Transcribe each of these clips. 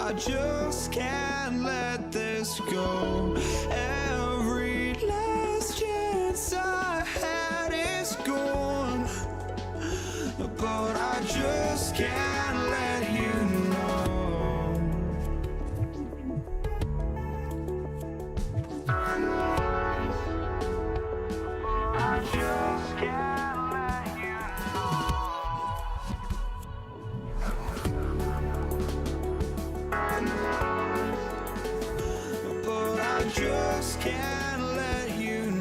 I just can't let this go. Every last chance I had is gone, but I just can't let you know. I just can't let you know. But I just can't let you know.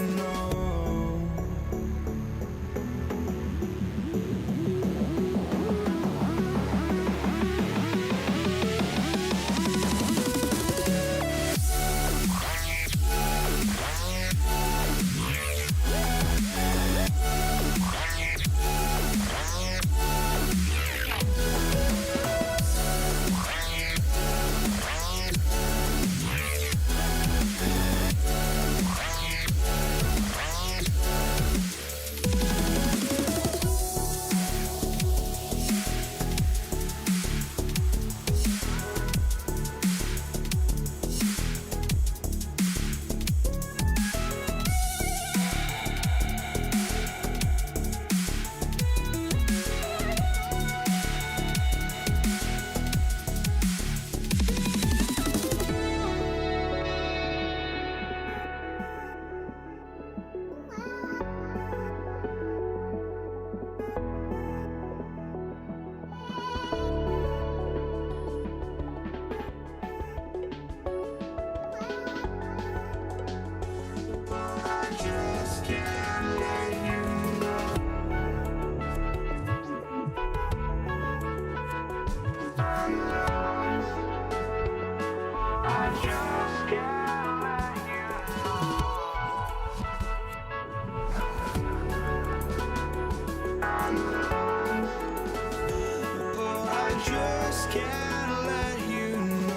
I just can't let you know.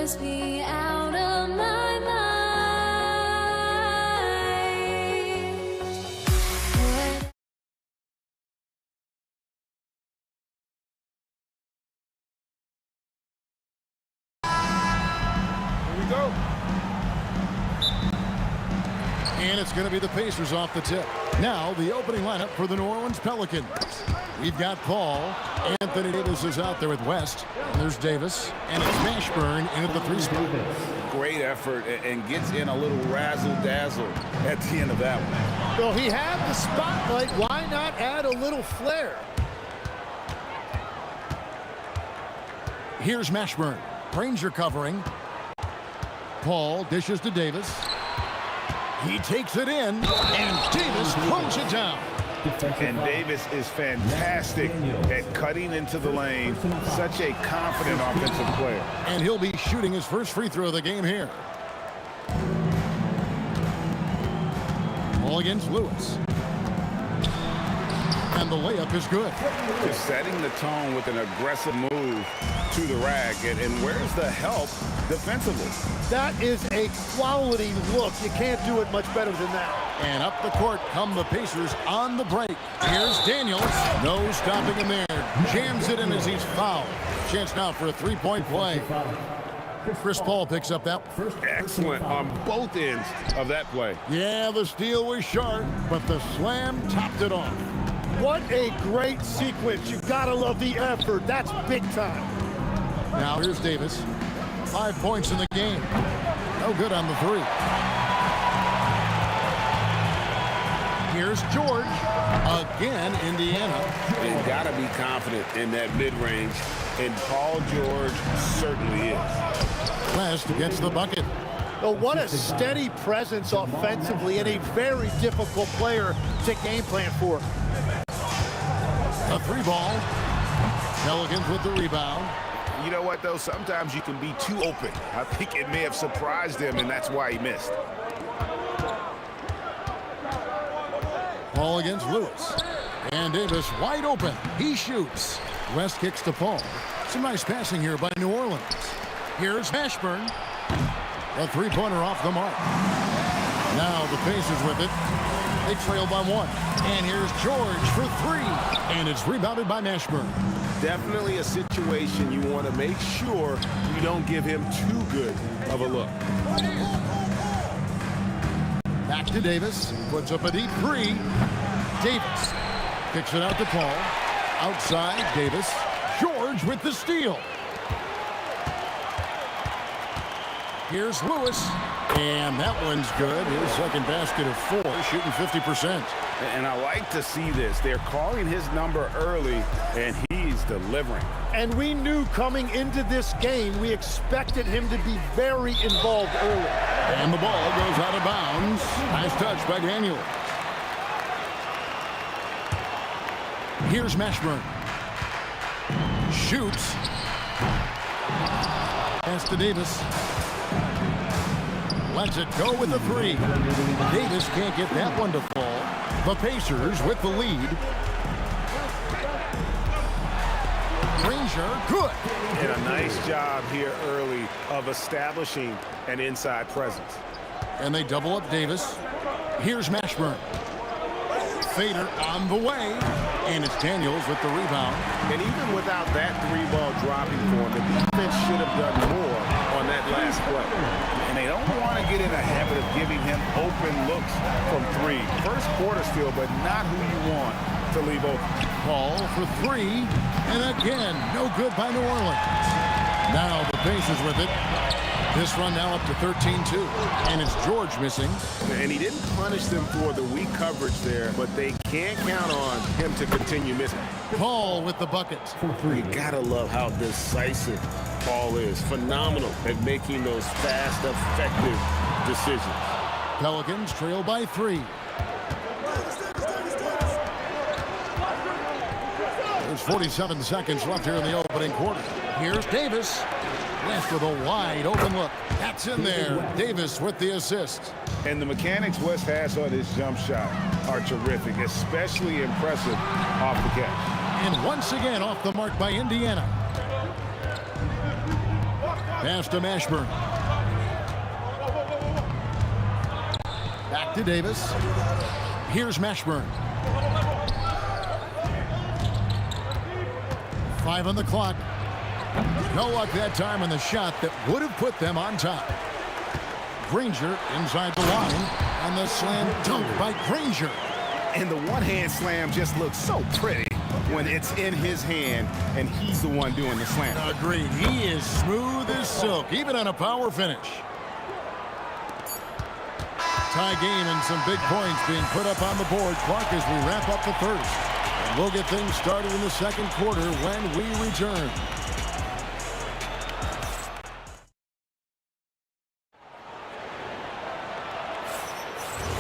must be out of my mind. And it's going to be the Pacers off the tip. Now the opening lineup for the New Orleans Pelicans. We've got Paul. Anthony Davis is out there with West. And there's Davis. And it's Mashburn in at the 3 spot. Great effort and gets in a little razzle-dazzle at the end of that one. Well, he had the spotlight. Why not add a little flair? Here's Mashburn. Granger covering. Paul dishes to Davis. He takes it in, and Davis throws it down. And Davis is fantastic at cutting into the lane. Such a confident offensive player. And he'll be shooting his first free throw of the game here. Ball against Lewis. And the layup is good. Just setting the tone with an aggressive move to the rack. And where's the help defensively? That is a quality look. You can't do it much better than that. And up the court come the Pacers on the break. Here's Daniels. No stopping him there. Jams it in as he's fouled. Chance now for a three-point play. Chris Paul picks up that. Excellent on both ends of that play. Yeah, the steal was sharp, but the slam topped it off. What a great sequence. You gotta love the effort. That's big time. Now here's Davis. 5 points in the game. No good on the 3. Here's George. Again, Indiana. You gotta be confident in that mid-range, and Paul George certainly is. West gets the bucket. Oh, what a steady presence offensively and a very difficult player to game plan for. A 3 ball. Pelicans with the rebound. You know what, though? Sometimes you can be too open. I think it may have surprised him, and that's why he missed. Ball against Lewis. And Davis wide open. He shoots. West kicks to Paul. Some nice passing here by New Orleans. Here's Mashburn. A 3-pointer off the mark. Now the Pacers with it. They trail by 1. And here's George for 3. And it's rebounded by Mashburn. Definitely a situation you want to make sure you don't give him too good of a look. Back to Davis. Puts up a deep 3. Davis kicks it out to Paul. Outside, Davis. George with the steal. Here's Lewis. And that one's good. His second basket of 4, shooting 50%. And I like to see this. They're calling his number early, and he's delivering. And we knew coming into this game, we expected him to be very involved early. And the ball goes out of bounds. Nice touch by Daniel. Here's Mashburn. Shoots. Pass to Davis. Lets it go with the 3. Davis can't get that one to fall. The Pacers with the lead. Granger, good. And a nice job here early of establishing an inside presence. And they double up Davis. Here's Mashburn. Fader on the way. And it's Daniels with the rebound. And even without that 3-ball dropping for him, the defense should have done more on that last play. And they don't want to get in a habit of giving him open looks from 3. First quarter still, but not who you want to leave open. Paul for 3. And again, no good by New Orleans. Now the Pacers with it. This run now up to 13-2. And it's George missing. And he didn't punish them for the weak coverage there, but they can't count on him to continue missing. Paul with the bucket. You gotta love how decisive Paul is. Phenomenal at making those fast, effective decisions. Pelicans trail by 3. There's 47 seconds left here in the opening quarter. Here's Davis. West with a wide open look. That's in there. Davis with the assist. And the mechanics West has on his jump shot are terrific, especially impressive off the catch. And once again off the mark by Indiana. Pass to Mashburn. Back to Davis. Here's Mashburn. 5 on the clock. No luck that time on the shot that would have put them on top. Granger inside the line, and the slam dunk by Granger. And the one-hand slam just looks so pretty when it's in his hand and he's the one doing the slam. Agreed. He is smooth as silk, even on a power finish. Tie game and some big points being put up on the board. Clark, as we wrap up the first. And we'll get things started in the second quarter when we return.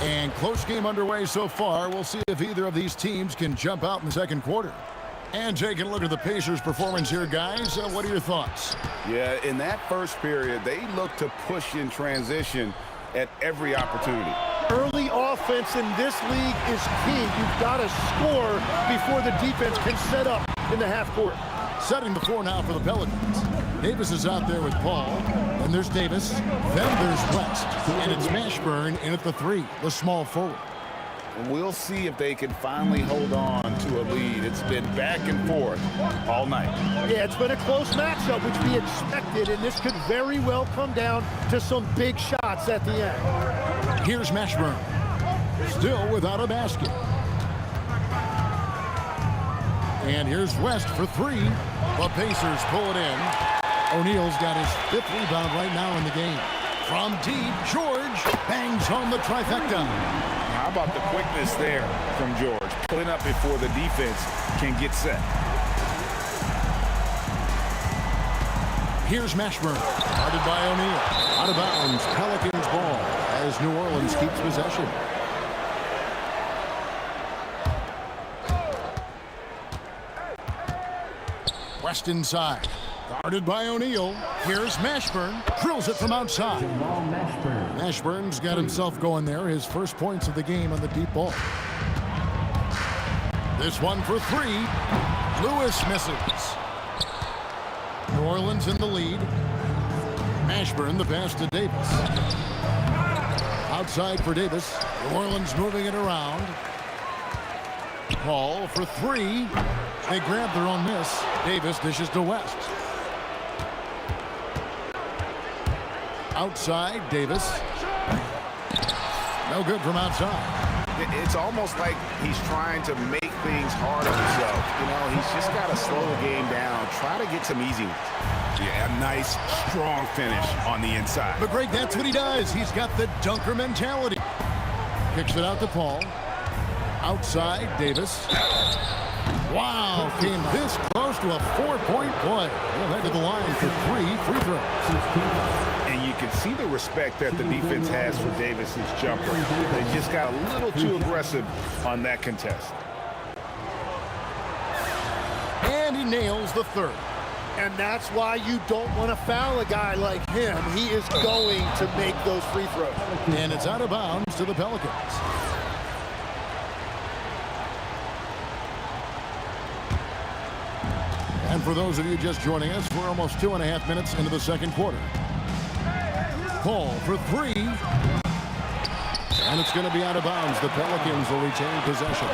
And close game underway so far. We'll see if either of these teams can jump out in the second quarter. And taking a look at the Pacers' performance here, guys. What are your thoughts? Yeah, in that first period, they looked to push in transition at every opportunity. Early offense in this league is key. You've got to score before the defense can set up in the half court. Setting the floor now for the Pelicans. Davis is out there with Paul. Then there's Davis. Then there's West. And it's Mashburn in at the 3, the small forward. We'll see if they can finally hold on to a lead. It's been back and forth all night. Yeah, it's been a close matchup, which we expected, and this could very well come down to some big shots at the end. Here's Mashburn. Still without a basket. And here's West for 3. The Pacers pull it in. O'Neal's got his 5th rebound right now in the game. From deep, George bangs home the trifecta. How about the quickness there from George? Pulling up before the defense can get set. Here's Mashburn. Guarded by O'Neal. Out of bounds, Pelicans ball as New Orleans keeps possession. West inside. Guarded by O'Neal. Here's Mashburn. Drills it from outside. Mashburn's got himself going there. His first points of the game on the deep ball. This one for 3. Lewis misses. New Orleans in the lead. Mashburn the pass to Davis. Outside for Davis. New Orleans moving it around. Paul for 3. They grab their own miss. Davis dishes to West. Outside, Davis. No good from outside. It's almost like he's trying to make things hard on himself. You know, he's just got to slow the game down. Try to get some easy ones. Yeah, a nice, strong finish on the inside. But Greg, that's what he does. He's got the dunker mentality. Kicks it out to Paul. Outside, Davis. Wow, came this close to a 4-point play. He'll head to the line for 3 free throws. And you can see the respect that the defense has for Davis's jumper. They just got a little too aggressive on that contest. And he nails the 3rd. And that's why you don't want to foul a guy like him. He is going to make those free throws. And it's out of bounds to the Pelicans. And for those of you just joining us, we're almost 2.5 minutes into the second quarter. Paul for 3. And it's going to be out of bounds. The Pelicans will retain possession.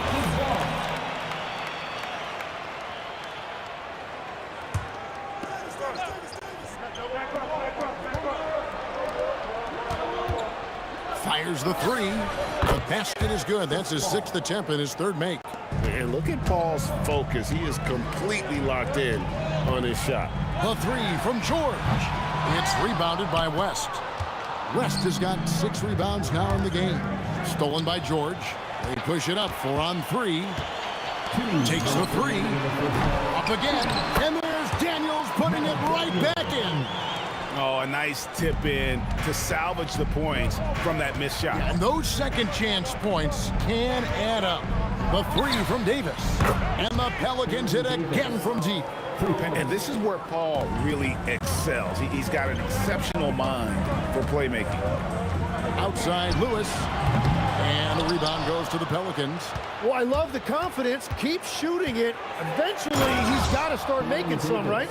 Fires the 3. The basket is good. That's his 6th attempt and his 3rd make. And look at Paul's focus. He is completely locked in on his shot. The 3 from George. It's rebounded by West. West has got 6 rebounds now in the game. Stolen by George. They push it up. 4 on 3. Takes the 3. Up again. And there's Daniels putting it right back in. Oh, a nice tip in to salvage the points from that missed shot. And those second chance points can add up. The 3 from Davis. And the Pelicans hit again from deep. And this is where Paul really excels. He's got an exceptional mind for playmaking. Outside Lewis. And the rebound goes to the Pelicans. Well, I love the confidence. Keep shooting it. Eventually, he's got to start making some, right?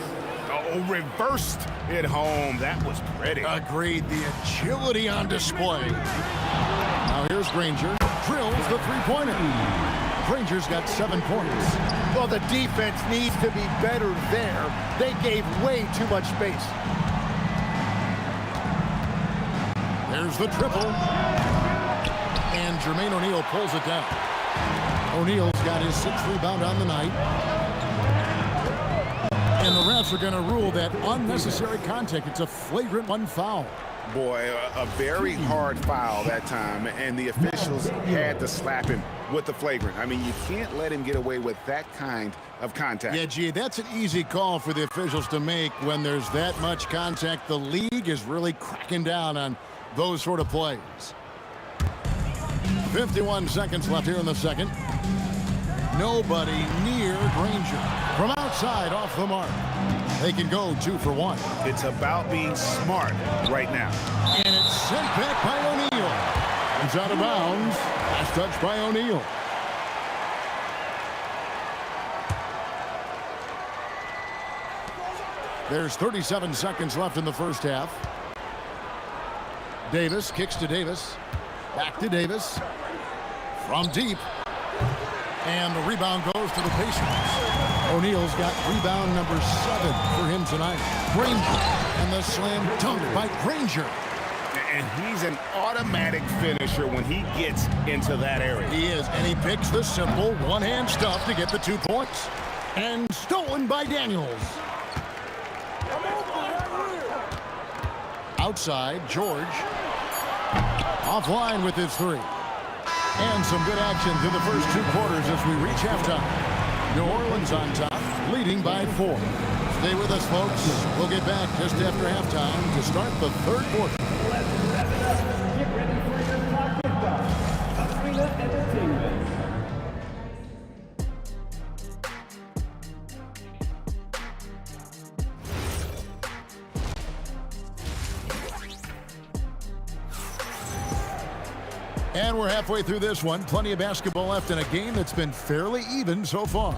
Oh, reversed it home. That was pretty. Agreed. The agility on display. Now here's Granger. Drills the 3-pointer. Granger's got 7 points. Well, the defense needs to be better there. They gave way too much space. There's the triple. Jermaine O'Neal pulls it down. O'Neal's got his 6th rebound on the night. And the refs are going to rule that unnecessary contact. It's a flagrant 1 foul. Boy, a very hard foul that time, and the officials had to slap him with the flagrant. I mean, you can't let him get away with that kind of contact. Yeah, gee, that's an easy call for the officials to make when there's that much contact. The league is really cracking down on those sort of plays. 51 seconds left here in the second. Nobody near Granger. From outside, off the mark. They can go 2 for 1. It's about being smart right now. And it's sent back by O'Neal. It's out of bounds. Last touch by O'Neal. There's 37 seconds left in the first half. Davis kicks to Davis. Back to Davis. From deep. And the rebound goes to the Pacers. O'Neal's got rebound number 7 for him tonight. Granger. And the slam dunk by Granger. And he's an automatic finisher when he gets into that area. He is, and he picks the simple one-hand stuff to get the 2 points. And stolen by Daniels. Outside, George. Offline with his 3. And some good action through the first 2 quarters as we reach halftime. New Orleans on top, leading by 4. Stay with us, folks. We'll get back just after halftime to start the 3rd quarter. Get ready for your clock kickoff. Arena Entertainment. And we're halfway through this one. Plenty of basketball left in a game that's been fairly even so far.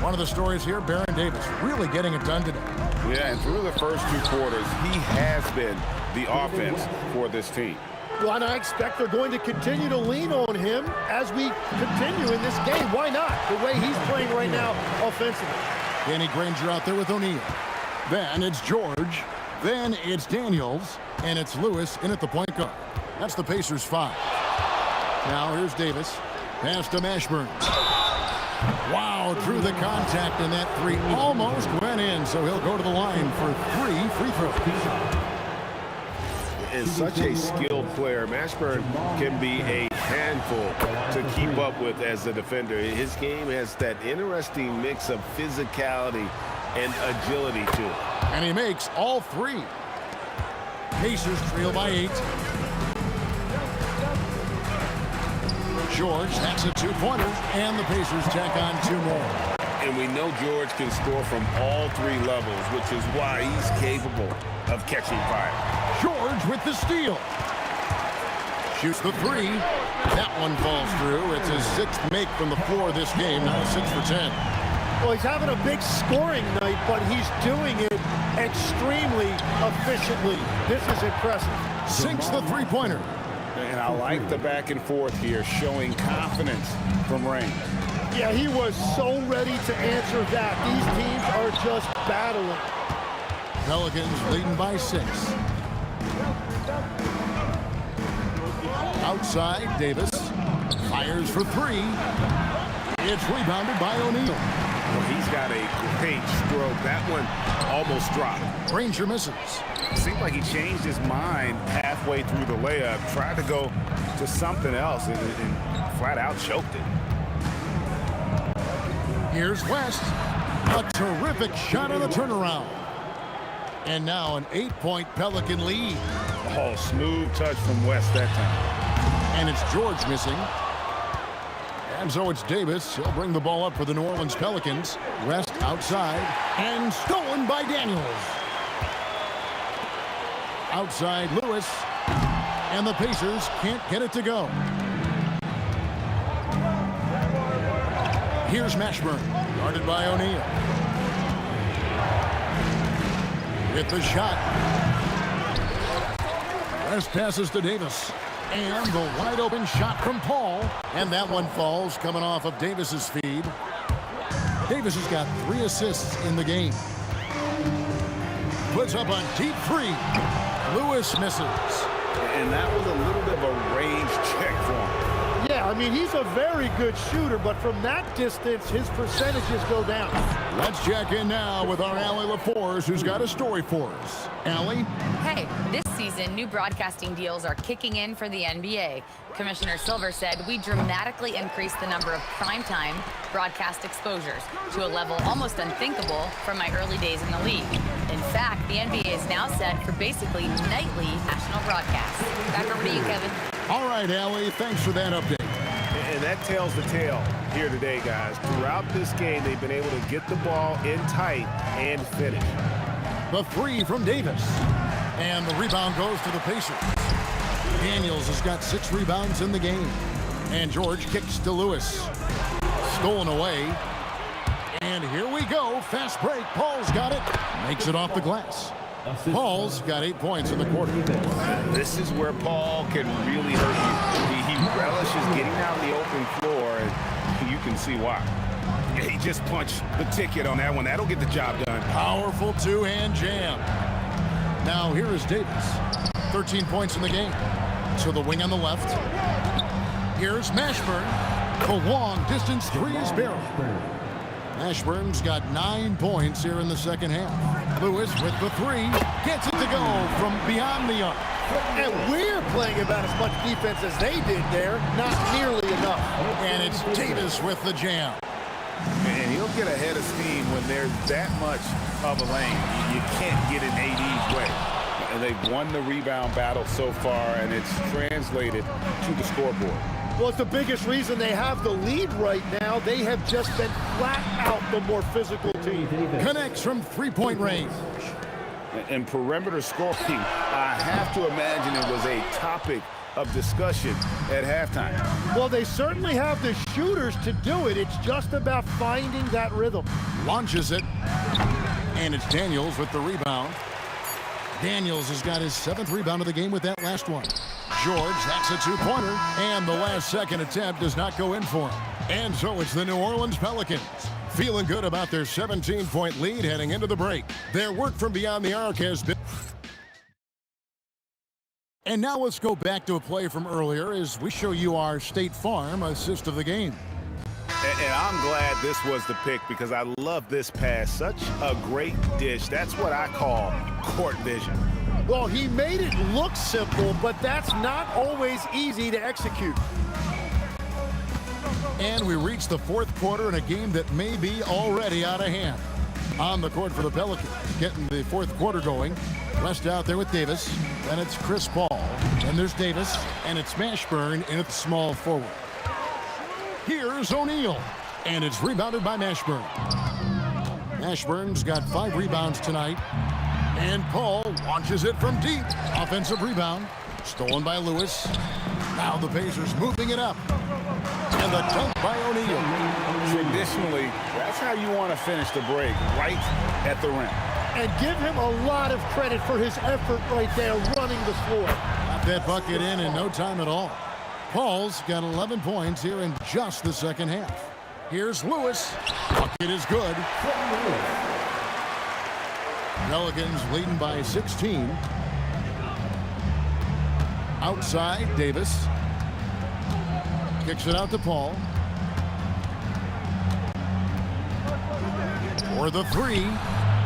One of the stories here, Baron Davis really getting it done today. Yeah, and through the first 2 quarters, he has been the offense for this team. Well, and I expect they're going to continue to lean on him as we continue in this game. Why not? The way he's playing right now offensively. Danny Granger out there with O'Neal. Then it's George. Then it's Daniels. And it's Lewis in at the point guard. That's the Pacers' 5. Now here's Davis. Pass to Mashburn. Wow, through the contact, and that 3 almost went in, so he'll go to the line for 3 free throws. Is such a skilled player. Mashburn can be a handful to keep up with as a defender. His game has that interesting mix of physicality and agility to it. And he makes all 3. Pacers trail by 8. George hacks a 2-pointer, and the Pacers tack on 2 more. And we know George can score from all 3 levels, which is why he's capable of catching fire. George with the steal. Shoots the 3. That one falls through. It's his 6th make from the floor this game, now 6 for 10. Well, he's having a big scoring night, but he's doing it extremely efficiently. This is impressive. Sinks the 3-pointer. And I like the back and forth here, showing confidence from range. Yeah, he was so ready to answer that. These teams are just battling. Pelicans leading by 6. Outside, Davis fires for 3. It's rebounded by O'Neal. Well, he's got a great stroke. That one almost dropped. Granger misses. It seemed like he changed his mind halfway through the layup, tried to go to something else, and flat out choked it. Here's West. A terrific shot on the turnaround. And now an 8-point Pelican lead. Oh, smooth touch from West that time. And it's George missing. And so it's Davis. He'll bring the ball up for the New Orleans Pelicans. West outside. And stolen by Daniels. Outside Lewis. And the Pacers can't get it to go. Here's Mashburn. Guarded by O'Neal. With the shot. West passes to Davis. And the wide open shot from Paul. And that one falls coming off of Davis's feed. Davis has got 3 assists in the game. Puts up a deep 3. Lewis misses. And that was a little bit of a range check for him. Yeah, I mean, he's a very good shooter, but from that distance, his percentages go down. Let's check in now with our Allie LaForce, who's got a story for us. Allie? Hey, this season, new broadcasting deals are kicking in for the NBA. Commissioner Silver said we dramatically increased the number of primetime broadcast exposures to a level almost unthinkable from my early days in the league. In fact, the NBA is now set for basically nightly national broadcasts. Back over to you, Kevin. All right, Allie, thanks for that update. And that tells the tale here today, guys. Throughout this game, they've been able to get the ball in tight and finish. The three from Davis. And the rebound goes to the Pacers. Daniels has got 6 rebounds in the game. And George kicks to Lewis. Stolen away. And here we go. Fast break. Paul's got it. Makes it off the glass. Paul's got 8 points in the quarter. This is where Paul can really hurt you. He relishes getting out in the open floor, and you can see why. He just punched the ticket on that one. That'll get the job done. Powerful two-hand jam. Now here is Davis. 13 points in the game. To the wing on the left. Here's Mashburn. The long distance three is barreled. Mashburn's got 9 points here in the second half. Lewis with the three. Gets it to go from beyond the arc. And we're playing about as much defense as they did there. Not nearly enough. And it's Davis with the jam. And he'll get ahead of steam when there's that much of a lane. You can't get in AD's way. And they've won the rebound battle so far, and it's translated to the scoreboard. Well, it's the biggest reason they have the lead right now. They have just been flat out the more physical team. Connects from three-point range. And perimeter scoring, I have to imagine it was a topic of discussion at halftime. Well, they certainly have the shooters to do it. It's just about finding that rhythm. Launches it. And it's Daniels with the rebound. Daniels has got his 7th rebound of the game with that last one. George, that's a 2-pointer. And the last second attempt does not go in for him. And so it's the New Orleans Pelicans feeling good about their 17-point lead heading into the break. Their work from beyond the arc has been... And now let's go back to a play from earlier as we show you our State Farm assist of the game. And I'm glad this was the pick because I love this pass. Such a great dish. That's what I call court vision. Well, he made it look simple, but that's not always easy to execute. And we reach the 4th quarter in a game that may be already out of hand. On the court for the Pelicans, getting the 4th quarter going. West out there with Davis. Then it's Chris Paul. Then there's Davis. And it's Mashburn in at the small forward. Here's O'Neal. And it's rebounded by Mashburn. Mashburn's got 5 rebounds tonight. And Paul launches it from deep. Offensive rebound. Stolen by Lewis. Now the Pacers moving it up. And the dunk by O'Neal. Traditionally, that's how you want to finish the break, right at the rim. And give him a lot of credit for his effort right there running the floor. Got that bucket in no time at all. Paul's got 11 points here in just the second half. Here's Lewis. Bucket is good. Pelicans leading by 16. Outside, Davis. Kicks it out to Paul. For the three.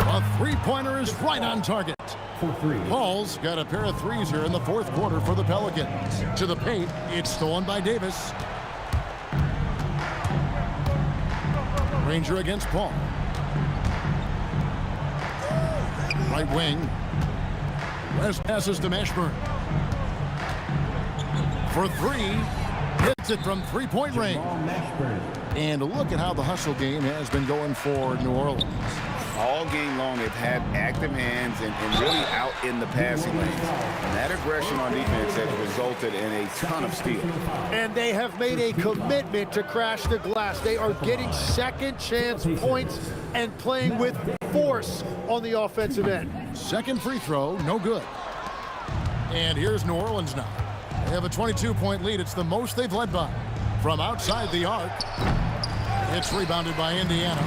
A three-pointer is right on target. Paul's got a pair of threes here in the 4th quarter for the Pelicans. To the paint, it's stolen by Davis. Ranger against Paul. Right wing. West passes to Mashburn. For 3. Hits it from three-point range. And look at how the hustle game has been going for New Orleans. All game long, they've had active hands and really out in the passing lanes. And that aggression on defense has resulted in a ton of steals. And they have made a commitment to crash the glass. They are getting second chance points and playing with force on the offensive end. Second free throw, no good. And here's New Orleans now. They have a 22-point lead. It's the most they've led by. From outside the arc, it's rebounded by Indiana.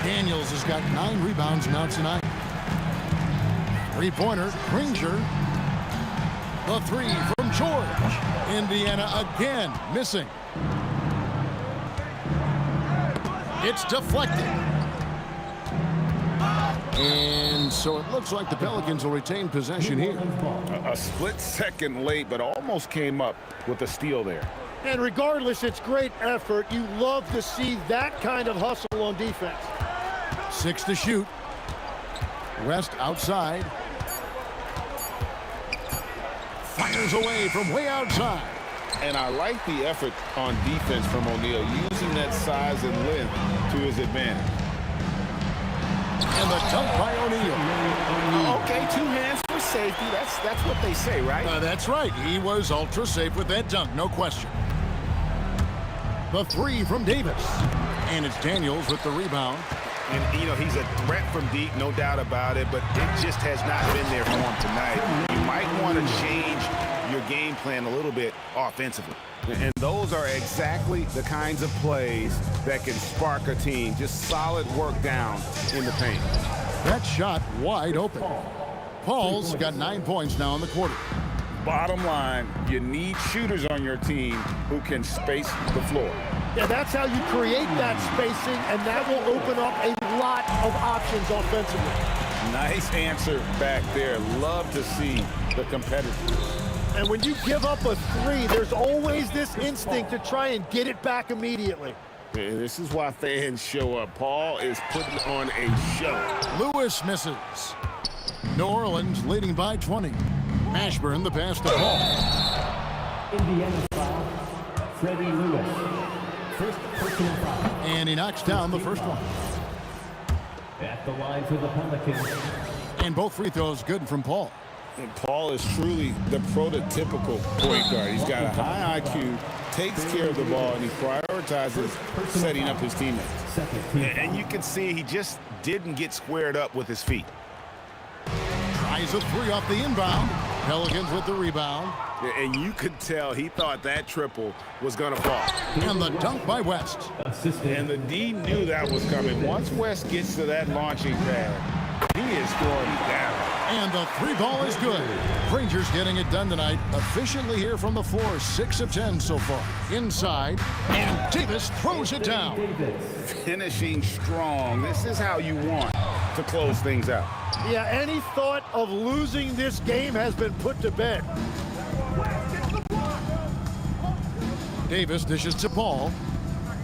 Daniels has got 9 rebounds now tonight. Three-pointer, Ranger. The 3 from George Indiana again missing. It's deflected. And so it looks like the Pelicans will retain possession here. A split second late, but almost came up with a steal there. And regardless, it's great effort. You love to see that kind of hustle on defense. 6 to shoot. West outside. Fires away from way outside. And I like the effort on defense from O'Neal, using that size and length to his advantage. And the dunk by O'Neal. Okay, 2 hands for safety. That's what they say, right? That's right. He was ultra safe with that dunk, no question. The 3 from Davis. And it's Daniels with the rebound. And, you know, he's a threat from deep, no doubt about it, but it just has not been there for him tonight. You might want to change your game plan a little bit offensively. And those are exactly the kinds of plays that can spark a team. Just solid work down in the paint. That shot wide open. Paul's got 9 points now in the quarter. Bottom line, you need shooters on your team who can space the floor. Yeah, that's how you create that spacing, and that will open up a lot of options offensively. Nice answer back there. Love to see the competitors. And when you give up a 3, there's always this instinct to try and get it back immediately. And this is why fans show up. Paul is putting on a show. Lewis misses. New Orleans leading by 20. Ashburn the pass to Paul. Indiana foul, Freddie Lewis. First personal foul. And he knocks down the first one. At the line for the Pelicans. And both free throws good from Paul. And Paul is truly the prototypical point guard. He's got a high IQ, takes care of the ball, and he prioritizes setting up his teammates. And you can see he just didn't get squared up with his feet. Tries a 3 off the inbound. Pelicans with the rebound. And you could tell he thought that triple was going to fall. And the dunk by West. And the D knew that was coming. Once West gets to that launching pad, he is throwing it down. And the 3 ball is good. Rangers getting it done tonight. Efficiently here from the floor. 6 of 10 so far. Inside. And Davis throws it down. Finishing strong. This is how you want to close things out. Yeah, any thought of losing this game has been put to bed. Davis dishes to Paul.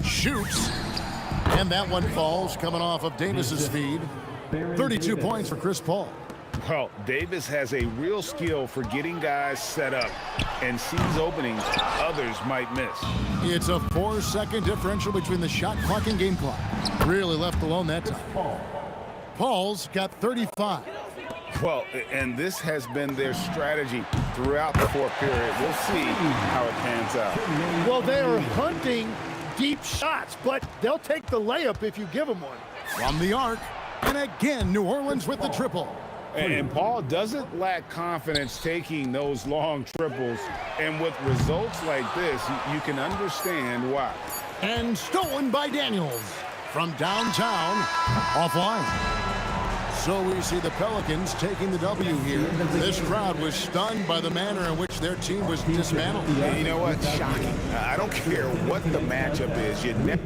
Shoots. And that one falls coming off of Davis's feed. 32 points for Chris Paul. Well, Davis has a real skill for getting guys set up and sees openings others might miss. It's a 4-second differential between the shot clock and game clock. Really left alone that time. Paul's got 35. Well, and this has been their strategy throughout the fourth period. We'll see how it pans out. Well, they are hunting deep shots, but they'll take the layup if you give them one. From the arc, and again, New Orleans with the triple. And Paul doesn't lack confidence taking those long triples. And with results like this, you can understand why. And stolen by Daniels from downtown, offline. So we see the Pelicans taking the W here. This crowd was stunned by the manner in which their team was dismantled. And you know what? Shocking. I don't care what the matchup is. You never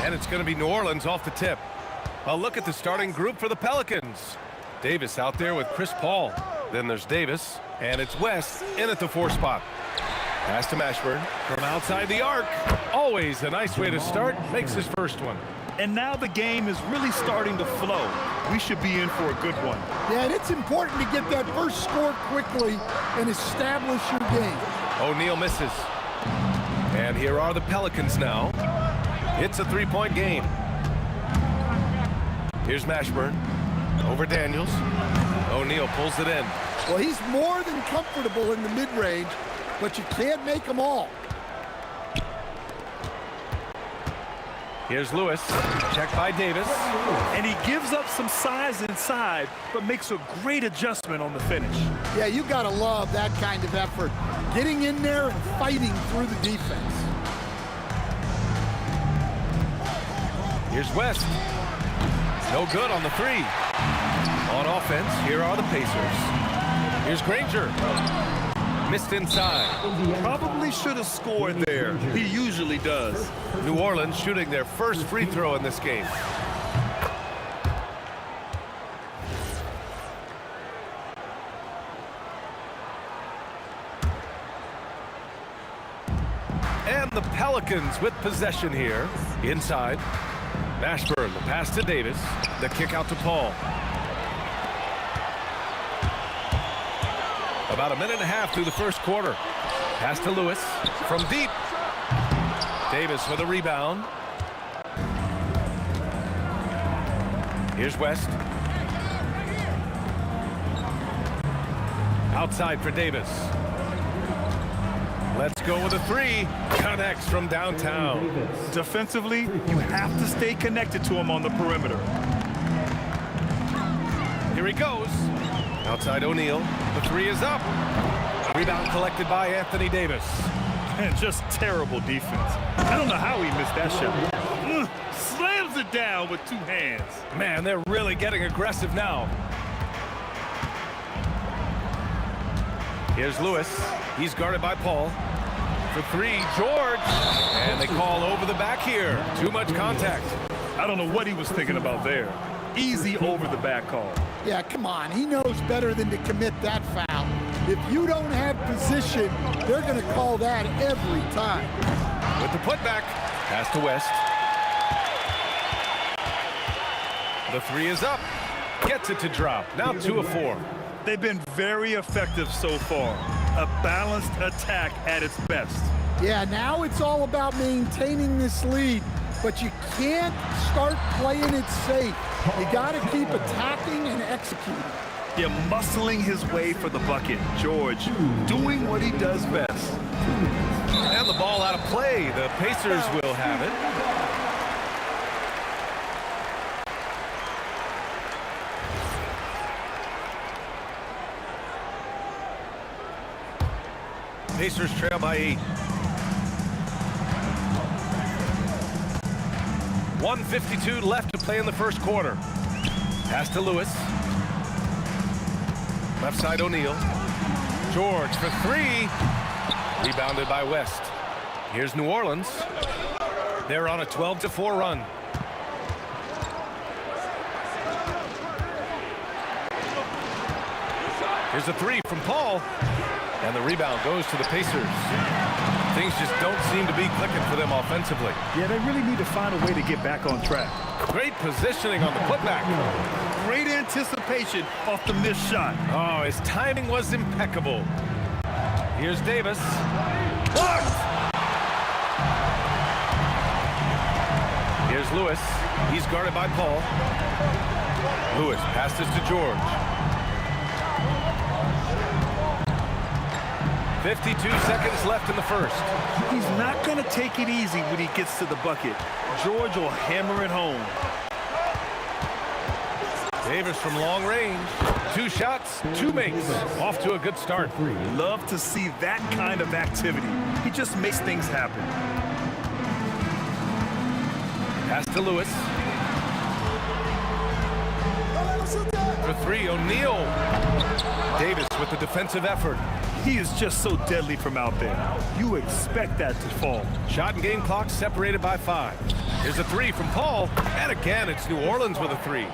And it's going to be New Orleans off the tip. A look at the starting group for the Pelicans. Davis out there with Chris Paul. Then there's Davis, and it's West in at the 4 spot. Pass to Mashburn from outside the arc. Always a nice way to start. Makes his first one. And now the game is really starting to flow. We should be in for a good one. Yeah, and it's important to get that first score quickly and establish your game. O'Neal misses. And here are the Pelicans now. It's a 3-point game. Here's Mashburn. Over Daniels. O'Neal pulls it in. Well, he's more than comfortable in the mid-range, but you can't make them all. Here's Lewis. Checked by Davis. And he gives up some size inside, but makes a great adjustment on the finish. Yeah, you got to love that kind of effort. Getting in there and fighting through the defense. Here's West. No good on the 3. On offense, here are the Pacers. Here's Granger. Missed inside. Probably should have scored there. He usually does. New Orleans shooting their first free throw in this game. And the Pelicans with possession here. Inside. Mashburn, the pass to Davis. The kick out to Paul. About a minute and a half through the first quarter. Pass to Lewis from deep. Davis with a rebound. Here's West. Outside for Davis. Let's go with a 3. Connects from downtown. Defensively, you have to stay connected to him on the perimeter. Here he goes. Outside O'Neal. The 3 is up. Rebound collected by Anthony Davis. And just terrible defense. I don't know how he missed that shot. Slams it down with 2 hands. Man, they're really getting aggressive now. Here's Lewis. He's guarded by Paul. For 3, George. And they call over the back here. Too much contact. I don't know what he was thinking about there. Easy over the back call. Yeah, come on. He knows better than to commit that foul. If you don't have position, they're going to call that every time. With the putback. Pass to West. The 3 is up. Gets it to drop. Now 2 of 4. They've been very effective so far. A balanced attack at its best. Yeah, now it's all about maintaining this lead, but you can't start playing it safe. You got to keep attacking and executing. Yeah, muscling his way for the bucket. George doing what he does best. And the ball out of play. The Pacers will have it. Pacers trail by 8. 1:52 left to play in the first quarter. Pass to Lewis. Left side O'Neal. George for 3. Rebounded by West. Here's New Orleans. They're on a 12-4 run. Here's a 3 from Paul. And the rebound goes to the Pacers. Things just don't seem to be clicking for them offensively. Yeah, they really need to find a way to get back on track. Great positioning on the putback. Great anticipation off the missed shot. Oh, his timing was impeccable. Here's Davis. Blocked! Here's Lewis. He's guarded by Paul. Lewis passes to George. 52 seconds left in the first. He's not going to take it easy when he gets to the bucket. George will hammer it home. Davis from long range. 2 shots, 2 makes. Off to a good start. Love to see that kind of activity. He just makes things happen. Pass to Lewis. For 3, O'Neal. Davis with the defensive effort. He is just so deadly from out there. You expect that to fall. Shot and game clock separated by 5. Here's a 3 from Paul. And again, it's New Orleans with a 3.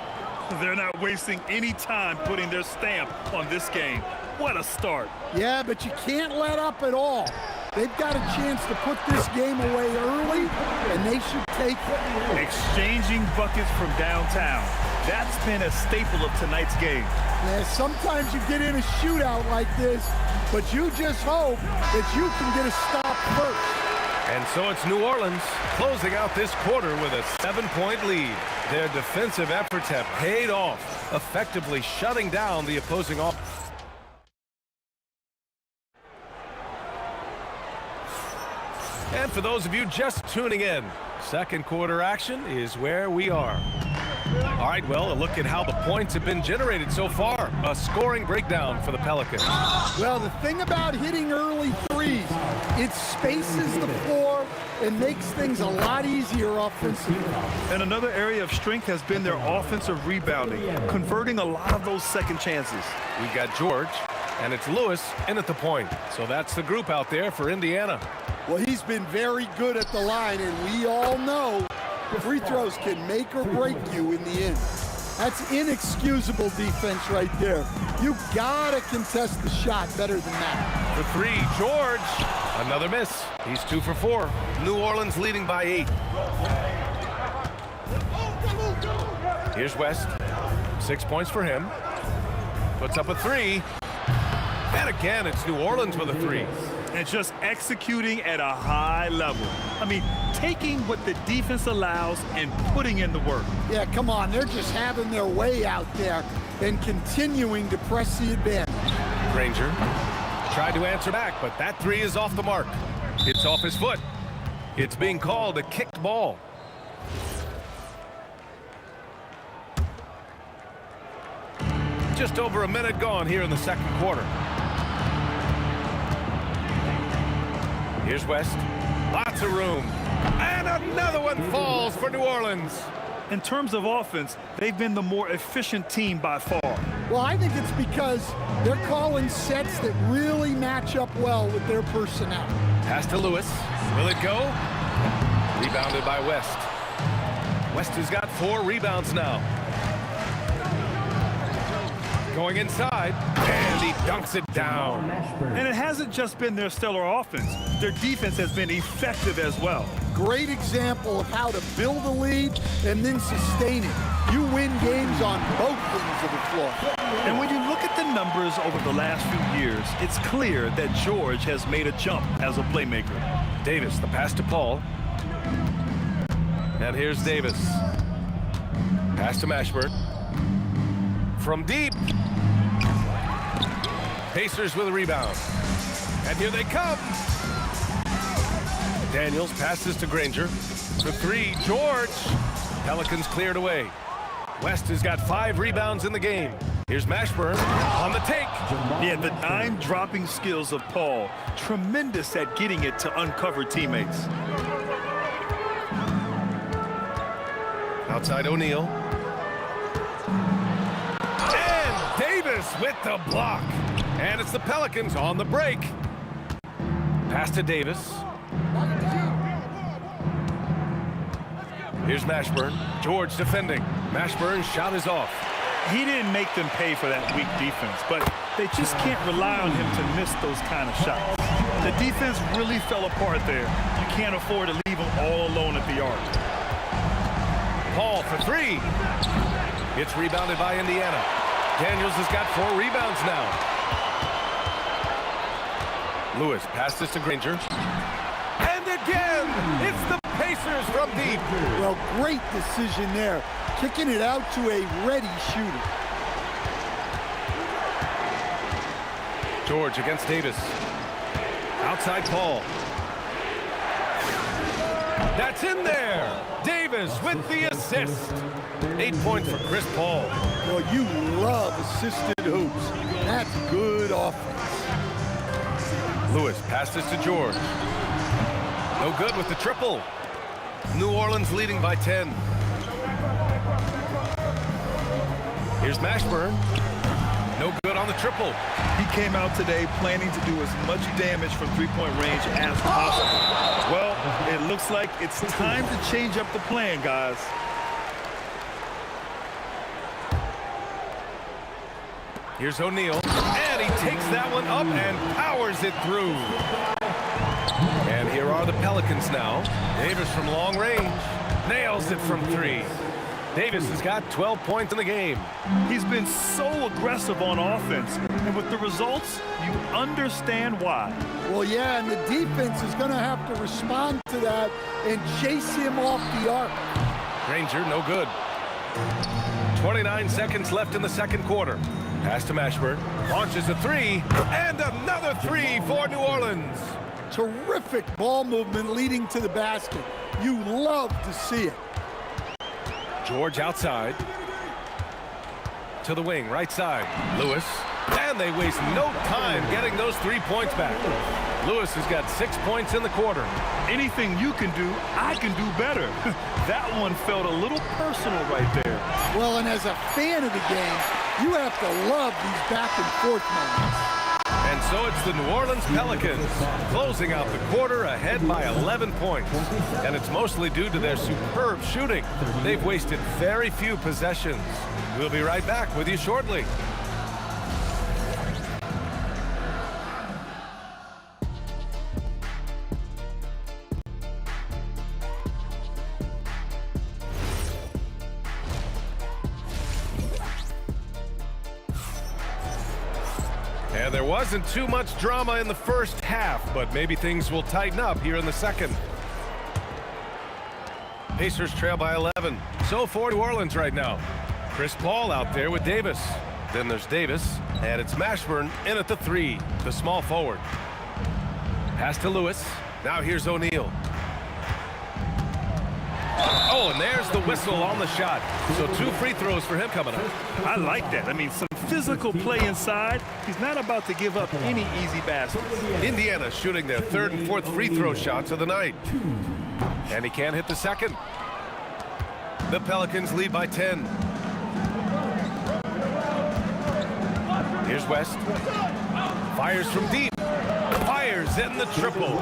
They're not wasting any time putting their stamp on this game. What a start. Yeah, but you can't let up at all. They've got a chance to put this game away early, and they should take it. Exchanging buckets from downtown. That's been a staple of tonight's game. Yeah, sometimes you get in a shootout like this, but you just hope that you can get a stop first. And so it's New Orleans closing out this quarter with a 7-point lead. Their defensive efforts have paid off, effectively shutting down the opposing offense. And for those of you just tuning in, second quarter action is where we are. All right, well, a look at how the points have been generated so far. A scoring breakdown for the Pelicans. Well, the thing about hitting early threes, it spaces the floor and makes things a lot easier offensively. And another area of strength has been their offensive rebounding, converting a lot of those second chances. We've got George, and it's Lewis in at the point. So that's the group out there for Indiana. Well, he's been very good at the line, and we all know free throws can make or break you in the end. That's inexcusable defense right there. You gotta contest the shot better than that. For 3, George. Another miss. He's 2 for 4. New Orleans leading by 8. Here's West. 6 points for him. Puts up a 3. And again, it's New Orleans with a 3. And just executing at a high level. I mean, taking what the defense allows and putting in the work. Yeah, come on. They're just having their way out there and continuing to press the advantage. Granger tried to answer back, but that 3 is off the mark. It's off his foot. It's being called a kicked ball. Just over a minute gone here in the second quarter. Here's West. Lots of room. And another one falls for New Orleans. In terms of offense, they've been the more efficient team by far. Well, I think it's because they're calling sets that really match up well with their personnel. Pass to Lewis. Will it go? Rebounded by West. West has got 4 rebounds now. Going inside, and he dunks it down. And it hasn't just been their stellar offense. Their defense has been effective as well. Great example of how to build a lead and then sustain it. You win games on both ends of the floor. And when you look at the numbers over the last few years, it's clear that George has made a jump as a playmaker. Davis, the pass to Paul. And here's Davis. Pass to Mashburn. From deep. Pacers with a rebound. And here they come. Daniels passes to Granger. For 3, George. Pelicans cleared away. West has got 5 rebounds in the game. Here's Mashburn on the take. Yeah, the dime-dropping skills of Paul. Tremendous at getting it to uncover teammates. Outside O'Neal. And Davis with the block. And it's the Pelicans on the break. Pass to Davis. Here's Mashburn. George defending. Mashburn's shot is off. He didn't make them pay for that weak defense, but they just can't rely on him to miss those kind of shots. The defense really fell apart there. You can't afford to leave them all alone at the arc. Paul for 3. It's rebounded by Indiana. Daniels has got 4 rebounds now. Lewis passes to Granger. And again, it's the Pacers from deep. Well, great decision there. Kicking it out to a ready shooter. George against Davis. Outside Paul. That's in there. Davis with the assist. 8 points for Chris Paul. Well, you love assisted hoops. That's good offense. Lewis passes to George. No good with the triple. New Orleans leading by 10. Here's Mashburn. No good. good on the triple. He came out today planning to do as much damage from three-point range as possible. Well, it looks like it's time to change up the plan, guys. Here's O'Neal, and he takes that one up and powers it through. And here are the Pelicans now. Davis from long range nails it from 3. Davis has got 12 points in the game. He's been so aggressive on offense, and with the results, you understand why. Well, yeah, and the defense is going to have to respond to that and chase him off the arc. Granger, no good. 29 seconds left in the second quarter. Pass to Mashburn, launches a 3, and another 3 for New Orleans. Terrific ball movement leading to the basket. You love to see it. George outside. To the wing, right side. Lewis. And they waste no time getting those 3 points back. Lewis has got 6 points in the quarter. Anything you can do, I can do better. That one felt a little personal right there. Well, and as a fan of the game, you have to love these back and forth moments. And so it's the New Orleans Pelicans closing out the quarter ahead by 11 points. And it's mostly due to their superb shooting. They've wasted very few possessions. We'll be right back with you shortly. And there wasn't too much drama in the first half, but maybe things will tighten up here in the second. Pacers trail by 11. So for New Orleans right now. Chris Paul out there with Davis. Then there's Davis, and it's Mashburn in at the 3, the small forward. Pass to Lewis. Now here's O'Neal. Oh, and there's the whistle on the shot. So 2 free throws for him coming up. I like that. I mean, some physical play inside. He's not about to give up any easy baskets. Indiana shooting their 3rd and 4th free throw shots of the night. And he can't hit the second. The Pelicans lead by 10. Here's West. Fires from deep. Fires in the triple.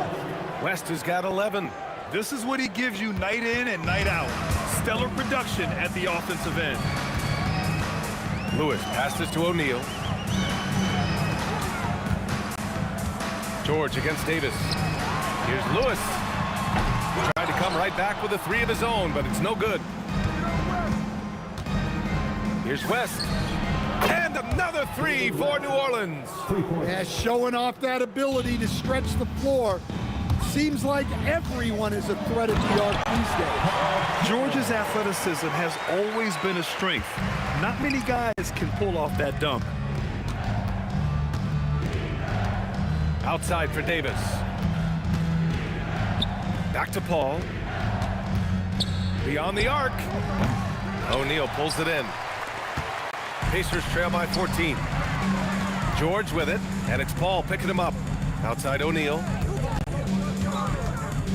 West has got 11. This is what he gives you night in and night out. Stellar production at the offensive end. Lewis passes to O'Neal. George against Davis. Here's Lewis. Tried to come right back with a 3 of his own, but it's no good. Here's West. And another 3 for New Orleans. Yeah, showing off that ability to stretch the floor. Seems like everyone is a threat at the arc these days. George's athleticism has always been a strength. Not many guys can pull off that dunk. Outside for Davis. Back to Paul. Beyond the arc. O'Neal pulls it in. Pacers trail by 14. George with it, and it's Paul picking him up. Outside O'Neal.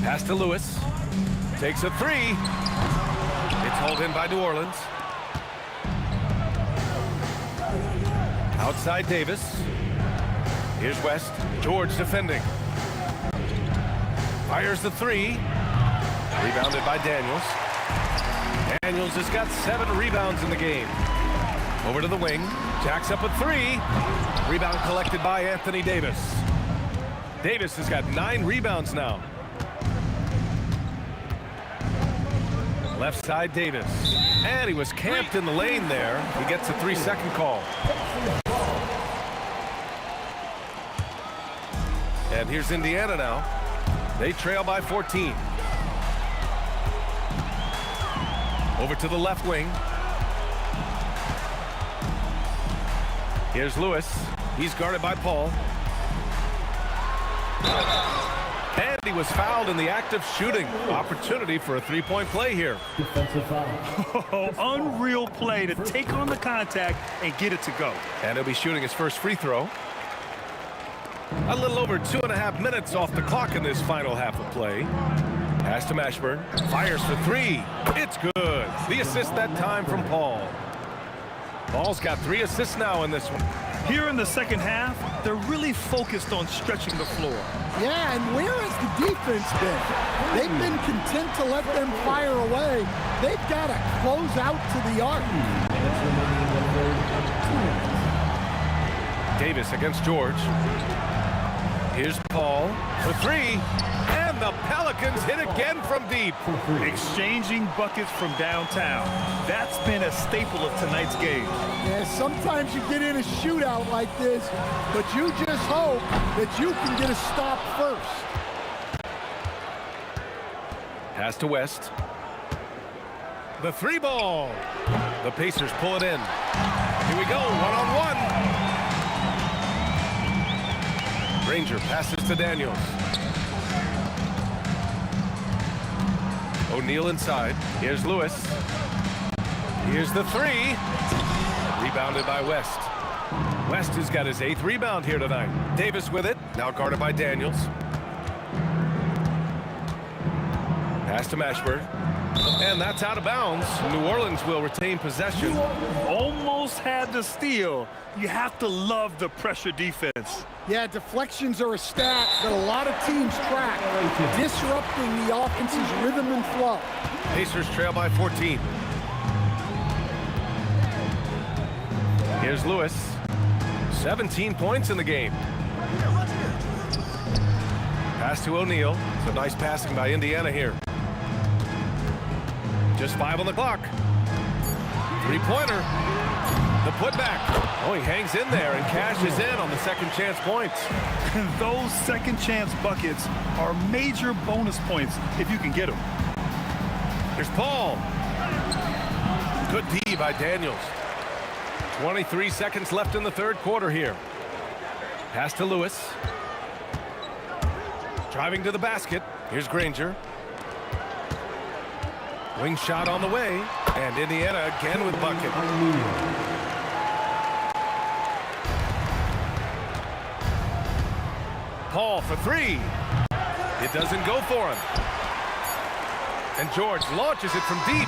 Pass to Lewis. Takes a 3. It's hauled in by New Orleans. Outside Davis. Here's West. George defending. Fires the 3. Rebounded by Daniels. Daniels has got 7 rebounds in the game. Over to the wing. Jacks up a 3. Rebound collected by Anthony Davis. Davis has got 9 rebounds now. Left side Davis. And he was camped in the lane there. He gets a 3-second call. And here's Indiana now. They trail by 14. Over to the left wing. Here's Lewis. He's guarded by Paul. And he was fouled in the act of shooting. Opportunity for a 3-point play here. Oh, unreal play to take on the contact and get it to go. And he'll be shooting his first free throw. A little over 2.5 minutes off the clock in this final half of play. Pass to Mashburn. Fires for 3. It's good. The assist that time from Paul. Paul's got 3 assists now in this one. Here in the second half, they're really focused on stretching the floor. Yeah, and where has the defense been? They've been content to let them fire away. They've got to close out to the arc. Davis against George. Here's Paul for three. And the Pelicans hit again from deep. Exchanging buckets from downtown. That's been a staple of tonight's game. Yeah, sometimes you get in a shootout like this, but you just hope that you can get a stop first. Pass to West. The three ball. The Pacers pull it in. Here we go, one-on-one. Granger passes to Daniels. O'Neal inside. Here's Lewis. Here's the three. Rebounded by West. West has got his 8th rebound here tonight. Davis with it. Now guarded by Daniels. Pass to Mashburn. And that's out of bounds. New Orleans will retain possession. Almost had the steal. You have to love the pressure defense. Yeah, deflections are a stat that a lot of teams track, disrupting the offense's rhythm and flow. Pacers trail by 14. Here's Lewis. 17 points in the game. Pass to O'Neal. Some nice passing by Indiana here. Just 5 on the clock. Three-pointer. The putback. Oh, he hangs in there and cashes in on the second chance points. And those second chance buckets are major bonus points if you can get them. Here's Paul. Good D by Daniels. 23 seconds left in the third quarter here. Pass to Lewis. Driving to the basket. Here's Granger. Wing shot on the way. And Indiana again with bucket. Paul for three. It doesn't go for him. And George launches it from deep.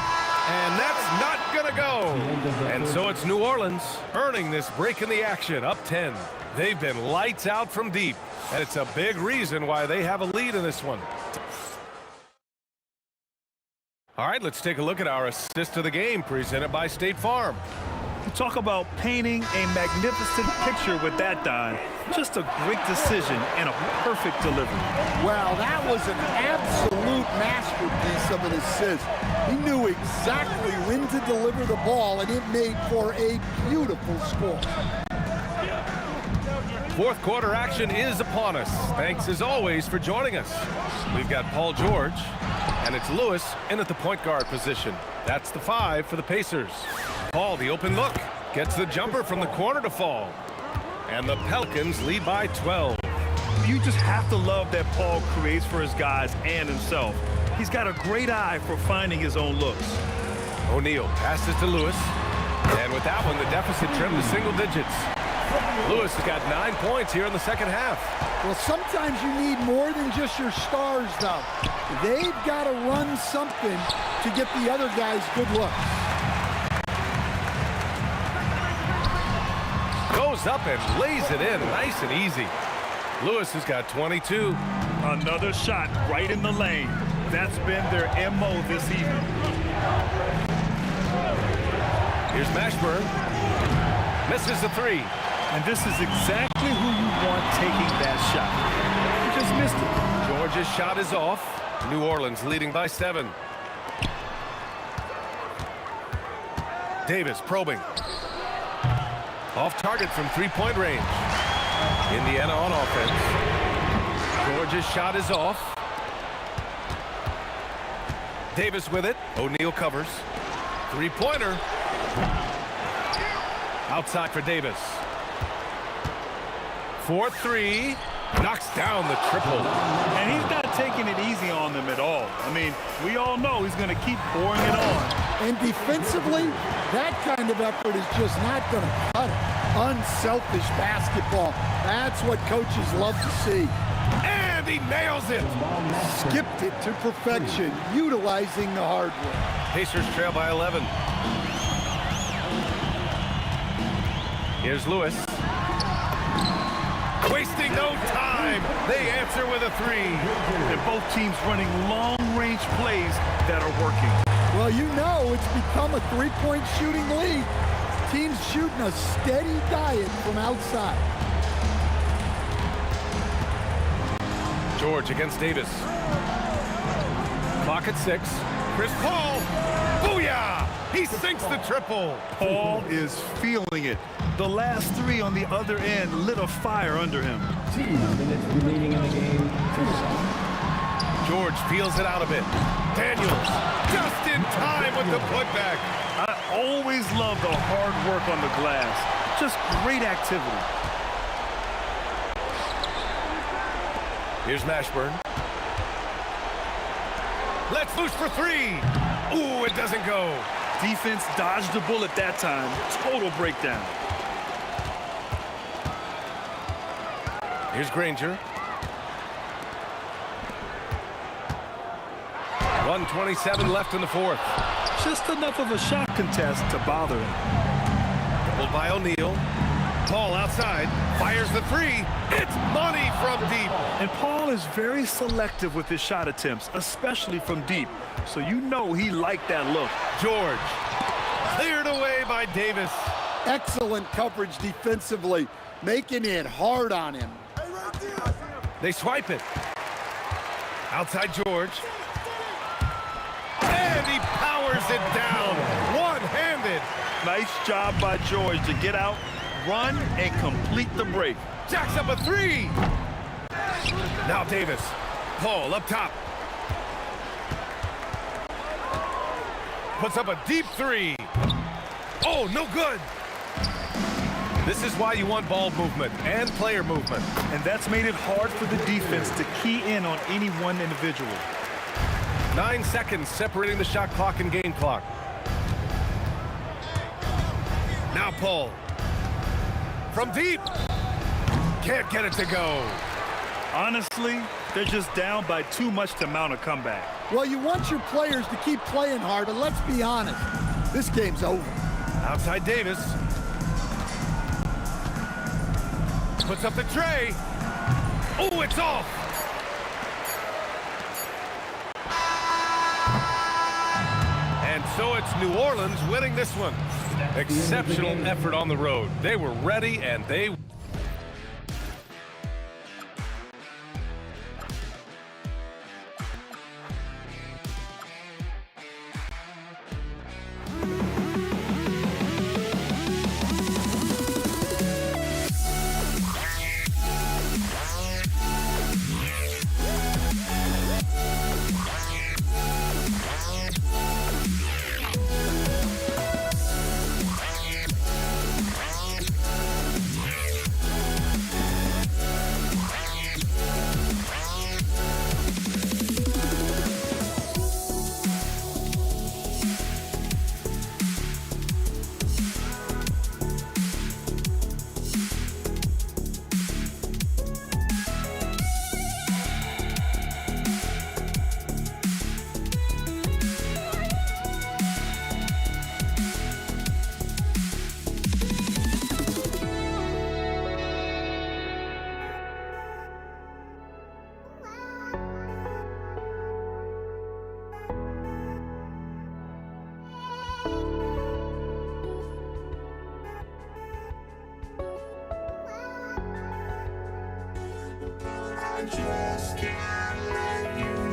And that's not gonna go. And so it's New Orleans earning this break in the action, up 10. They've been lights out from deep. And it's a big reason why they have a lead in this one. All right, let's take a look at our assist of the game presented by State Farm. You talk about painting a magnificent picture with that, Don. Just a great decision and a perfect delivery. Well, that was an absolute masterpiece of an assist. He knew exactly when to deliver the ball, and it made for a beautiful score. Fourth quarter action is upon us. Thanks as always for joining us. We've got Paul George, and it's Lewis in at the point guard position. That's the 5 for the Pacers. Paul, the open look, gets the jumper from the corner to fall. And the Pelicans lead by 12. You just have to love that Paul creates for his guys and himself. He's got a great eye for finding his own looks. O'Neal passes to Lewis. And with that one, the deficit trimmed to single digits. Lewis has got 9 points here in the second half. Well, sometimes you need more than just your stars, though. They've got to run something to get the other guys good looks. Goes up and lays it in nice and easy. Lewis has got 22. Another shot right in the lane. That's been their MO this evening. Here's Mashburn. Misses the 3. And this is exactly who you want taking that shot. He just missed it. George's shot is off. New Orleans leading by 7. Davis probing. Off target from three-point range. Indiana on offense. George's shot is off. Davis with it. O'Neal covers. Three-pointer. Outside for Davis. 4-3. Knocks down the triple. And he's not taking it easy on them at all. I mean, we all know he's going to keep pouring it on. And defensively, that kind of effort is just not going to cut it. Unselfish basketball. That's what coaches love to see. And he nails it. Skipped it to perfection, utilizing the hardware. Pacers trail by 11. Here's Lewis. wasting no time. They answer with a three. And both teams running long-range plays that are working. Well, you know it's become a three-point shooting league. Teams shooting a steady diet from outside. George against Davis. Clock at 6. Chris Paul. Booyah! He sinks the triple. Paul is feeling it. The last three on the other end lit a fire under him. 2 minutes remaining in the game. George feels it out a bit. Daniels just in time with the putback. I always love the hard work on the glass. Just great activity. Here's Mashburn. Let's loose for three. Ooh, it doesn't go. Defense dodged the bullet that time. Total breakdown. Here's Granger. 1:27 left in the fourth. Just enough of a shot contest to bother him. Pulled by O'Neal. Paul outside. Fires the three. It's money from deep. And Paul is very selective with his shot attempts, especially from deep. So you know he liked that look. George. Cleared away by Davis. Excellent coverage defensively, making it hard on him. They swipe it. Outside George. And he powers it down. One-handed. Nice job by George to get out, run, and complete the break. Jacks up a three. Now Davis. Paul up top. Puts up a deep three. Oh, no good. This is why you want ball movement and player movement. And that's made it hard for the defense to key in on any one individual. 9 seconds separating the shot clock and game clock. Now Paul. From deep. Can't get it to go. Honestly, they're just down by too much to mount a comeback. Well, you want your players to keep playing hard, but let's be honest, this game's over. Outside Davis. Puts up the tray. Oh, it's off. And so it's New Orleans winning this one. Exceptional effort on the road. They were ready and they just can't let you.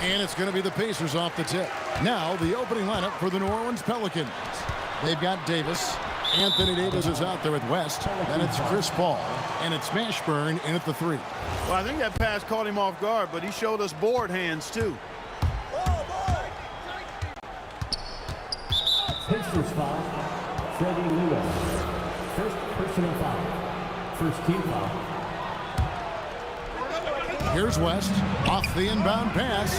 And it's going to be the Pacers off the tip. Now the opening lineup for the New Orleans Pelicans. They've got Davis. Anthony Davis is out there at West. Then it's Chris Paul. And it's Mashburn in at the 3. Well, I think that pass caught him off guard, but he showed us board hands, too. Pacers foul, Freddie Lewis. First personal foul. First team foul. Here's West off the inbound pass.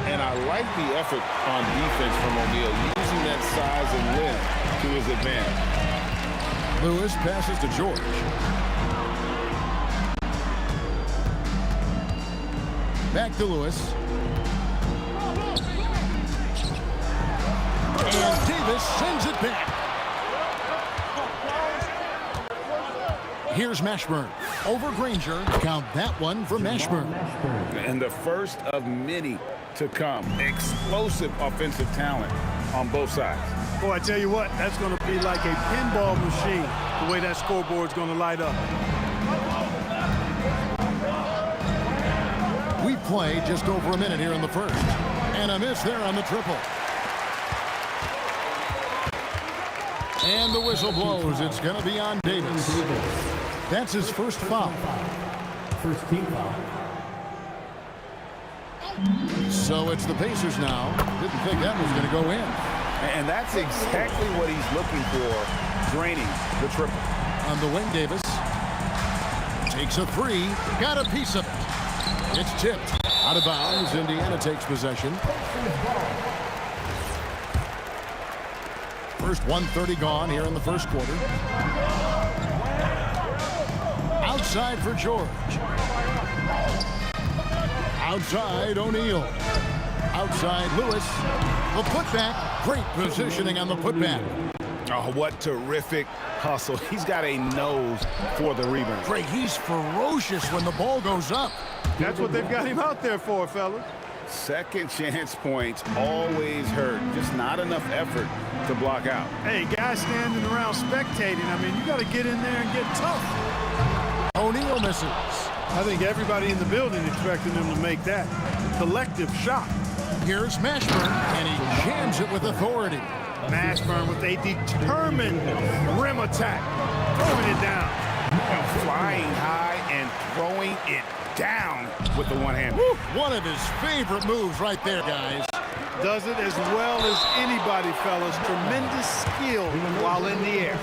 And I like the effort on defense from O'Neal, using that size and length to his advantage. Lewis passes to George. Back to Lewis. And Davis sends it back. Here's Mashburn. Over Granger. Count that one for Mashburn. And the first of many to come. Explosive offensive talent on both sides. Boy, I tell you what, that's going to be like a pinball machine, the way that scoreboard's going to light up. We've played just over a minute here in the first. And a miss there on the triple. And the whistle blows. It's going to be on Davis. That's his first foul. First team foul. So it's the Pacers now. Didn't think that was going to go in. And that's exactly what he's looking for, draining the triple. On the wing, Davis takes a 3. Got a piece of it. It's tipped. Out of bounds. Indiana takes possession. First 1:30 gone here in the first quarter. Outside for George. Outside O'Neal. Outside Lewis. The putback. Great positioning on the putback. Oh, what terrific hustle. He's got a nose for the rebound. Great. He's ferocious when the ball goes up. That's what they've got him out there for, fellas. Second chance points always hurt. Just not enough effort to block out. Hey, guys standing around spectating, I mean, you got to get in there and get tough. O'Neal misses. I think everybody in the building expecting them to make that collective shot. Here's Mashburn, and he jams it with authority. Mashburn with a determined rim attack, throwing it down. Flying high and throwing it down with the one hand. One of his favorite moves right there, guys. Does it as well as anybody, fellas. Tremendous skill while in the air.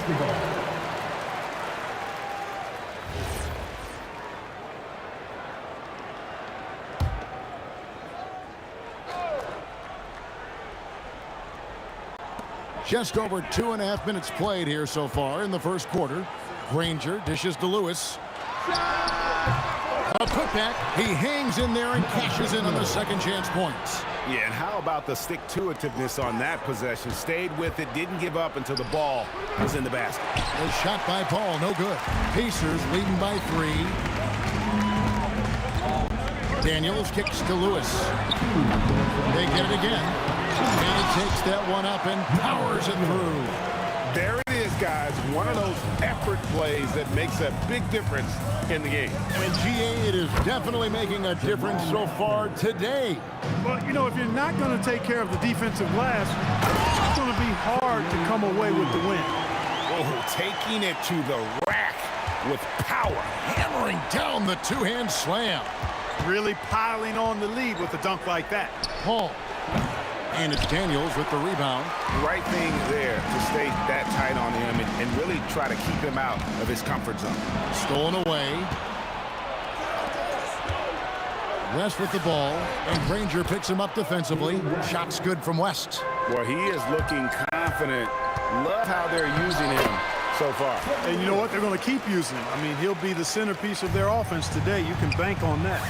Just over 2.5 minutes played here so far in the first quarter. Granger dishes to Lewis. A putback. He hangs in there and cashes in on the second chance points. Yeah, and how about the stick-to-itiveness on that possession? Stayed with it, didn't give up until the ball was in the basket. A shot by Paul, no good. Pacers leading by 3. Daniels kicks to Lewis. They get it again. And he takes that one up and powers it through. There it is, guys. One of those effort plays that makes a big difference in the game. And GA, it is definitely making a difference so far today. Well, you know, if you're not going to take care of the defensive glass, it's going to be hard to come away with the win. Oh, taking it to the rack with power. Hammering down the two-hand slam. Really piling on the lead with a dunk like that. Paul. And it's Daniels with the rebound. Right thing there to stay that tight on him and really try to keep him out of his comfort zone. Stolen away. West with the ball, and Granger picks him up defensively. Shot's good from West. Well, he is looking confident. Love how they're using him so far. And you know what? They're going to keep using him. I mean, he'll be the centerpiece of their offense today. You can bank on that.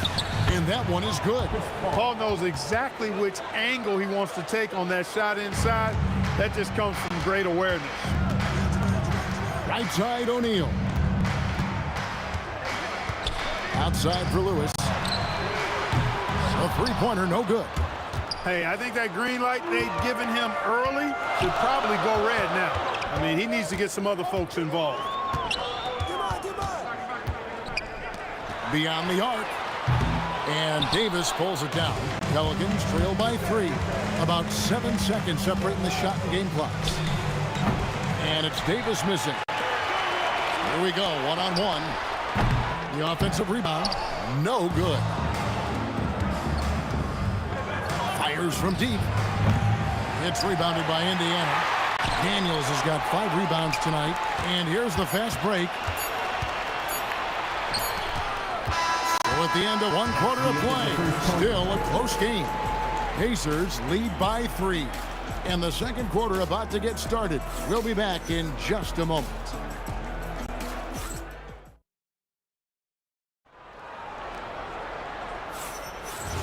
And that one is good. Paul knows exactly which angle he wants to take on that shot inside. That just comes from great awareness. Right side, O'Neal. Outside for Lewis. A three-pointer, no good. Hey, I think that green light they'd given him early should probably go red now. I mean, he needs to get some other folks involved. Beyond the arc. And Davis pulls it down. Pelicans trail by 3. About 7 seconds separating the shot and game clocks. And it's Davis missing. Here we go, one-on-one. The offensive rebound, no good. Fires from deep. It's rebounded by Indiana. Daniels has got 5 rebounds tonight. And here's the fast break. So at the end of 1 quarter of play, still a close game. Pacers lead by 3. And the second quarter about to get started. We'll be back in just a moment.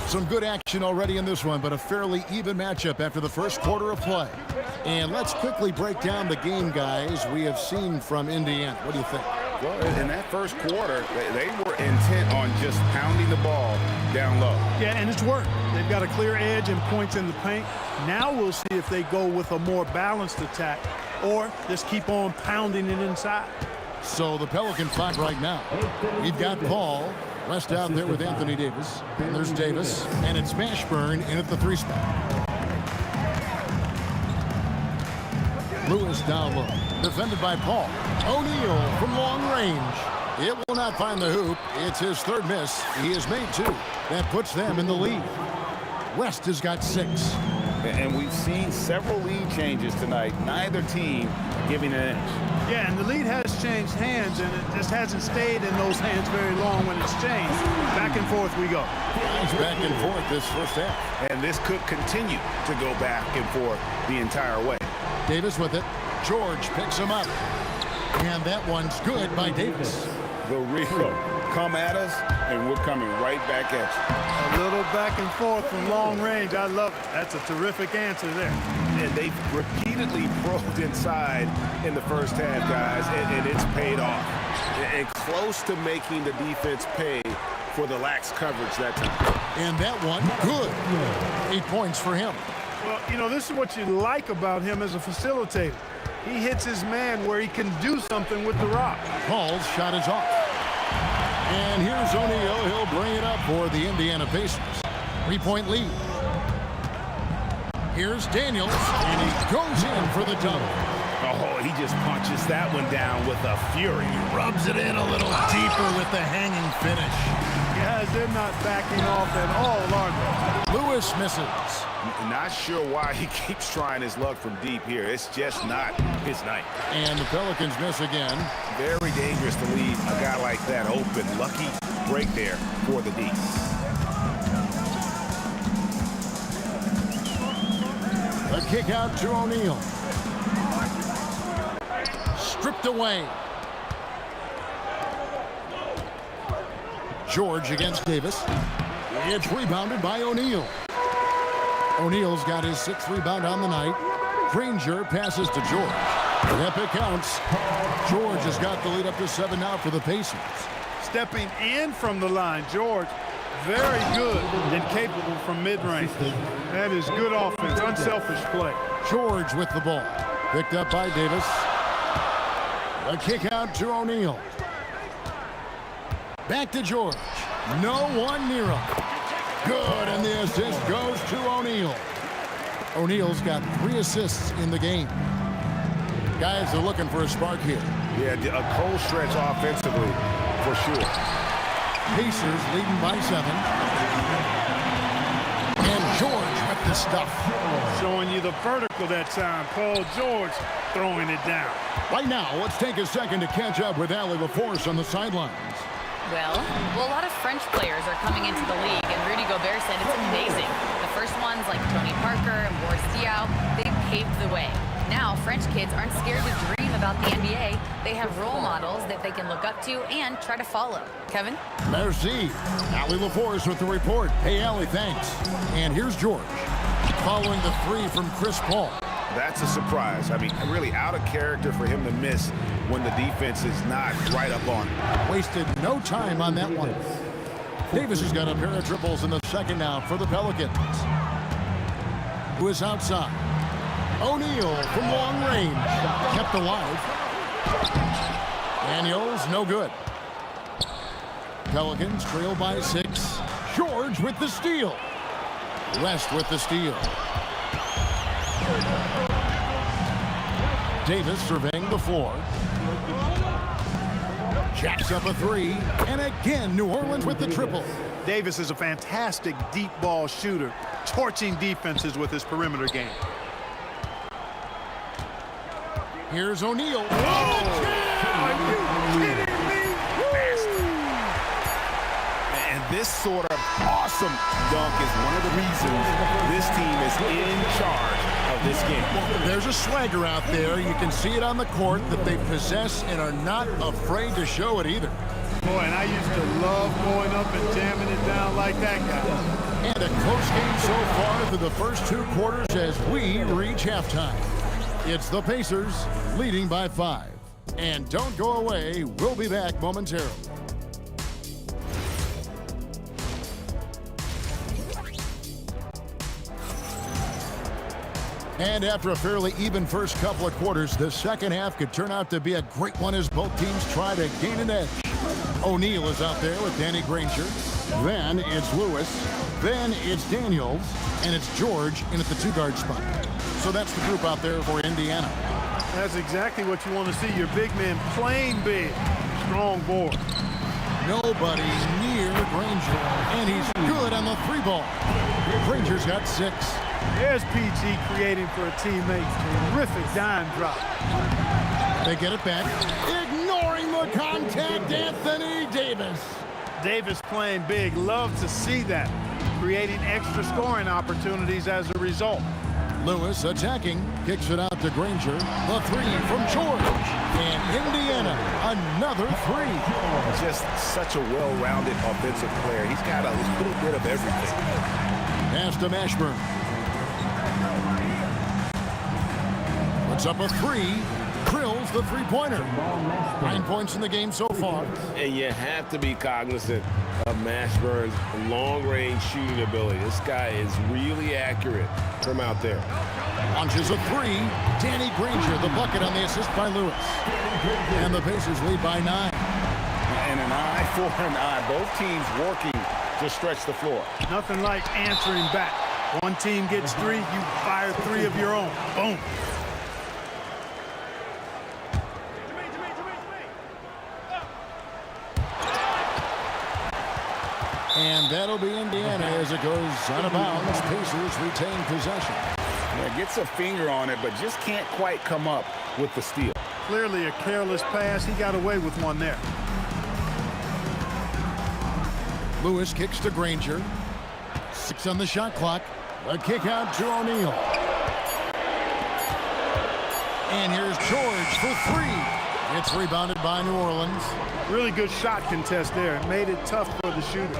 Some good action already in this one, but a fairly even matchup after the first quarter of play. And let's quickly break down the game, guys, we have seen from Indiana. What do you think? Well, in that first quarter, they were intent on just pounding the ball down low. Yeah, and it's worked. They've got a clear edge and points in the paint. Now we'll see if they go with a more balanced attack or just keep on pounding it inside. So the Pelican clock right now. We've got Paul. West out there with Anthony Davis. And there's Davis. And it's Mashburn in at the 3 spot. Lewis down low. Defended by Paul. O'Neal from long range. It will not find the hoop. It's his 3rd miss. He has made 2. That puts them in the lead. West has got 6. And we've seen several lead changes tonight. Neither team giving an inch. Yeah, and the lead has changed hands, and it just hasn't stayed in those hands very long when it's changed. Back and forth we go. It's back and forth this first half. And this could continue to go back and forth the entire way. Davis with it. George picks him up. And that one's good by Davis. The Rico. Come at us, and we're coming right back at you. A little back and forth from long range. I love it. That's a terrific answer there. And they've repeatedly probed inside in the first half, guys, and it's paid off. And close to making the defense pay for the lax coverage that time. And that one, good. 8 points for him. Well, you know, this is what you like about him as a facilitator. He hits his man where he can do something with the rock. Paul's shot is off. And here's O'Neal. He'll bring it up for the Indiana Pacers. 3-point lead. Here's Daniels, and he goes in for the dunk. Oh, he just punches that one down with a fury. Rubs it in a little deeper with the hanging finish. Guys, they're not backing off at all, are they? Lewis misses. Not sure why he keeps trying his luck from deep here. It's just not his night. And the Pelicans miss again. Very dangerous to leave a guy like that open. Lucky break there for the D. A kick out to O'Neal. Stripped away. George against Davis. It's rebounded by O'Neal. O'Neal's got his 6th rebound on the night. Granger passes to George. Epic counts. George has got the lead up to 7 now for the Pacers. Stepping in from the line, George, very good and capable from mid-range. That is good offense, unselfish play. George with the ball. Picked up by Davis. A kick out to O'Neal. Back to George. No one near him. Good, and the assist goes to O'Neal. O'Neal's got 3 assists in the game. Guys are looking for a spark here. Yeah, a cold stretch offensively, for sure. Pacers leading by 7. And George with the stuff. Showing you the vertical that time. Paul George throwing it down. Right now, let's take a second to catch up with Allie LaForce on the sidelines. Well, a lot of French players are coming into the league, and Rudy Gobert said it's amazing. The first ones like Tony Parker and Boris Diaw, they paved the way. Now, French kids aren't scared to dream about the NBA. They have role models that they can look up to and try to follow. Kevin? Merci. Allie LaForce with the report. Hey, Allie, thanks. And here's George. Following the 3 from Chris Paul. That's a surprise. I mean, really out of character for him to miss when the defense is not right up on him. Wasted no time on that one. Davis has got a pair of triples in the second now for the Pelicans. Who is outside? O'Neal from long range. Kept alive. Daniels, no good. Pelicans trail by 6. George George with the steal. West with the steal. Davis surveying the floor. Jacks up a three. And again, New Orleans with the triple. Davis is a fantastic deep ball shooter, torching defenses with his perimeter game. Here's O'Neal. Are you kidding me? And this sort of awesome dunk is one of the reasons this team is in charge of this game. There's a swagger out there. You can see it on the court that they possess and are not afraid to show it either. Boy, and I used to love going up and jamming it down like that guy. And a close game so far through the first 2 quarters as we reach halftime. It's the Pacers leading by 5. And don't go away. We'll be back momentarily. And after a fairly even first couple of quarters, the second half could turn out to be a great one as both teams try to gain an edge. O'Neal is out there with Danny Granger. Then it's Lewis. Then it's Daniels. And it's George in at the 2-guard spot. So that's the group out there for Indiana. That's exactly what you want to see. Your big men playing big. Strong board. Nobody near Granger. And he's good on the 3-ball. Granger's got 6. There's PG creating for a teammate. Terrific dime drop. They get it back. Ignoring the contact, Anthony Davis. Davis playing big. Love to see that. Creating extra scoring opportunities as a result. Lewis attacking. Kicks it out to Granger. The 3 from George. And Indiana, another 3. Just such a well-rounded offensive player. He's got a little bit of everything. Pass to Mashburn. Puts up a 3. Drills the 3-pointer. 9 points in the game so far. And you have to be cognizant of Mashburn's long-range shooting ability. This guy is really accurate from out there. Launches a 3. Danny Granger, the bucket on the assist by Lewis. And the Pacers lead by 9. And an eye for an eye. Both teams working to stretch the floor. Nothing like answering back. One team gets 3, you fire 3 of your own. Boom. And that'll be Indiana as it goes out of bounds. Pacers retain possession. Yeah, gets a finger on it, but just can't quite come up with the steal. Clearly a careless pass. He got away with one there. Lewis kicks to Granger. 6 on the shot clock. A kick out to O'Neal. And here's George for 3. It's rebounded by New Orleans. Really good shot contest there. It made it tough for the shooter.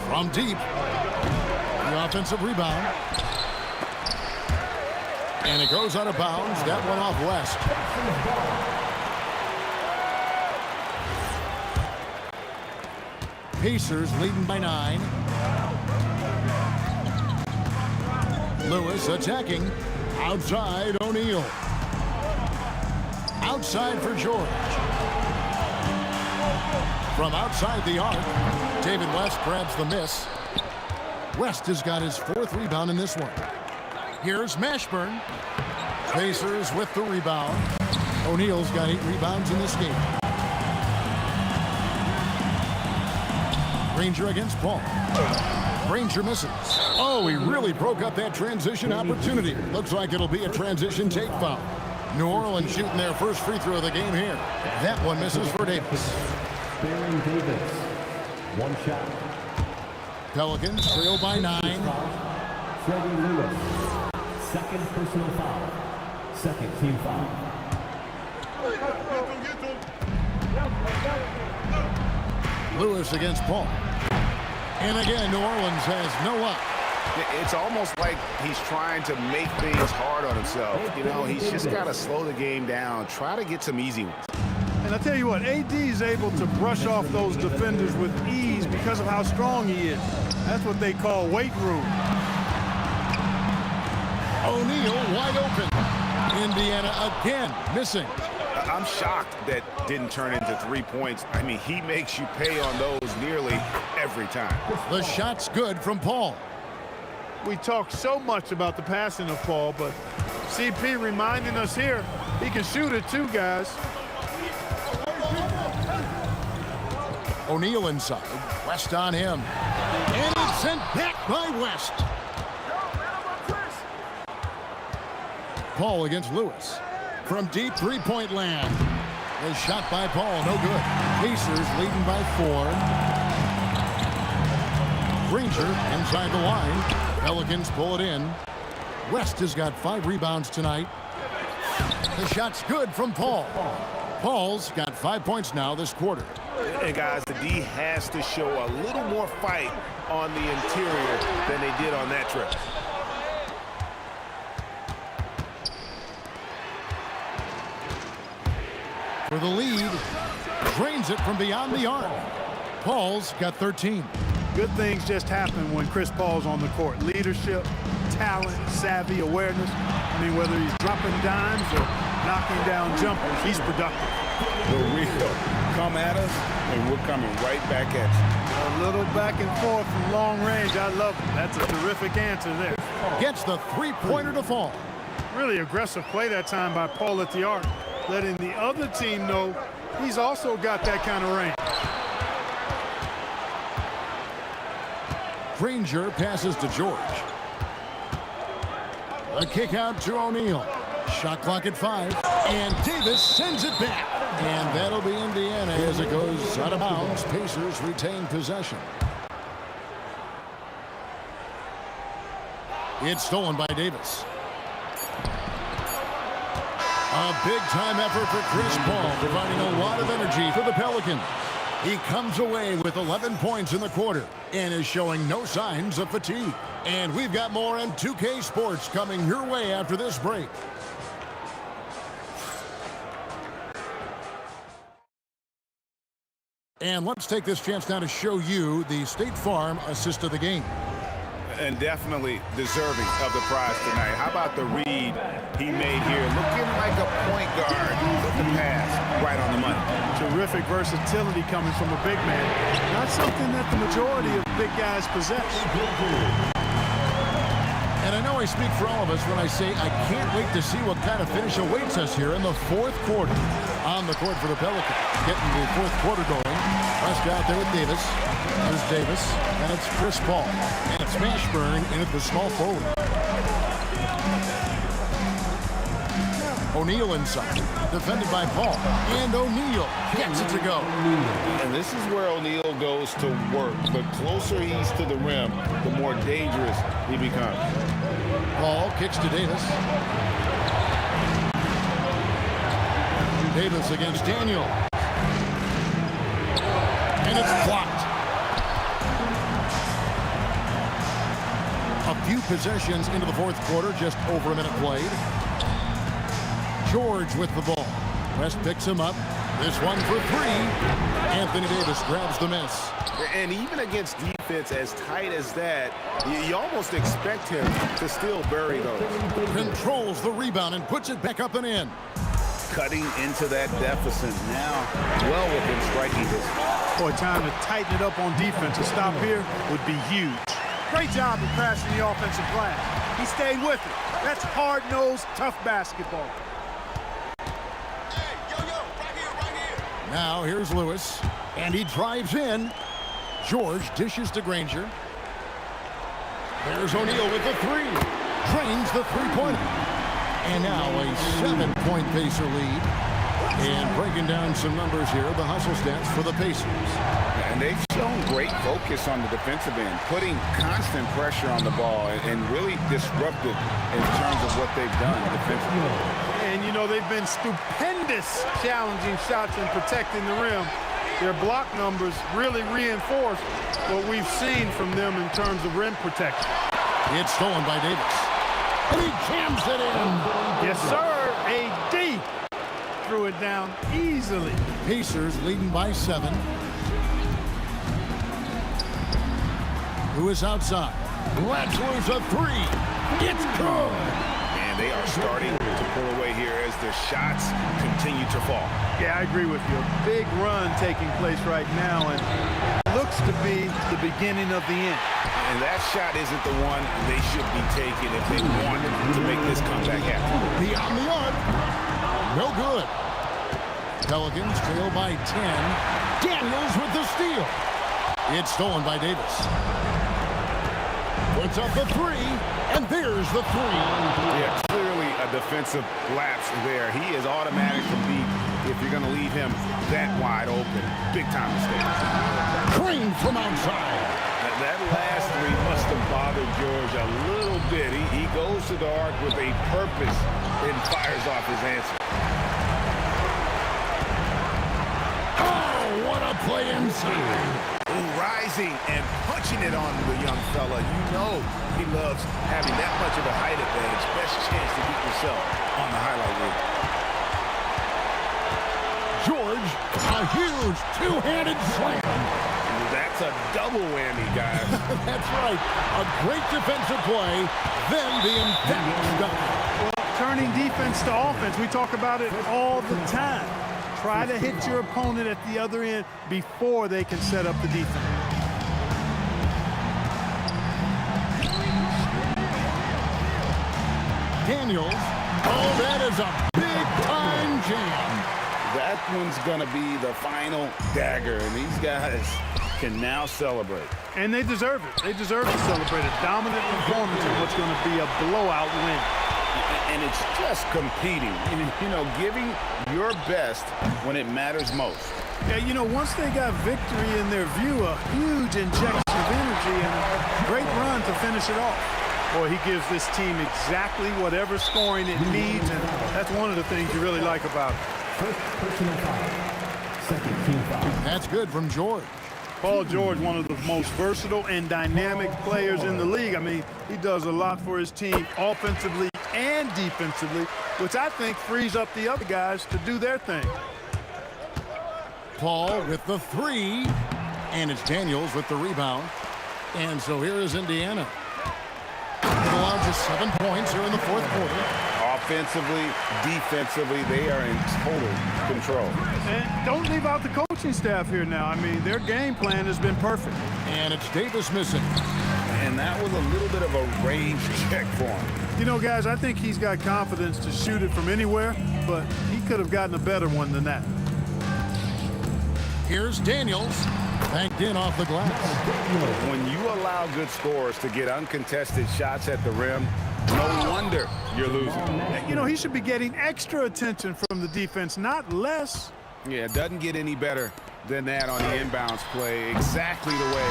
From deep. The offensive rebound. And it goes out of bounds. That one off West. Pacers leading by 9. Lewis attacking. Outside O'Neal. Outside for George. From outside the arc, David West grabs the miss. West has got his 4th rebound in this one. Here's Mashburn. Pacers with the rebound. O'Neal's got 8 rebounds in this game. Granger against Paul. Granger misses. Oh, he really broke up that transition opportunity. Looks like it'll be a transition take foul. New Orleans shooting their first free throw of the game here. That one misses for Davis. Baron Davis, 1 shot. Pelicans trail by 9. Freddie Lewis, 2nd personal foul. 2nd team foul. Lewis against Paul. And again, New Orleans has no luck. It's almost like he's trying to make things hard on himself. You know, he's just got to slow the game down, try to get some easy ones. And I tell you what, AD is able to brush off those defenders with ease because of how strong he is. That's what they call weight room. O'Neal wide open. Indiana again missing. I'm shocked that didn't turn into 3 points. I mean, he makes you pay on those nearly every time. The shot's good from Paul. We talk so much about the passing of Paul, but CP reminding us here, he can shoot it too, guys. O'Neal inside. West on him. And it's sent back by West. Paul against Lewis. From deep three-point land. The shot by Paul, no good. Pacers leading by 4. Granger inside the line. Pelicans pull it in. West has got 5 rebounds tonight. The shot's good from Paul. Paul's got 5 points now this quarter. And guys, the D has to show a little more fight on the interior than they did on that trip. For the lead, drains it from beyond the arc. Paul's got 13. Good things just happen when Chris Paul's on the court. Leadership, talent, savvy, awareness. I mean, whether he's dropping dimes or knocking down jumpers, he's productive. The real come at us, and we're coming right back at you. A little back and forth from long range. I love it. That's a terrific answer there. Gets the three-pointer to fall. Really aggressive play that time by Paul at the arc, letting the other team know he's also got that kind of range. Granger passes to George. A kick out to O'Neal. Shot clock at 5. And Davis sends it back. And that'll be Indiana as it goes out of bounds. Pacers retain possession. It's stolen by Davis. A big-time effort for Chris Paul, providing a lot of energy for the Pelicans. He comes away with 11 points in the quarter and is showing no signs of fatigue. And we've got more on 2K Sports coming your way after this break. And let's take this chance now to show you the State Farm assist of the game. And definitely deserving of the prize tonight. How about the read he made here? Looking like a point guard with the pass right on the money. Terrific versatility coming from a big man. Not something that the majority of big guys possess. And I know I speak for all of us when I say I can't wait to see what kind of finish awaits us here in the fourth quarter. On the court for the Pelicans, getting the fourth quarter going. West out there with Davis. There's Davis, and it's Chris Paul. And it's Mashburn in at the small forward. O'Neal inside, defended by Paul. And O'Neal gets it to go. And this is where O'Neal goes to work. The closer he's to the rim, the more dangerous he becomes. Paul kicks to Davis. Davis against Daniel. And it's blocked. A few possessions into the fourth quarter, just over a minute played. George with the ball. West picks him up. This one for 3. Anthony Davis grabs the miss. And even against defense as tight as that, you almost expect him to still bury those. Controls the rebound and puts it back up and in. Cutting into that deficit now, well within striking distance. Boy, time to tighten it up on defense. A stop here would be huge. Great job of crashing the offensive glass. He stayed with it. That's hard-nosed, tough basketball. Now here's Lewis, and he drives in. George dishes to Granger. There's O'Neal with the 3. Drains the three-pointer. And now a 7-point Pacer lead. And breaking down some numbers here, the hustle stats for the Pacers. And they've shown great focus on the defensive end, putting constant pressure on the ball and really disruptive in terms of what they've done defensively. And, you know, they've been stupendous challenging shots and protecting the rim. Their block numbers really reinforce what we've seen from them in terms of rim protection. It's stolen by Davis. And he jams it in. Yes, sir. AD threw it down easily. Pacers leading by 7. Lewis outside. Let's lose a 3. It's good. And they are starting to pull away here as the shots continue to fall. Yeah, I agree with you. A big run taking place right now, and looks to be the beginning of the end. And that shot isn't the one they should be taking if they want to make this comeback happen. Beyond the arc. No good. Pelicans trail by 10. Daniels with the steal. It's stolen by Davis. Puts up the three, and there's the three. Yeah, clearly a defensive lapse there. He is automatic from deep if you're going to leave him that wide open. Big time mistake. Green from outside. That last three must have bothered George a little bit. He goes to the arc with a purpose and fires off his answer. Oh, what a play inside. Rising and punching it on the young fella. You know he loves having that much of a height advantage. Best chance to beat yourself on the highlight reel. George, a huge two-handed slam. That's a double whammy, guys. That's right. A great defensive play, then the emphatic dunk. Well, turning defense to offense, we talk about it all the time. Try to hit your opponent at the other end before they can set up the defense. Daniels. Oh, that is a big-time jam. That one's going to be the final dagger, and these guys can now celebrate. And they deserve it. They deserve to celebrate a dominant performance in what's going to be a blowout win. And it's just competing, you know, giving your best when it matters most. Yeah, you know, once they got victory in their view, a huge injection of energy and a great run to finish it off. Boy, he gives this team exactly whatever scoring it needs, and that's one of the things you really like about it. First personal foul. Second team foul. That's good from George. Paul George, one of the most versatile and dynamic players in the league. I mean, he does a lot for his team offensively and defensively, which I think frees up the other guys to do their thing. Paul with the three, and it's Daniels with the rebound. And so here is Indiana. It allowed just 7 points here in the fourth quarter. Offensively, defensively, they are in total control. And don't leave out the coaching staff here now. I mean, their game plan has been perfect. And it's Davis missing. And that was a little bit of a range check for him. You know, guys, I think he's got confidence to shoot it from anywhere, but he could have gotten a better one than that. Here's Daniels, banked in off the glass. When you allow good scorers to get uncontested shots at the rim, no wonder you're losing. You know, he should be getting extra attention from the defense, not less. Yeah, it doesn't get any better than that on the inbounds play, exactly the way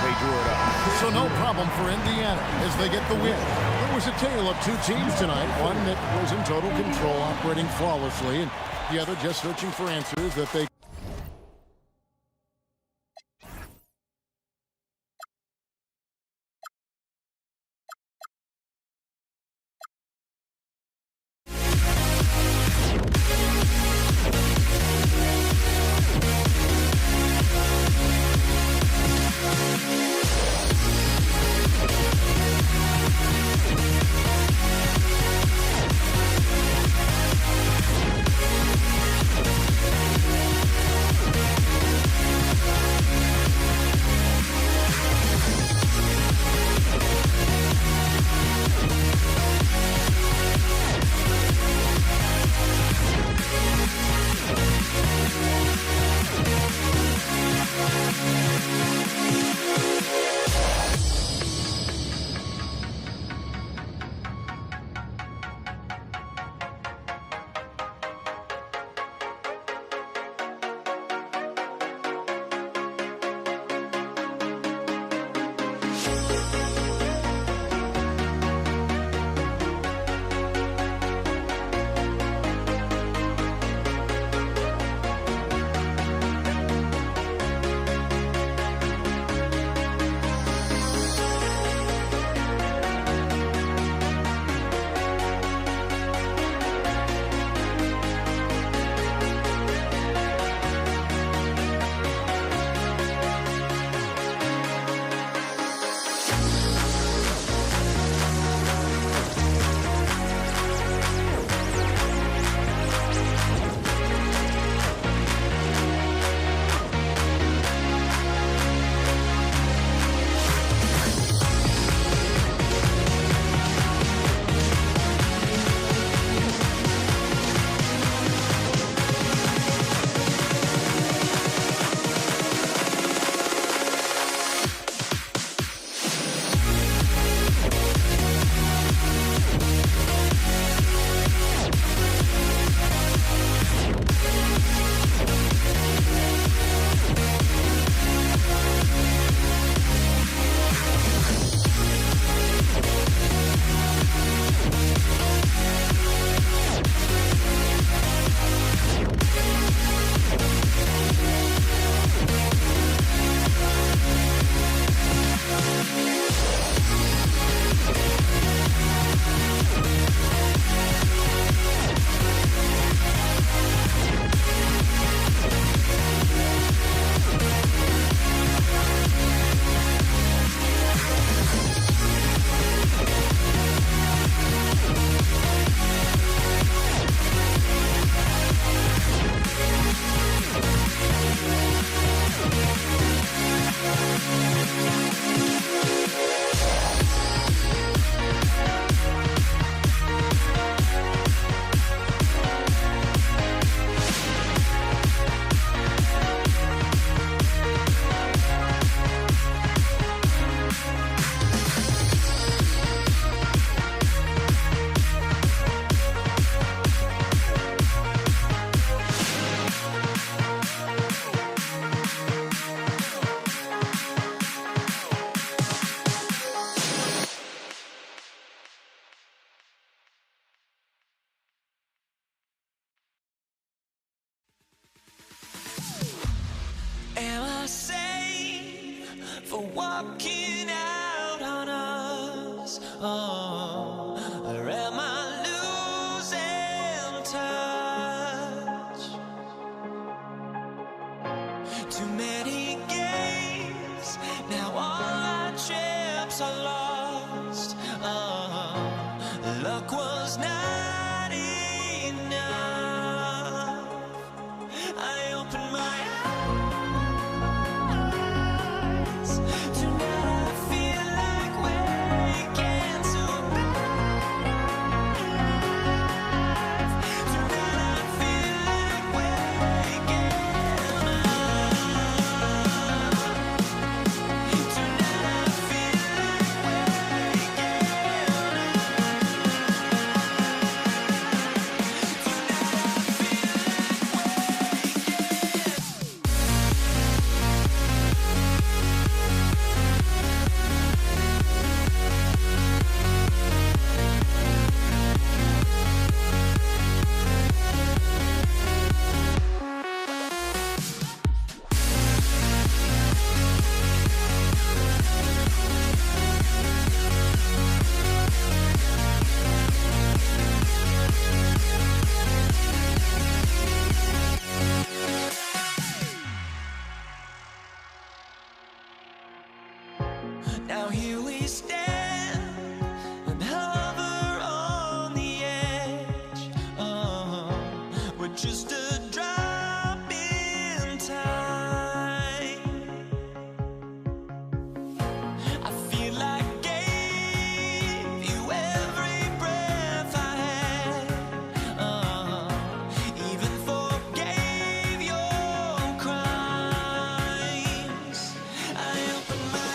they drew it up. So no problem for Indiana as they get the win. It was a tale of two teams tonight, one that was in total control, operating flawlessly, and the other just searching for answers that they walking out on us? Or am I losing touch? Too many games, now all our chips are lost. Luck was not enough. I opened my eyes. Tonight I feel like waking to a life. Tonight I feel like waking up. Tonight I feel like waking Now here we stand and hover on the edge. We're just a drop in time. I feel like I gave you every breath I had. Even forgave your crimes. I opened my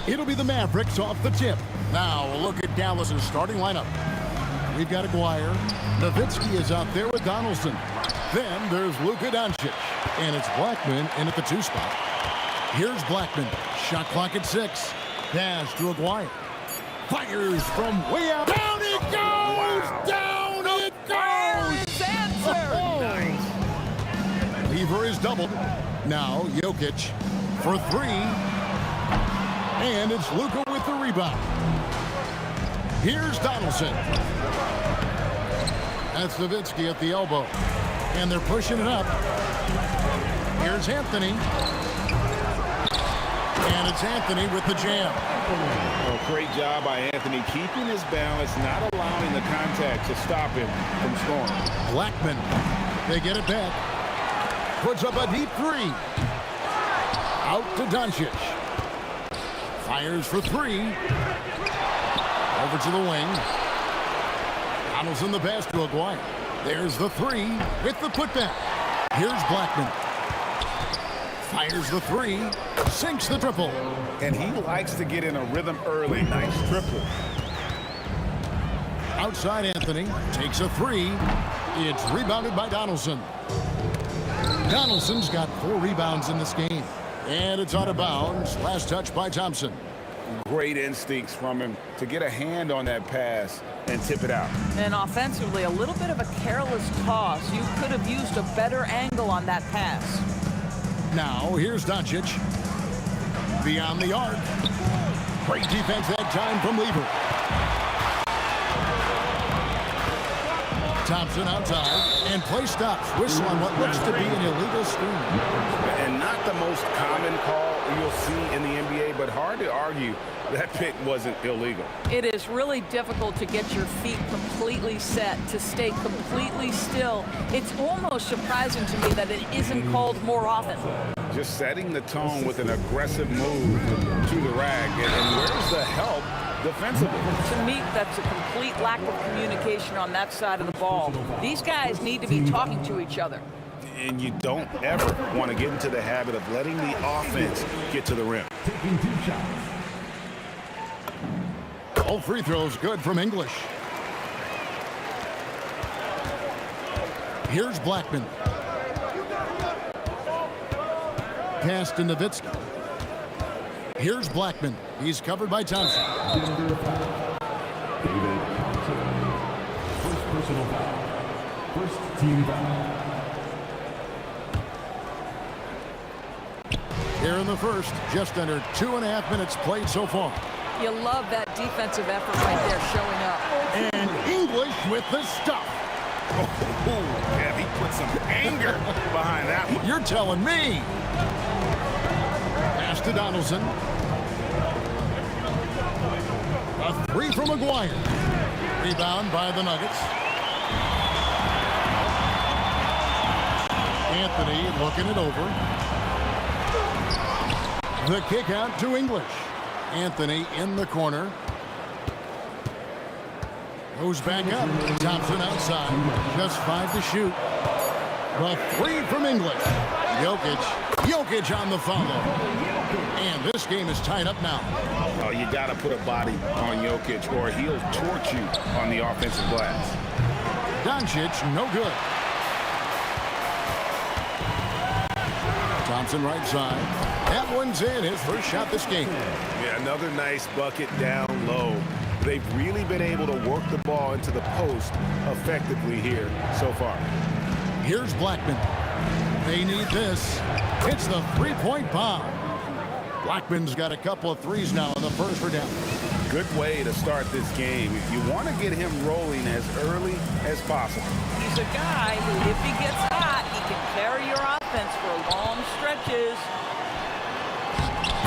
It'll be the Mavericks off the tip. Now, a look at Dallas's starting lineup. We've got Aguirre. Nowitzki is out there with Donaldson. Then there's Luka Doncic. And it's Blackman in at the 2 spot. Here's Blackman. Shot clock at 6. Pass to Aguirre. Fires from way out. Down it goes! Wow. Down it goes! It's answered! Oh. Lever is doubled. Now Jokic for 3. And it's Luka with the rebound. Here's Donaldson. That's Nowitzki at the elbow. And they're pushing it up. Here's Anthony. And it's Anthony with the jam. Well, great job by Anthony, keeping his balance, not allowing the contact to stop him from scoring. Blackman, they get it back. Puts up a deep 3. Out to Doncic. Fires for 3. Over to the wing. Donaldson the pass to Aguirre. There's the 3 with the putback. Here's Blackman. Fires the 3. Sinks the triple. And he likes to get in a rhythm early. Nice triple. Outside Anthony. Takes a 3. It's rebounded by Donaldson. Donaldson's got 4 rebounds in this game. And it's out of bounds. Last touch by Thompson. Great instincts from him to get a hand on that pass and tip it out. And offensively, a little bit of a careless toss. You could have used a better angle on that pass. Now, here's Doncic. Beyond the arc. Great defense that time from Lever. Thompson outside. And play stops. Whistle on what looks to be an illegal screen. And not the most common call you'll see in the NBA, but hard to argue that pick wasn't illegal. It is really difficult to get your feet completely set, to stay completely still. It's almost surprising to me that it isn't called more often. Just setting the tone with an aggressive move to the rack. And where's the help defensively? To me, that's a complete lack of communication on that side of the ball. These guys need to be talking to each other. And you don't ever want to get into the habit of letting the offense get to the rim. Taking 2 shots. All free throws good from English. Here's Blackman. Pass to Nowitzki. Here's Blackman. He's covered by Thompson. Denver foul. David Thompson. First personal foul. First team foul. Here in the first, just under 2.5 minutes played so far. You love that defensive effort right there showing up. And English with the stuff. Oh, yeah, he put some anger behind that one. You're telling me. Pass to Donaldson. A 3 from Aguirre. Rebound by the Nuggets. Anthony looking it over. The kick out to English. Anthony in the corner. Goes back up. Thompson outside. Just 5 to shoot. The 3 from English. Jokic on the follow. And this game is tied up now. Oh, you got to put a body on Jokic or he'll torch you on the offensive glass. Doncic, no good. Thompson right side. That one's in. His first shot this game. Yeah, another nice bucket down low. They've really been able to work the ball into the post effectively here so far. Here's Blackman. They need this. It's the 3-point bomb. Blackman's got a couple of threes now in the first for down. Good way to start this game. If you want to get him rolling as early as possible. He's a guy who, if he gets hot, he can carry your offense for long stretches.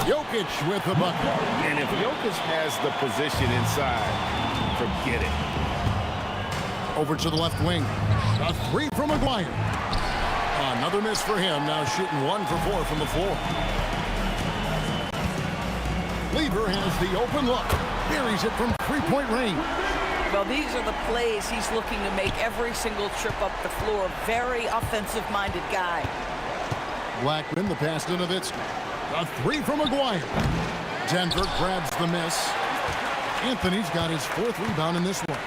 Jokic with the bucket. And if Jokic has the position inside, forget it. Over to the left wing. A 3 from Aguirre. Another miss for him. Now shooting 1 for 4 from the floor. Lever has the open look. Buries it from 3-point range. Well, these are the plays he's looking to make every single trip up the floor. Very offensive-minded guy. Blackman, the pass to Nowitzki. A 3 from Aguirre. Denver grabs the miss. Anthony's got his 4th rebound in this one.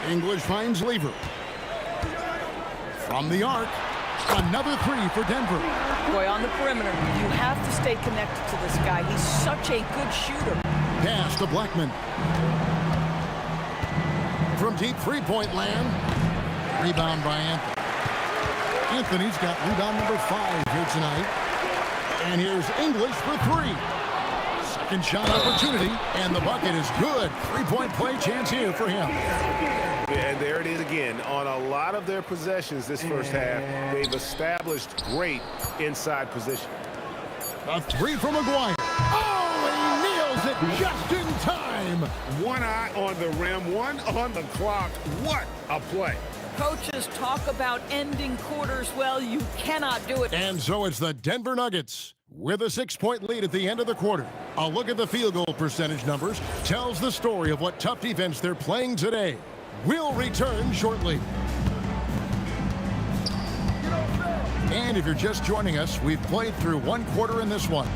English finds Lever. From the arc, another 3 for Denver. Boy, on the perimeter, you have to stay connected to this guy. He's such a good shooter. Pass to Blackman. From deep three-point land. Rebound by Anthony. Anthony's got rebound number 5 here tonight. And here's English for 3. Second shot opportunity, and the bucket is good. 3-point play chance here for him. And there it is again. On a lot of their possessions this first half, they've established great inside position. A 3 from McGuire. Oh, he nails it just in time. One eye on the rim, one on the clock. What a play. Coaches talk about ending quarters. Well, you cannot do it. And so it's the Denver Nuggets with a 6-point lead at the end of the quarter. A look at the field goal percentage numbers tells the story of what tough defense they're playing today. We'll return shortly. And if you're just joining us, we've played through 1 quarter in this one.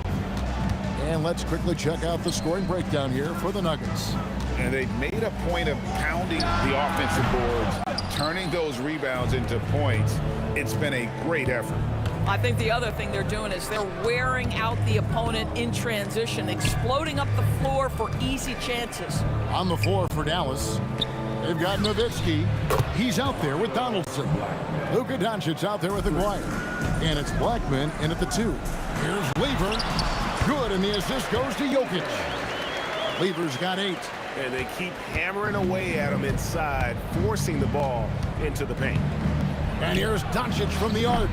And let's quickly check out the scoring breakdown here for the Nuggets. And they've made a point of pounding the offensive boards, turning those rebounds into points. It's been a great effort. I think the other thing they're doing is they're wearing out the opponent in transition, exploding up the floor for easy chances. On the floor for Dallas, they've got Nowitzki. He's out there with Donaldson. Luka Doncic out there with Aguirre. And it's Blackman in at the 2. Here's Lever. Good, and the assist goes to Jokic. Lever's got 8. And they keep hammering away at him inside, forcing the ball into the paint. And here's Doncic from the arc.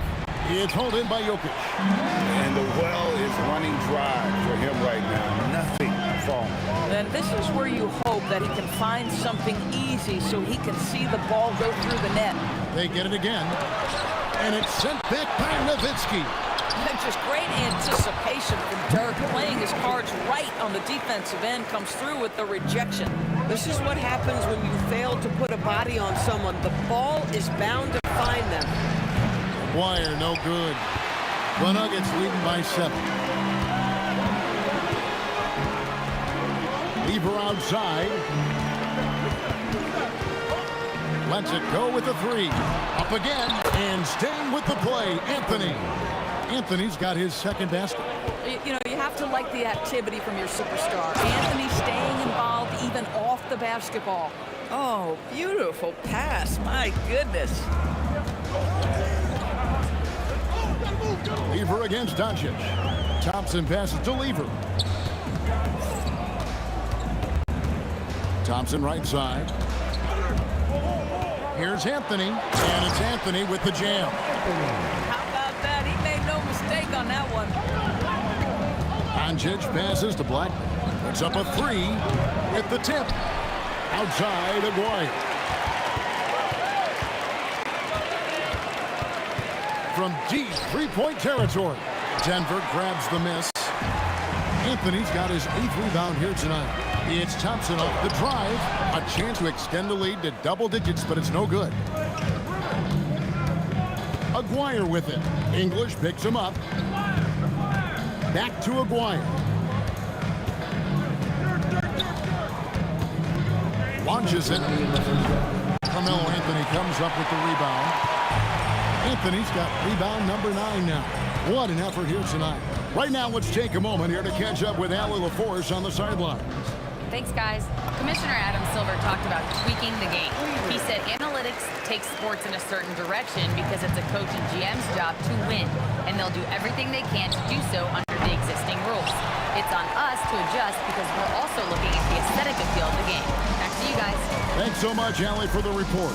It's held in by Jokic. And the well is running dry for him right now. Nothing falling. And this is where you hope that he can find something easy so he can see the ball go through the net. They get it again. And it's sent back by Nowitzki. Just great anticipation from Dirk, playing his cards right on the defensive end, comes through with the rejection. This is what happens when you fail to put a body on someone. The ball is bound to find them. Wire, no good. The Nuggets leading by 7. Lever outside. Lets it go with the 3. Up again, and staying with the play, Anthony. Anthony's got his 2nd basket. You know, you have to like the activity from your superstar. Anthony staying involved even off the basketball. Oh, beautiful pass. My goodness. Lever against Doncic. Thompson passes to Lever. Thompson right side. Here's Anthony, and it's Anthony with the jam. How about that? He made no mistake on that one. Doncic passes to Blackman. Puts up a 3 with the tip. Outside Aguirre. From deep 3-point territory, Denver grabs the miss. Anthony's got his 8th rebound here tonight. It's Thompson off the drive. A chance to extend the lead to double digits, but it's no good. Aguirre with it. English picks him up. Back to Aguirre. Launches it. Carmelo Anthony comes up with the rebound. Anthony's got rebound number 9 now. What an effort here tonight. Right now, let's take a moment here to catch up with Allie LaForce on the sideline. Thanks, guys. Commissioner Adam Silver talked about tweaking the game. He said analytics take sports in a certain direction because it's a coach and GM's job to win, and they'll do everything they can to do so under the existing rules. It's on us to adjust because we're also looking at the aesthetic appeal of the game. Back to you guys. Thanks so much, Allie, for the report.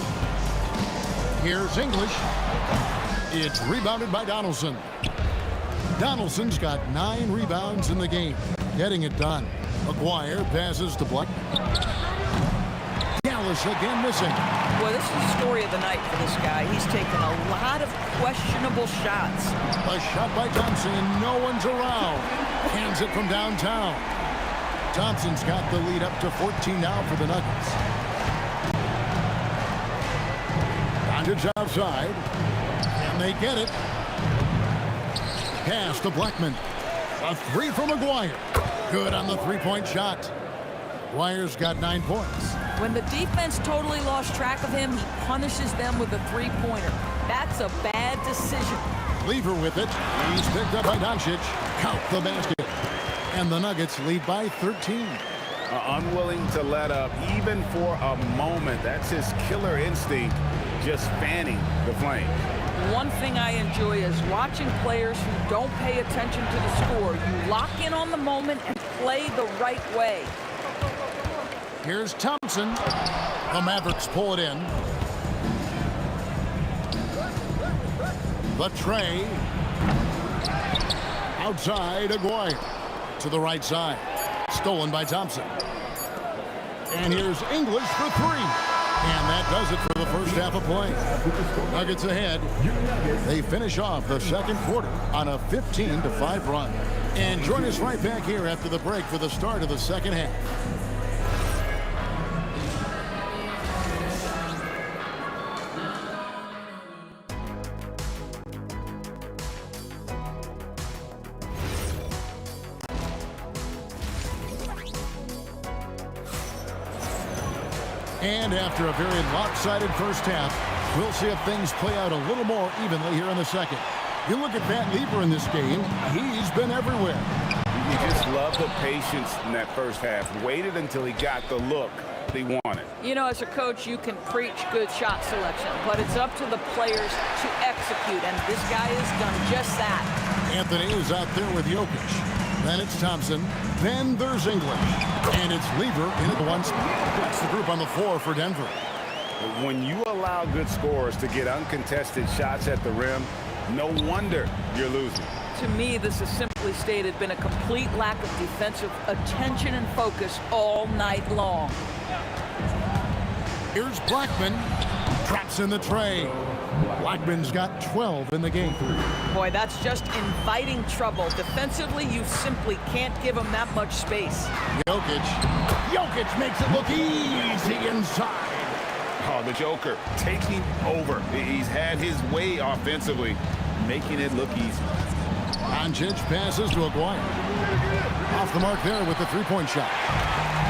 Here's English. It's rebounded by Donaldson. Donaldson's got 9 rebounds in the game, getting it done. Aguirre passes to Blackman. Dallas again missing. Boy, this is the story of the night for this guy. He's taken a lot of questionable shots. A shot by Thompson, and no one's around. Hands it from downtown. Thompson's got the lead up to 14 now for the Nuggets. Doncic outside, and they get it. Pass to Blackman. A 3 from Aguirre. Good on the three-point shot. Wires got 9 points. When the defense totally lost track of him, he punishes them with a three-pointer. That's a bad decision. Lever with it. He's picked up by Doncic. Count the basket. And the Nuggets lead by 13. Unwilling to let up even for a moment. That's his killer instinct, just fanning the flame. One thing I enjoy is watching players who don't pay attention to the score. You lock in on the moment and play the right way. Here's Thompson. The Mavericks pull it in. The tray. Outside, Aguirre. To the right side. Stolen by Thompson. And here's English for 3. And that does it for the first half of play. Nuggets ahead. They finish off the second quarter on a 15-5 run. And join us right back here after the break for the start of the second half. And after a very lopsided first half, we'll see if things play out a little more evenly here in the second. You look at Matt Lieber in this game, he's been everywhere. You just love the patience in that first half. Waited until he got the look he wanted. You know, as a coach, you can preach good shot selection, but it's up to the players to execute, and this guy has done just that. Anthony is out there with Jokic. Then it's Thompson. Then there's English. And it's Lieber in at the one spot. That's the group on the floor for Denver. When you allow good scorers to get uncontested shots at the rim, no wonder you're losing. To me, this has simply stated been a complete lack of defensive attention and focus all night long. Here's Blackman. Traps in the tray. Blackman's got 12 in the game. Boy, that's just inviting trouble. Defensively, you simply can't give him that much space. Jokic makes it look easy inside. Oh, the Joker taking over. He's had his way offensively, making it look easy. Doncic passes to Aguirre. Off the mark there with the three-point shot.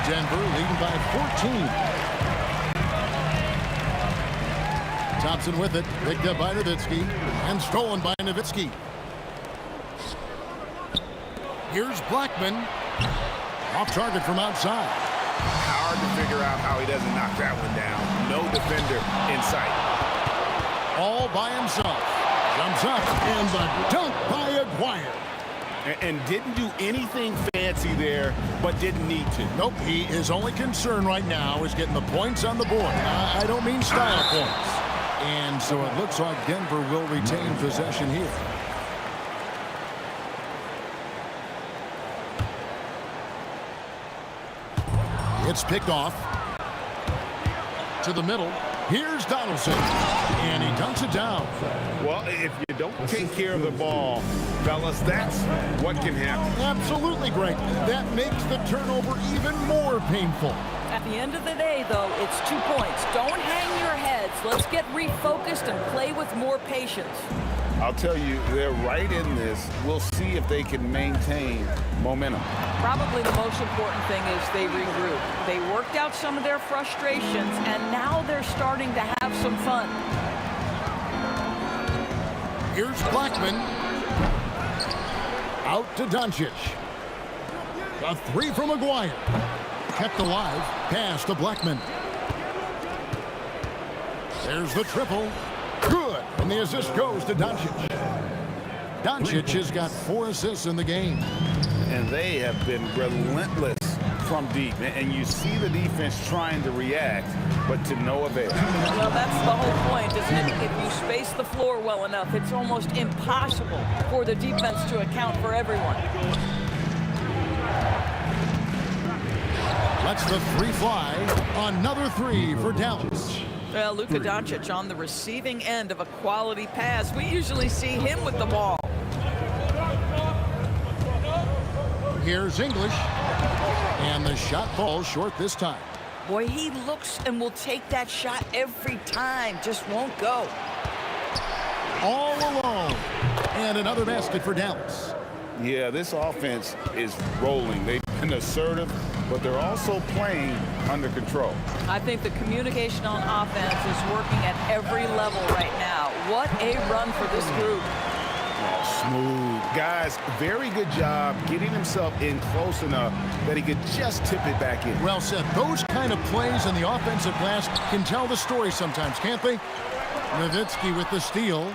Denver leading by 14. Thompson with it, picked up by Nowitzki, and stolen by Nowitzki. Here's Blackman. Off target from outside. Hard to figure out how he doesn't knock that one down. No defender in sight. All by himself. Jumps up, and the dunk by Aguirre. And didn't do anything fancy there, but didn't need to. Nope, his only concern right now is getting the points on the board. I don't mean style points. And so it looks like Denver will retain possession here. It's picked off. To the middle. Here's Donaldson. And he dunks it down. Well, if you don't take care of the ball, fellas, that's what can happen. Absolutely, Greg. That makes the turnover even more painful. At the end of the day, though, it's 2 points. Don't hang your heads. Let's get refocused and play with more patience. I'll tell you, they're right in this. We'll see if they can maintain momentum. Probably the most important thing is they regroup. They worked out some of their frustrations, and now they're starting to have some fun. Here's Blackman. Out to Doncic. A three from Aguirre. Kept alive. Pass to Blackman. There's the triple. Good. And the assist goes to Doncic. Doncic has got 4 assists in the game. And they have been relentless from deep. And you see the defense trying to react, but to no avail. Well, that's the whole point, isn't it? If you space the floor well enough, it's almost impossible for the defense to account for everyone. Lets the three fly. Another three for Dallas. Well, Luka Doncic on the receiving end of a quality pass. We usually see him with the ball. Here's English. And the shot falls short this time. Boy, he looks and will take that shot every time. Just won't go. All alone. And another basket for Dallas. Yeah, this offense is rolling. They've been assertive, but they're also playing under control. I think the communication on offense is working at every level right now. What a run for this group. Smooth. Guys, very good job getting himself in close enough that he could just tip it back in. Well said. Those kind of plays in the offensive glass can tell the story sometimes, can't they? Nowitzki with the steal.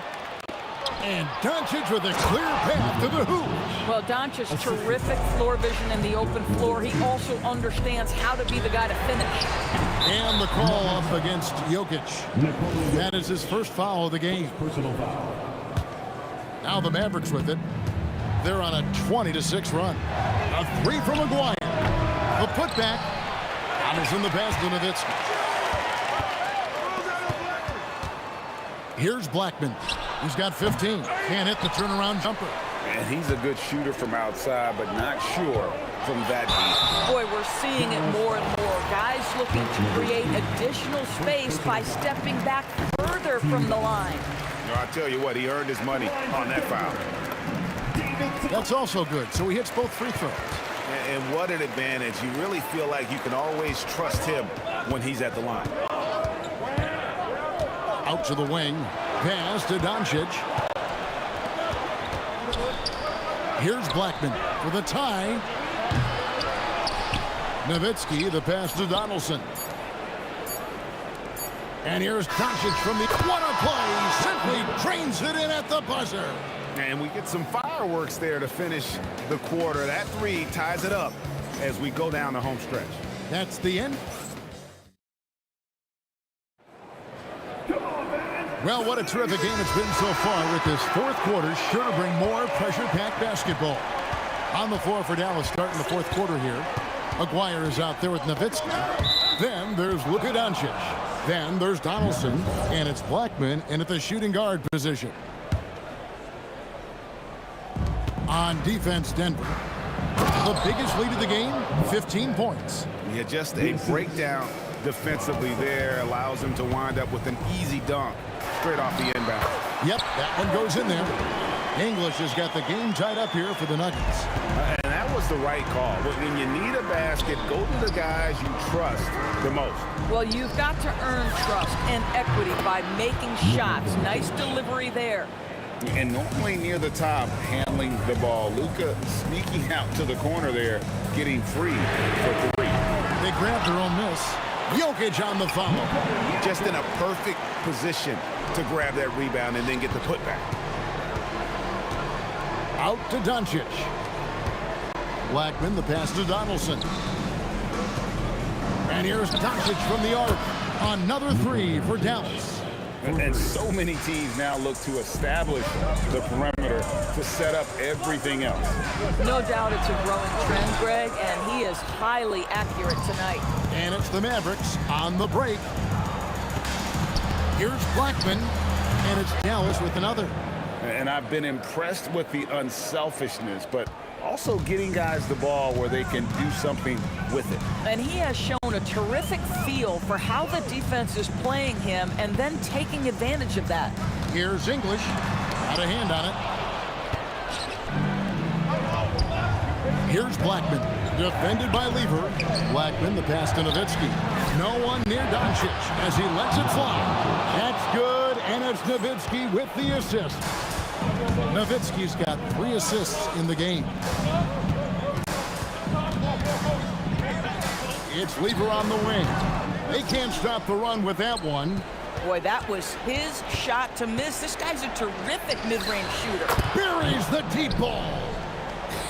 And Doncic with a clear path to the hoop. Well, Doncic's terrific floor vision in the open floor. He also understands how to be the guy to finish. And the call up against Jokic. That is his first foul of the game. Personal foul. Now the Mavericks with it. They're on a 20-6 run. A three from Maguire. A putback. Donaldson the pass to Nowitzki. Here's Blackman. He's got 15. Can't hit the turnaround jumper. And he's a good shooter from outside, but not sure from that deep. Boy, we're seeing it more and more. Guys looking to create additional space by stepping back further from the line. I'll tell you what, he earned his money on that foul. That's also good, so he hits both free throws. And what an advantage. You really feel like you can always trust him when he's at the line. Out to the wing. Pass to Doncic. Here's Blackman for the tie. Nowitzki, the pass to Donaldson. And here's Doncic from the corner play. Simply drains it in at the buzzer. And we get some fireworks there to finish the quarter. That three ties it up as we go down the home stretch. That's the end. Well, what a terrific game it's been so far, with this fourth quarter sure to bring more pressure-packed basketball. On the floor for Dallas starting the fourth quarter here. Maguire is out there with Nowitzki. Then there's Luka Doncic. Then there's Donaldson, and it's Blackman in at the shooting guard position. On defense, Denver. The biggest lead of the game, 15 points. Yeah, just a breakdown defensively there allows him to wind up with an easy dunk straight off the inbound. Yep, that one goes in there. English has got the game tied up here for the Nuggets. And that was the right call. When you need a basket, go to the guys you trust the most. Well, you've got to earn trust and equity by making shots. Nice delivery there. And normally near the top, handling the ball. Luka sneaking out to the corner there, getting free for three. They grabbed their own miss. Jokic on the follow. Just in a perfect position to grab that rebound and then get the putback. Out to Doncic. Blackman, the pass to Donaldson. And here's Doncic from the arc. Another three for Dallas. And so many teams now look to establish the perimeter to set up everything else. No doubt it's a growing trend, Greg, and he is highly accurate tonight. And it's the Mavericks on the break. Here's Blackman, and it's Dallas with another. And I've been impressed with the unselfishness, but also getting guys the ball where they can do something with it. And he has shown a terrific feel for how the defense is playing him and then taking advantage of that. Here's English. Got a hand on it. Here's Blackman. Defended by Lever. Blackman, the pass to Nowitzki. No one near Doncic as he lets it fly. That's good, and it's Nowitzki with the assist. Nowitzki's got 3 assists in the game. It's Lever on the wing. They can't stop the run with that one. Boy, that was his shot to miss. This guy's a terrific mid-range shooter. Buries the deep ball.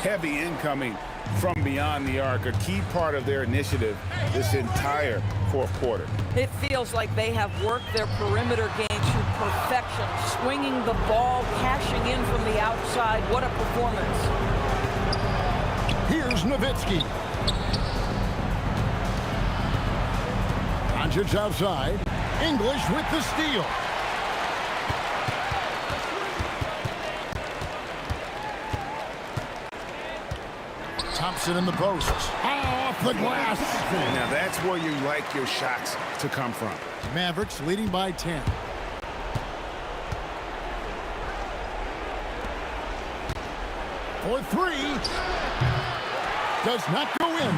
Heavy incoming from beyond the arc, a key part of their initiative this entire fourth quarter. It feels like they have worked their perimeter game to perfection, swinging the ball, cashing in from the outside. What a performance. Here's Nowitzki. Doncic outside. English with the steal. Thompson in the post. Off the glass. Now that's where you like your shots to come from. Mavericks leading by 10. for three. Does not go in.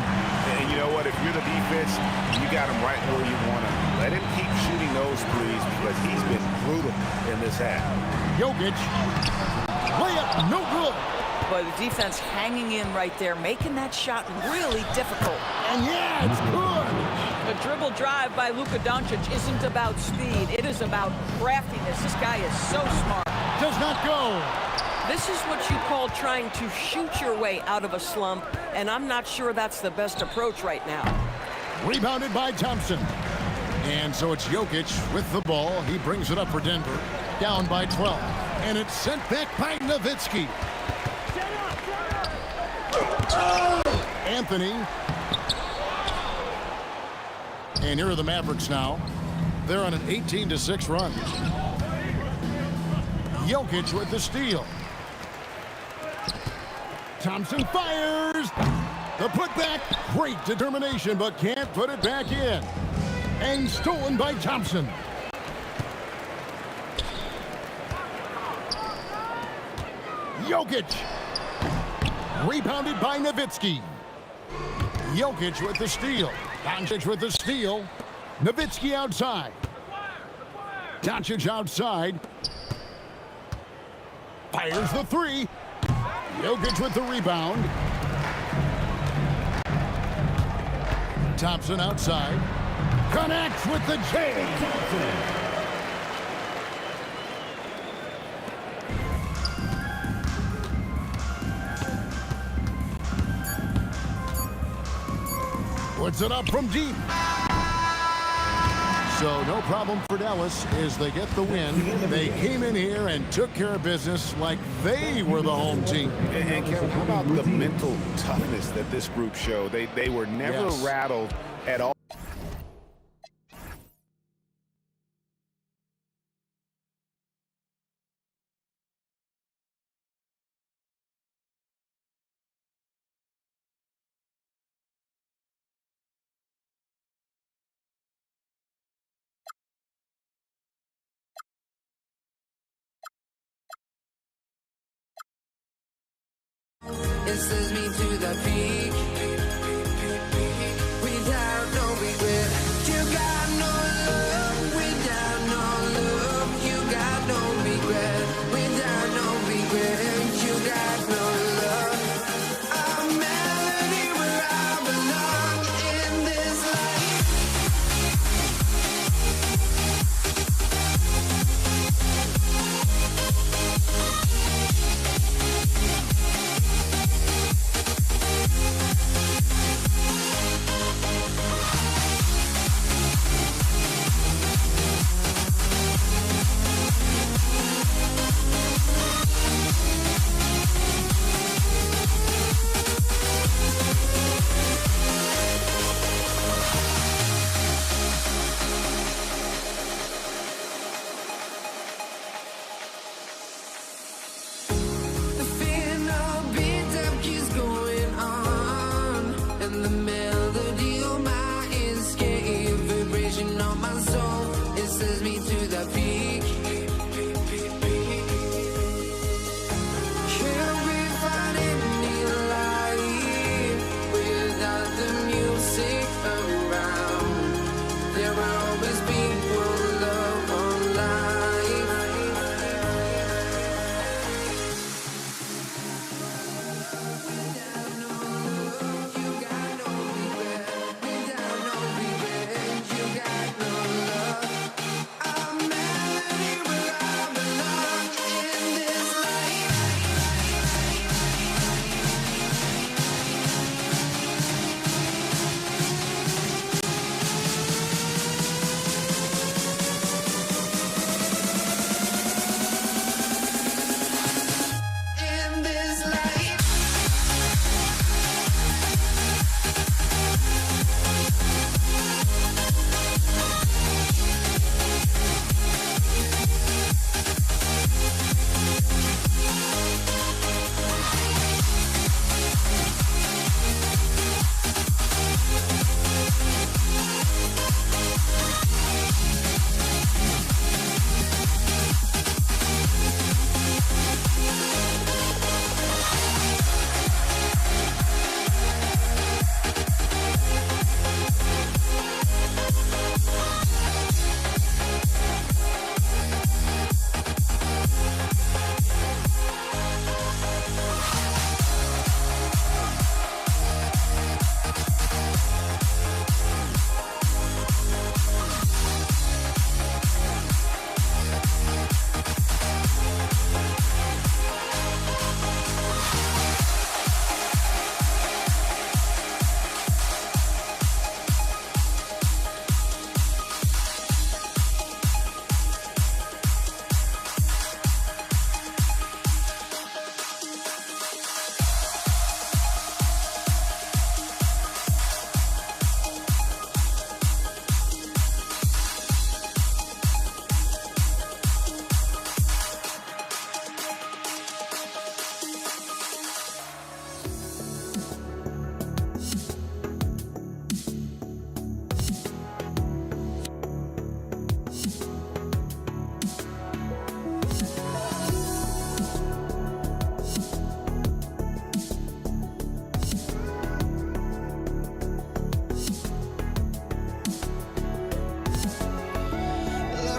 And you know what? If you're the defense, you got him right where you want him. Let him keep shooting those threes because he's been brutal in this half. Jokic. Layup, no good. But the defense hanging in right there, making that shot really difficult. And yeah, it's good. The dribble drive by Luka Doncic isn't about speed. It is about craftiness. This guy is so smart. Does not go. This is what you call trying to shoot your way out of a slump, and I'm not sure that's the best approach right now. Rebounded by Thompson. And so it's Jokic with the ball. He brings it up for Denver. Down by 12. And it's sent back by Nowitzki. Anthony. And here are the Mavericks now. They're on an 18-6 run. Jokic with the steal. Thompson fires. The putback. Great determination, but can't put it back in. And stolen by Thompson. Jokic. Rebounded by Nowitzki. Jokic with the steal. Doncic with the steal. Nowitzki outside. Doncic outside. Fires the three. Jokic with the rebound. Thompson outside. Connects with the J. Puts it up from deep. So no problem for Dallas as they get the win. They came in here and took care of business like they were the home team. And Kevin, how about the mental toughness that this group showed? They were never rattled at all. It sends me to the peak without no regret. You got no love without no love. You got no regret without no regret. You got no love. A melody where I belong in this life.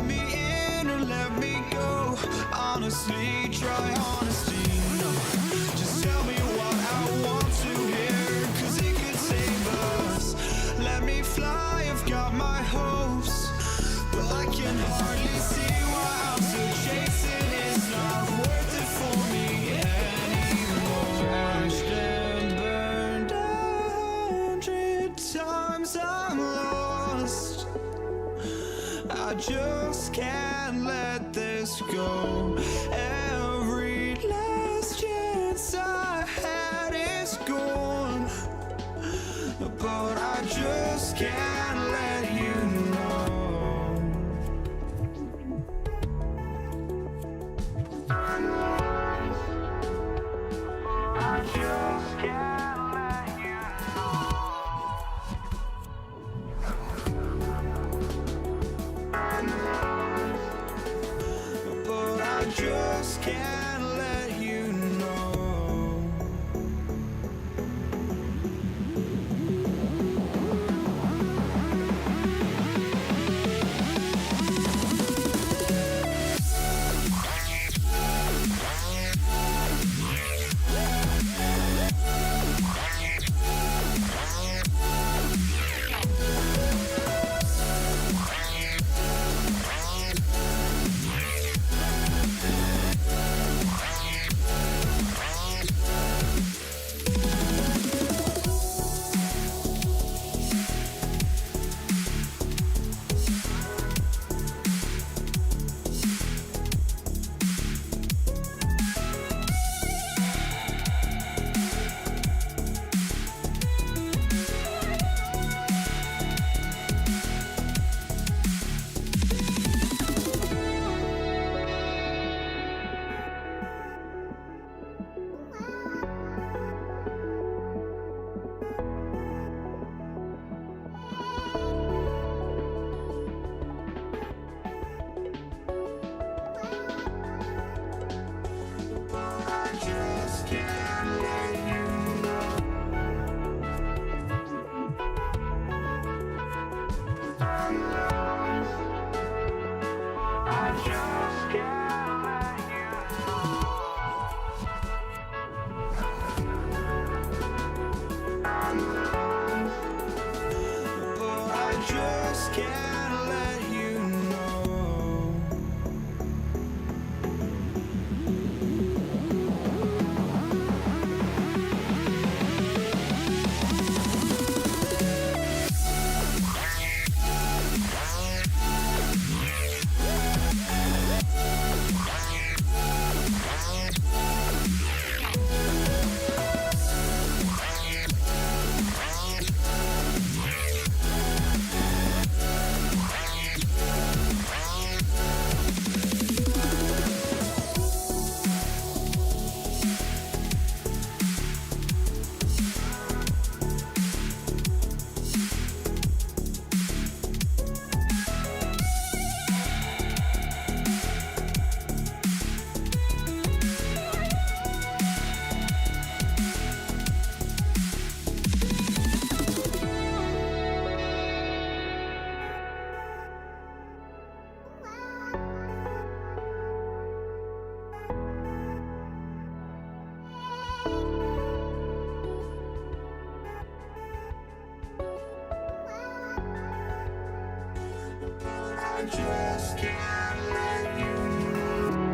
let me in or let me go. Honestly, try honesty, no. Just tell me what I want to hear, 'cause it could save us. Let me fly, I've got my hopes, but I can hardly see why I'm still chasing. It's not worth it for me anymore. Crashed and burned 100 times, I'm lost. I just can't let this go. Every last chance I had is gone, but I just can't let you know. I just can't let you know. But I just can't let you know. just can't let you know.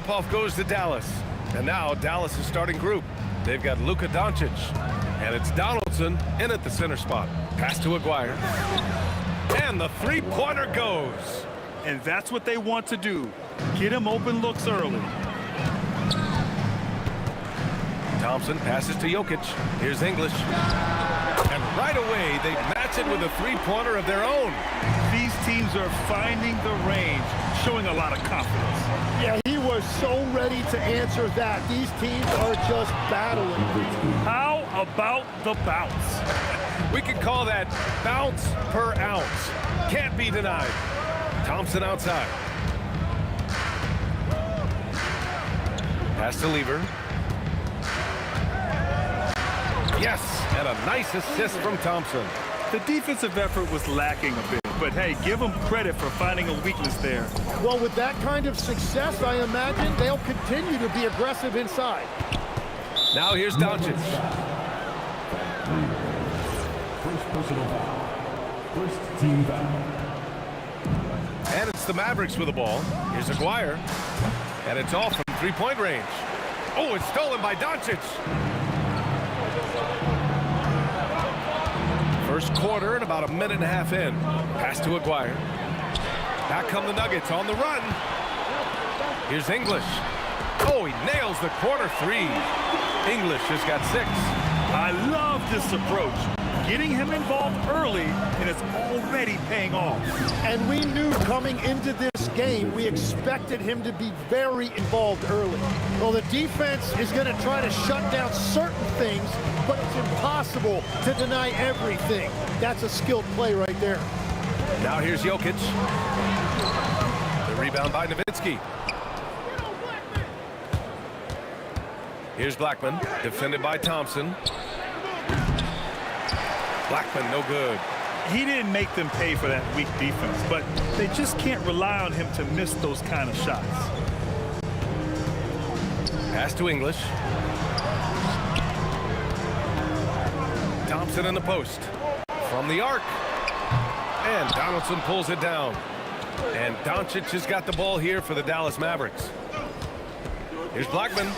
tip-off goes to Dallas. And now Dallas is starting group. They've got Luka Doncic. And it's Donaldson in at the center spot. Pass to Aguirre. And the three-pointer goes. And that's what they want to do. Get him open looks early. Thompson passes to Jokic. Here's English. And right away, they match it with a three-pointer of their own. These teams are finding the range, showing a lot of confidence. Yeah, he was so ready to answer that. These teams are just battling. How about the bounce? We could call that bounce per ounce. Can't be denied. Thompson outside. Pass to Lever. Yes, and a nice assist from Thompson. The defensive effort was lacking a bit, but hey, give them credit for finding a weakness there. Well, with that kind of success, I imagine they'll continue to be aggressive inside. Now here's Doncic. First personal foul. First team foul. And it's the Mavericks with the ball. Here's Aguirre. And it's off from three-point range. Oh, it's stolen by Doncic. First quarter and about a minute and a half in. Pass to Aguirre. Back come the Nuggets on the run. Here's English. Oh, he nails the corner three. English has got 6. I love this approach. Getting him involved early, and it's already paying off. And we knew coming into this game, we expected him to be very involved early. Well, the defense is going to try to shut down certain things, but it's impossible to deny everything. That's a skilled play right there. Now here's Jokic. The rebound by Nowitzki. Here's Blackman, defended by Thompson. Blackman, no good. He didn't make them pay for that weak defense, but they just can't rely on him to miss those kind of shots. Pass to English. Thompson in the post. From the arc. And Donaldson pulls it down. And Doncic has got the ball here for the Dallas Mavericks. Here's Blackman.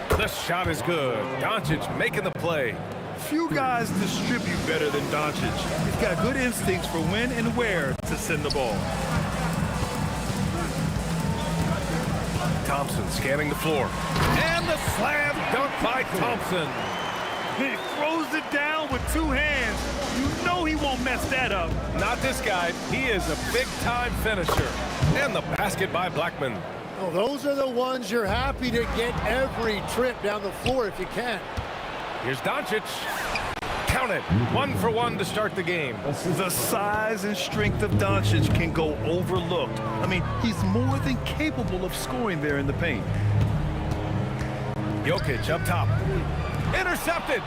The shot is good. Doncic making the play. Few guys distribute better than Doncic. He's got good instincts for when and where to send the ball. Thompson scanning the floor. And the slam dunk by Thompson. He throws it down with 2 hands. You know he won't mess that up. Not this guy. He is a big-time finisher. And the basket by Blackman. Well, those are the ones you're happy to get every trip down the floor if you can. Here's Doncic. Count it. 1 for 1 to start the game. The size and strength of Doncic can go overlooked. I mean, he's more than capable of scoring there in the paint. Jokic up top. Intercepted.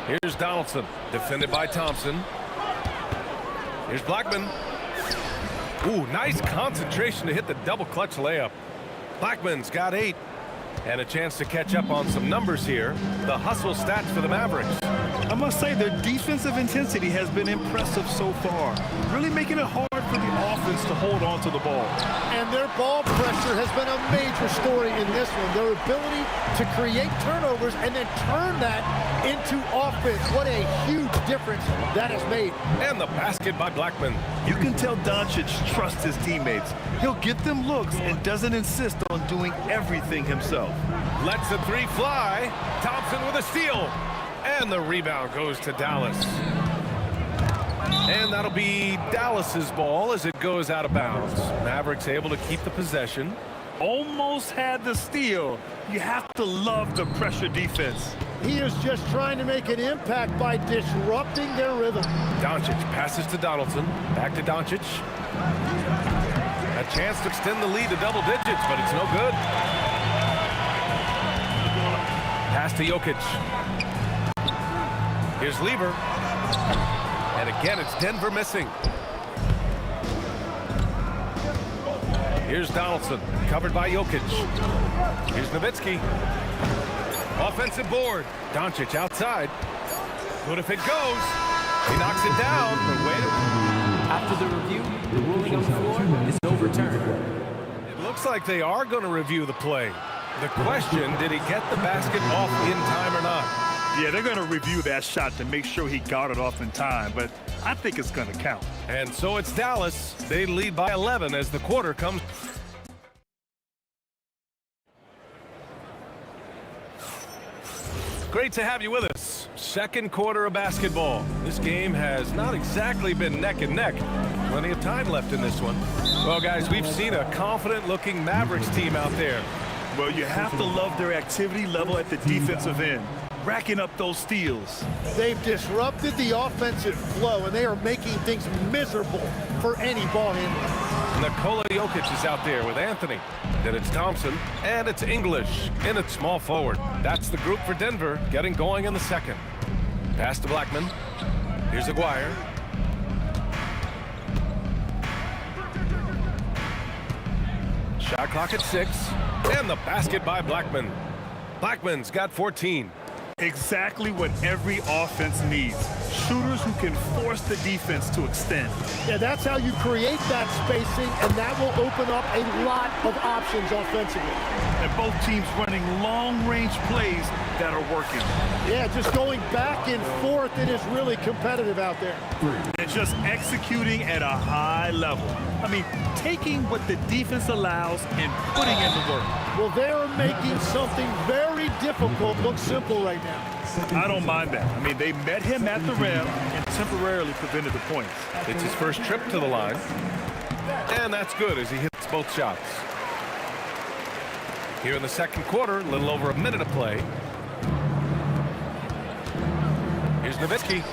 Here's Donaldson, defended by Thompson. Here's Blackman. Ooh, nice concentration to hit the double clutch layup. Blackman's got 8. And a chance to catch up on some numbers here. The hustle stats for the Mavericks. I must say their defensive intensity has been impressive so far. Really making it hard for the offense to hold on to the ball. And their ball pressure has been a major story in this one. Their ability to create turnovers and then turn that into offense. What a huge difference that has made. And the basket by Blackman. You can tell Doncic trusts his teammates. He'll get them looks and doesn't insist on doing everything himself. Lets the 3 fly. Thompson with a steal. And the rebound goes to Dallas. And that'll be Dallas's ball as it goes out of bounds. Mavericks able to keep the possession. Almost had the steal. You have to love the pressure defense. He is just trying to make an impact by disrupting their rhythm. Doncic passes to Donaldson. Back to Doncic. A chance to extend the lead to double digits, but it's no good. Pass to Jokic. Here's Lever. And again, it's Denver missing. Here's Donaldson, covered by Jokic. Here's Nowitzki. Offensive board. Doncic outside. Good if it goes. He knocks it down, but wait. After the review, the ruling on the floor is over. return. It looks like they are going to review the play. The question, did he get the basket off in time or not? Yeah, they're going to review that shot to make sure he got it off in time, but I think it's going to count. And so it's Dallas. They lead by 11 as the quarter comes. Great to have you with us. Second quarter of basketball. This game has not exactly been neck and neck. Plenty of time left in this one. Well, guys, we've seen a confident-looking Mavericks team out there. Well, you have to love their activity level at the defensive end, racking up those steals. They've disrupted the offensive flow, and they are making things miserable for any ball handler. Nikola Jokic is out there with Anthony. Then it's Thompson, and it's English in at small forward. That's the group for Denver getting going in the second. Pass to Blackman. Here's Aguirre. Shot clock at 6, and the basket by Blackman. Blackman's got 14. Exactly what every offense needs. Shooters who can force the defense to extend. Yeah, that's how you create that spacing, and that will open up a lot of options offensively. And both teams running long-range plays that are working. Yeah, just going back and forth, it is really competitive out there. And just executing at a high level. I mean, taking what the defense allows and putting in the work. Well, they're making something very difficult look simple right now. I don't mind that. I mean, they met him at the rim and temporarily prevented the points. It's his first trip to the line. And that's good as he hits both shots. Here in the second quarter, a little over a minute of play. Here's Nowitzki.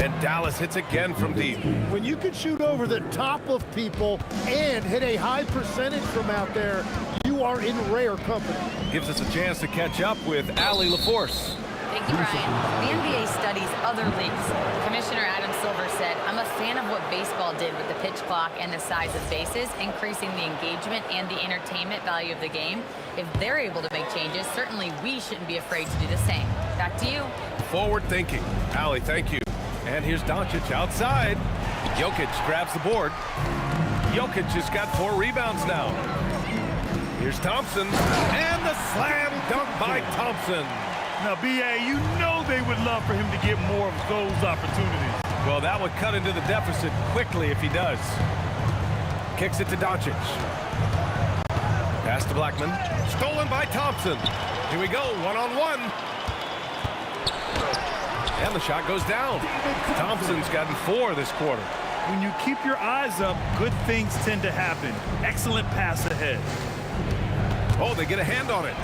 And Dallas hits again from deep. When you can shoot over the top of people and hit a high percentage from out there, you are in rare company. Gives us a chance to catch up with Allie LaForce. Thank you, Brian. The NBA studies other leagues. Commissioner Adam Silver said, I'm a fan of what baseball did with the pitch clock and the size of bases, increasing the engagement and the entertainment value of the game. If they're able to make changes, certainly we shouldn't be afraid to do the same. Back to you. Forward thinking. Allie, thank you. And here's Doncic outside. Jokic grabs the board. Jokic has got 4 rebounds now. Here's Thompson. And the slam dunk by Thompson. Now, B.A., you know they would love for him to get more of those opportunities. Well, that would cut into the deficit quickly if he does. Kicks it to Doncic. Pass to Blackman. Stolen by Thompson. Here we go, one-on-one. And the shot goes down. Thompson's gotten 4 this quarter. When you keep your eyes up, good things tend to happen. Excellent pass ahead. Oh, they get a hand on it.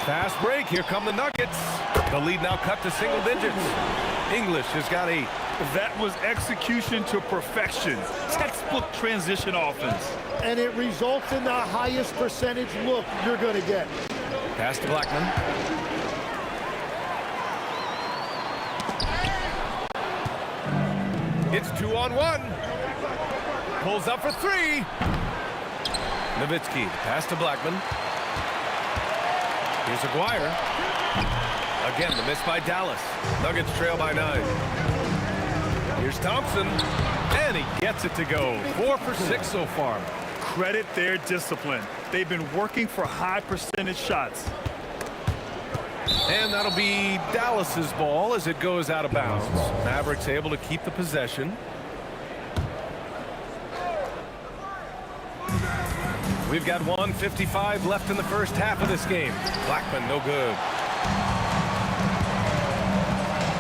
Fast break. Here come the Nuggets. The lead now cut to single digits. English has got 8. That was execution to perfection. Textbook transition offense. And it results in the highest percentage look you're going to get. Pass to Blackman. It's 2-on-1. Pulls up for 3. Nowitzki, pass to Blackman. Here's Aguirre. Again, the miss by Dallas. Nuggets trail by 9. Here's Thompson. And he gets it to go. 4 for 6 so far. Credit their discipline. They've been working for high percentage shots. And that'll be Dallas's ball as it goes out of bounds. Mavericks able to keep the possession. We've got 1:55 left in the first half of this game. Blackman, no good.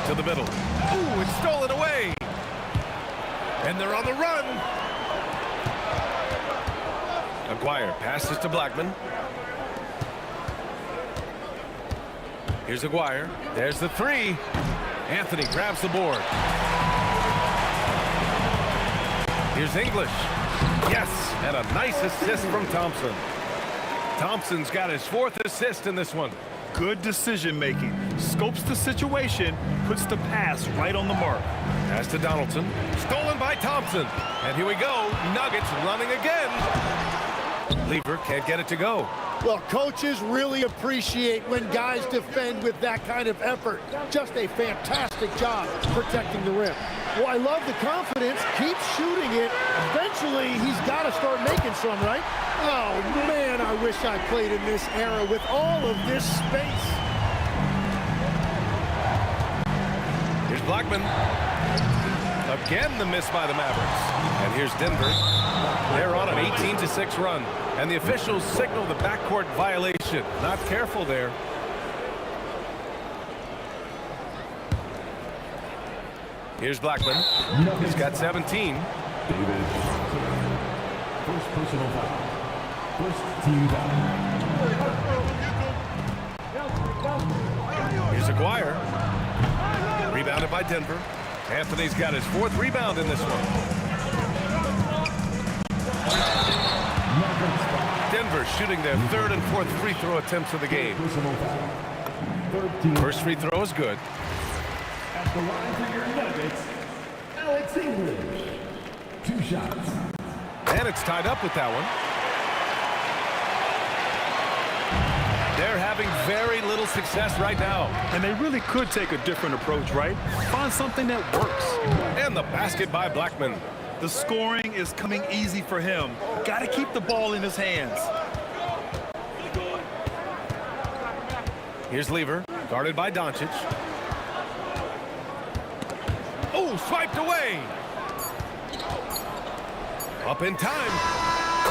To the middle. Ooh, it's stolen away. And they're on the run. Aguirre passes to Blackman. Here's Aguirre. There's the 3. Anthony grabs the board. Here's English. Yes, and a nice assist from Thompson. Thompson's got his 4th assist in this one. Good decision making. Scopes the situation, puts the pass right on the mark. Pass to Donaldson. Stolen by Thompson. And here we go. Nuggets running again. Lever can't get it to go. Well, coaches really appreciate when guys defend with that kind of effort. Just a fantastic job protecting the rim. Well, I love the confidence. Keep shooting it. Eventually, he's got to start making some, right? Oh, man, I wish I played in this era with all of this space. Here's Blackman. Again, the miss by the Mavericks. And here's Denver. They're on an 18-6 run. And the officials signal the backcourt violation. Not careful there. Here's Blackman. He's got 17. First personal foul. First team foul. Here's Aguirre. Rebounded by Denver. Anthony's got his 4th rebound in this one. Denver shooting their 3rd and 4th free throw attempts of the game. First free throw is good. At the line for your Nuggets, Alex English. 2 shots. And it's tied up with that one. They're having very little success right now. And they really could take a different approach, right? Find something that works. And the basket by Blackman. The scoring is coming easy for him. Got to keep the ball in his hands. Here's Lever, guarded by Doncic. Oh, swiped away. Up in time.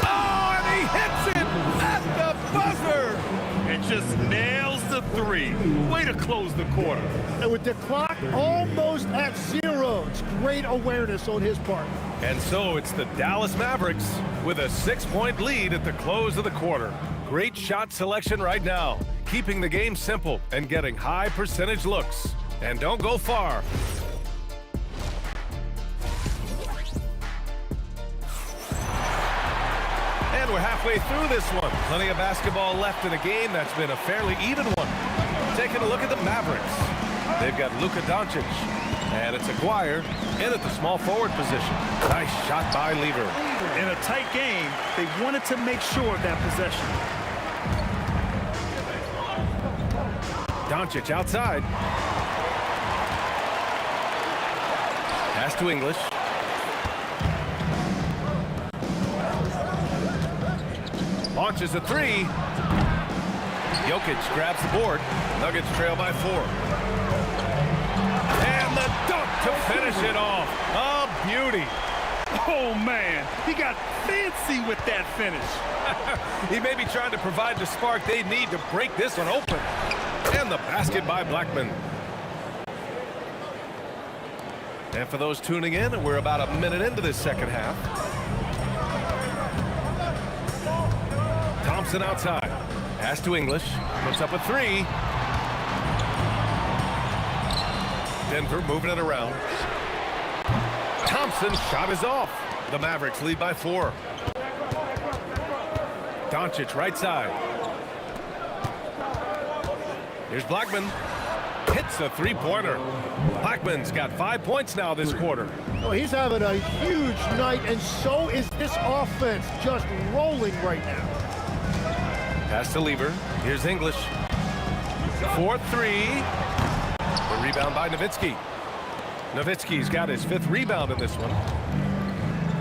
Oh, and he hits it at the buzzer. And just nails the 3. Way to close the quarter. And with the clock almost at 0, it's great awareness on his part. And so it's the Dallas Mavericks with a 6-point lead at the close of the quarter. Great shot selection right now, keeping the game simple and getting high percentage looks. And don't go far. And we're halfway through this one. Plenty of basketball left in a game that's been a fairly even one. Taking a look at the Mavericks. They've got Luka Doncic. And it's Aguirre in at the small forward position. Nice shot by Lever. In a tight game, they wanted to make sure of that possession. Doncic outside. Pass to English. Launches a 3. Jokic grabs the board. Nuggets trail by 4. And the dunk to finish it off. A beauty. Oh, man. He got fancy with that finish. He may be trying to provide the spark they need to break this one open. And the basket by Blackman. And for those tuning in, we're about a minute into this second half. Thompson outside. Pass to English. Puts up a 3. Denver moving it around. Thompson's shot is off. The Mavericks lead by 4. Doncic right side. Here's Blackman. Hits a 3-pointer. Blackman's got 5 points now this quarter. Oh, he's having a huge night, and so is this offense, just rolling right now. Pass to Lever. Here's English. 4-3. The rebound by Nowitzki. Nowitzki's got his 5th rebound in this one.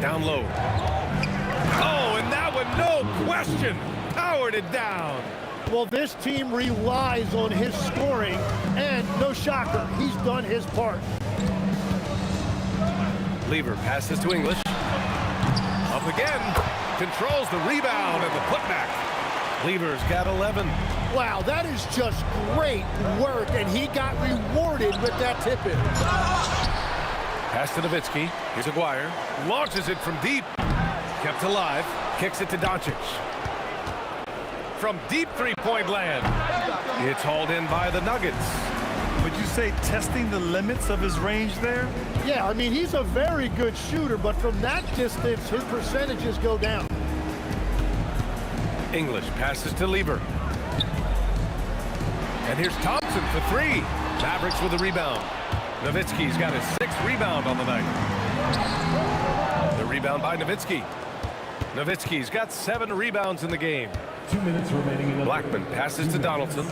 Down low. Oh, and that one, no question, powered it down. Well, this team relies on his scoring, and no shocker, he's done his part. Lever passes to English. Up again. Controls the rebound and the putback. Lever's got 11. Wow, that is just great work, and he got rewarded with that tip-in. Pass to Nowitzki. Here's Aguirre. Launches it from deep. Kept alive. Kicks it to Doncic. From deep 3-point land. It's hauled in by the Nuggets. Would you say testing the limits of his range there? Yeah, I mean, he's a very good shooter, but from that distance, his percentages go down. English passes to Lever. And here's Thompson for 3. Mavericks with a rebound. Nowitzki's got his 6th rebound on the night. The rebound by Nowitzki. Nowitzki's got 7 rebounds in the game. 2 minutes remaining in the Blackman passes to Donaldson.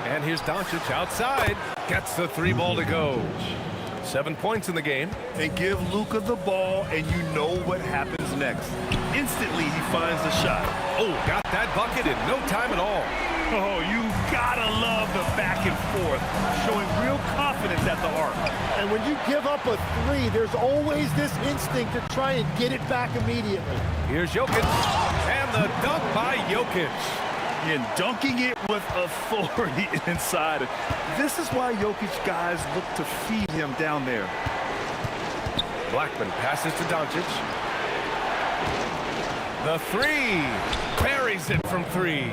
And here's Doncic outside. Gets the 3 ball to go. 7 points in the game. And give Luka the ball, and you know what happens next. Instantly, he finds the shot. Oh, got that bucket in no time at all. Oh, you gotta love the back and forth, showing real confidence at the arc. And when you give up a 3, there's always this instinct to try and get it back immediately. Here's Jokic. And the dunk by Jokic. And dunking it with authority inside. This is why Jokic guys look to feed him down there. Blackman passes to Doncic. The 3. Buries it from 3.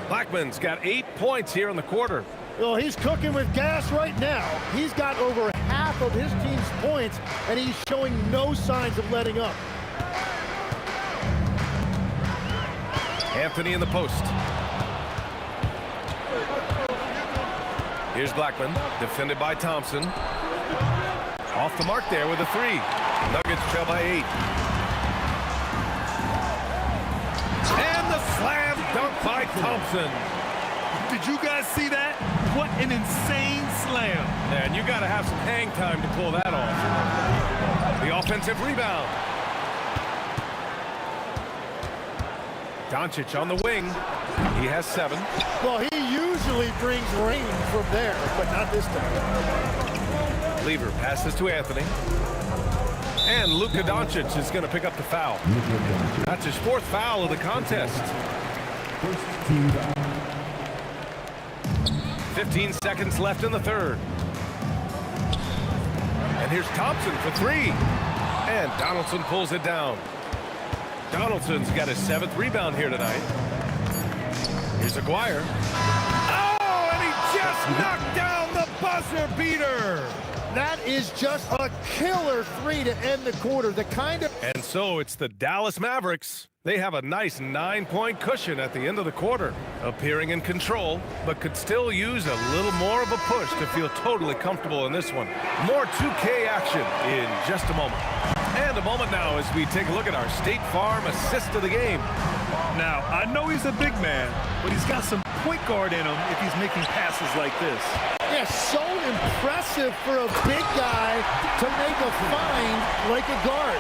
Blackman's got 8 points here in the quarter. Well, he's cooking with gas right now. He's got over half of his team's points, and he's showing no signs of letting up. Anthony in the post. Here's Blackman, defended by Thompson. Off the mark there with a 3. Nuggets trail by 8. And the slam dunk by Thompson. Did you guys see that? What an insane slam. And you got to have some hang time to pull that off. The offensive rebound. Doncic on the wing. He has 7. Well, he usually brings rain from there, but not this time. Lever passes to Anthony. And Luka Doncic is going to pick up the foul. That's his 4th foul of the contest. 15 seconds left in the 3rd. And here's Thompson for 3. And Donaldson pulls it down. Donaldson's got his 7th rebound here tonight. Here's Aguirre. Oh, and he just knocked down the buzzer beater. That is just a killer 3 to end the quarter. The kind of... And so it's the Dallas Mavericks. They have a nice 9-point cushion at the end of the quarter, appearing in control, but could still use a little more of a push to feel totally comfortable in this one. More 2K action in just a moment. And a moment now as we take a look at our State Farm assist of the game. Now, I know he's a big man, but he's got some point guard in him if he's making passes like this. Yeah, so impressive for a big guy to make a find like a guard.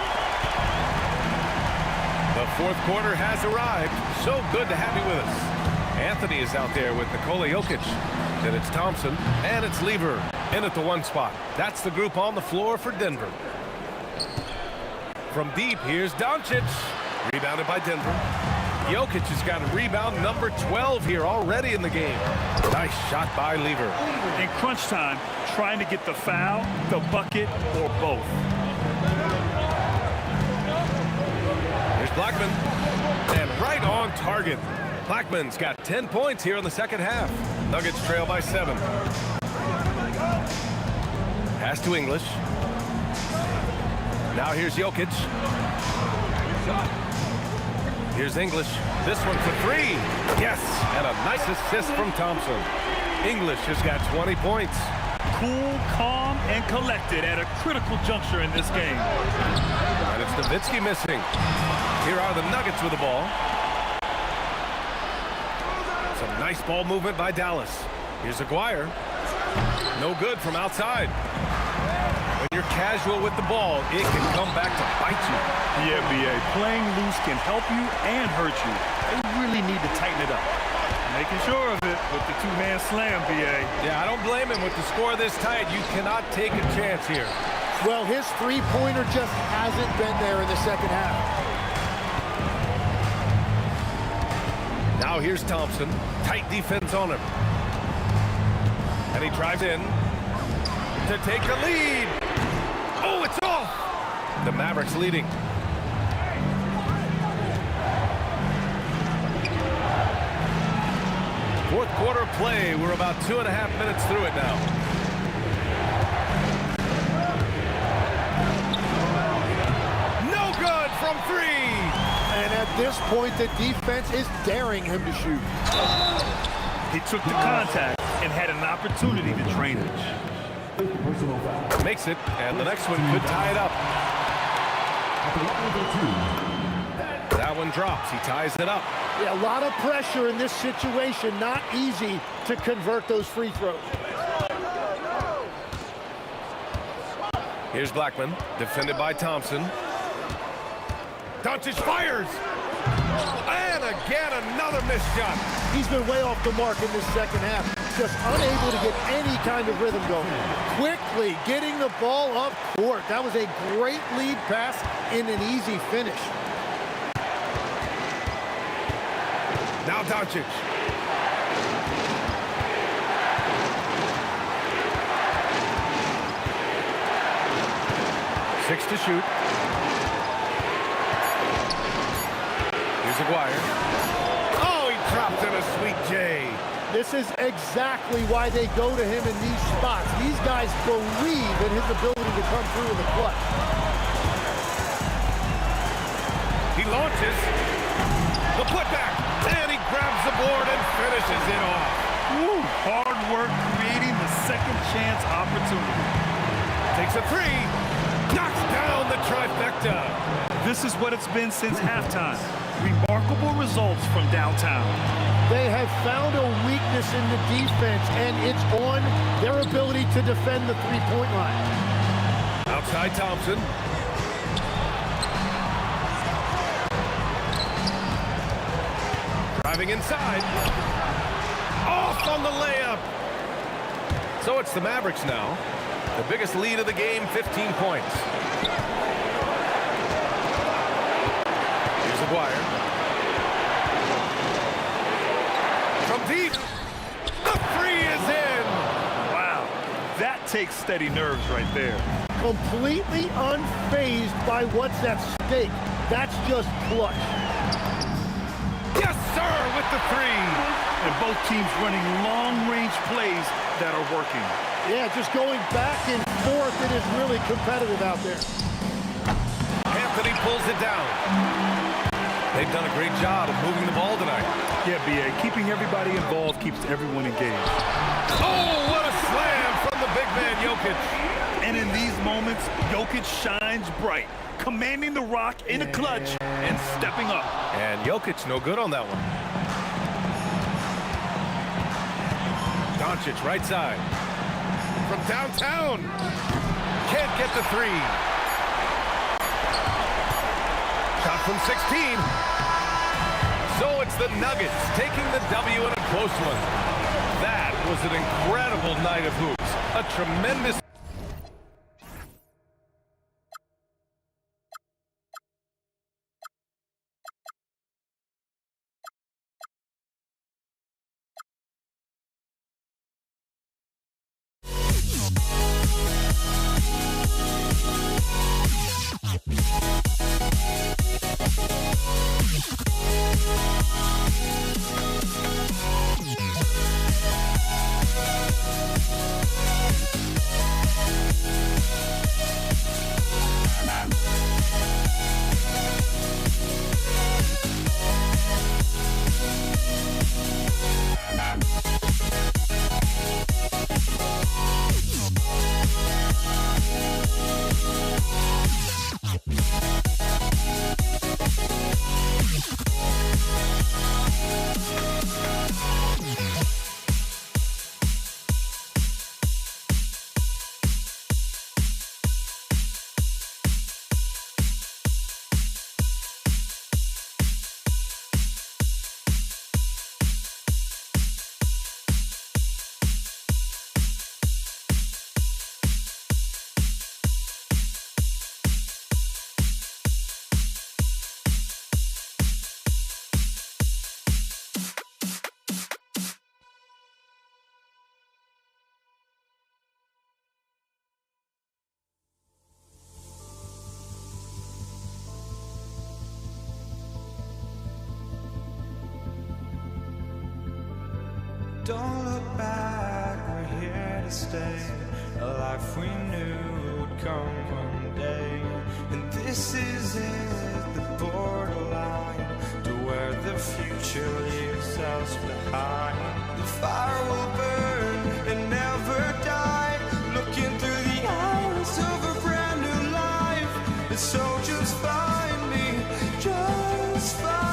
The 4th quarter has arrived. So good to have you with us. Anthony is out there with Nikola Jokic. Then it's Thompson, and it's Lever in at the 1 spot. That's the group on the floor for Denver. From deep, here's Doncic. Rebounded by Denver. Jokic has got a rebound number 12 here already in the game. Nice shot by Lever. In crunch time, trying to get the foul, the bucket, or both. Here's Blackman. And right on target. Blackman's got 10 points here in the 2nd half. Nuggets trail by 7. Pass to English. Now here's Jokic. Here's English. This one for 3. Yes, and a nice assist from Thompson. English has got 20 points. Cool, calm, and collected at a critical juncture in this game. And it's Nowitzki missing. Here are the Nuggets with the ball. Some nice ball movement by Dallas. Here's Aguirre. No good from outside. When you're casual with the ball, it can come back to bite you. Yeah, B.A. Playing loose can help you and hurt you. They really need to tighten it up. Making sure of it with the 2-man slam, B.A. Yeah, I don't blame him. With the score this tight, you cannot take a chance here. Well, his 3-pointer just hasn't been there in the 2nd half. Now here's Thompson. Tight defense on him. And he drives in to take the lead. Oh, it's off. The Mavericks leading. Fourth quarter play. We're about 2.5 minutes through it now. No good from 3. And at this point, the defense is daring him to shoot. He took the contact and had an opportunity to drain it. Makes it, and the next one could tie it up. That one one drops. He ties it up. Yeah, a lot of pressure in this situation. Not easy to convert those free throws. Here's Blackman, defended by Thompson. Doncic fires! And again, another missed shot. He's been way off the mark in this second half. Just unable to get any kind of rhythm going. Quickly getting the ball up court. That was a great lead pass in an easy finish. Now Doncic. 6 to shoot. Here's Aguirre. Oh, he dropped in a sweet J. This is exactly why they go to him in these spots. These guys believe in his ability to come through in the clutch. He launches. The putback. And he grabs the board and finishes it off. Woo, hard work creating the second chance opportunity. Takes a three. Knocks down the trifecta. This is what it's been since halftime. Remarkable results from downtown. They have found a weakness in the defense, and it's on their ability to defend the three-point line. Outside Thompson. Driving inside. Off on the layup. So it's the Mavericks now. The biggest lead of the game, 15 points. Here's Aguirre. From deep. The three is in. Wow, that takes steady nerves right there. Completely unfazed by what's at stake. That's just clutch. Yes, sir, with the three. And both teams running long-range plays that are working. Yeah, just going back and forth. It is really competitive out there. Anthony pulls it down. They've done a great job of moving the ball tonight. Yeah, B.A., keeping everybody involved keeps everyone engaged. Oh, what a slam from the big man, Jokic. And in these moments, Jokic shines bright, commanding the rock in a clutch and stepping up. And Jokic no good on that one. Doncic right side. From downtown. Can't get the three. Shot from 16. So it's the Nuggets taking the W in a close one. That was an incredible night of hoops. A tremendous... Don't look back, we're here to stay. A life we knew would come one day. And this is it, the borderline to where the future leaves us behind. The fire will burn and never die. Looking through the eyes of a brand new life. And so just find me, just find me.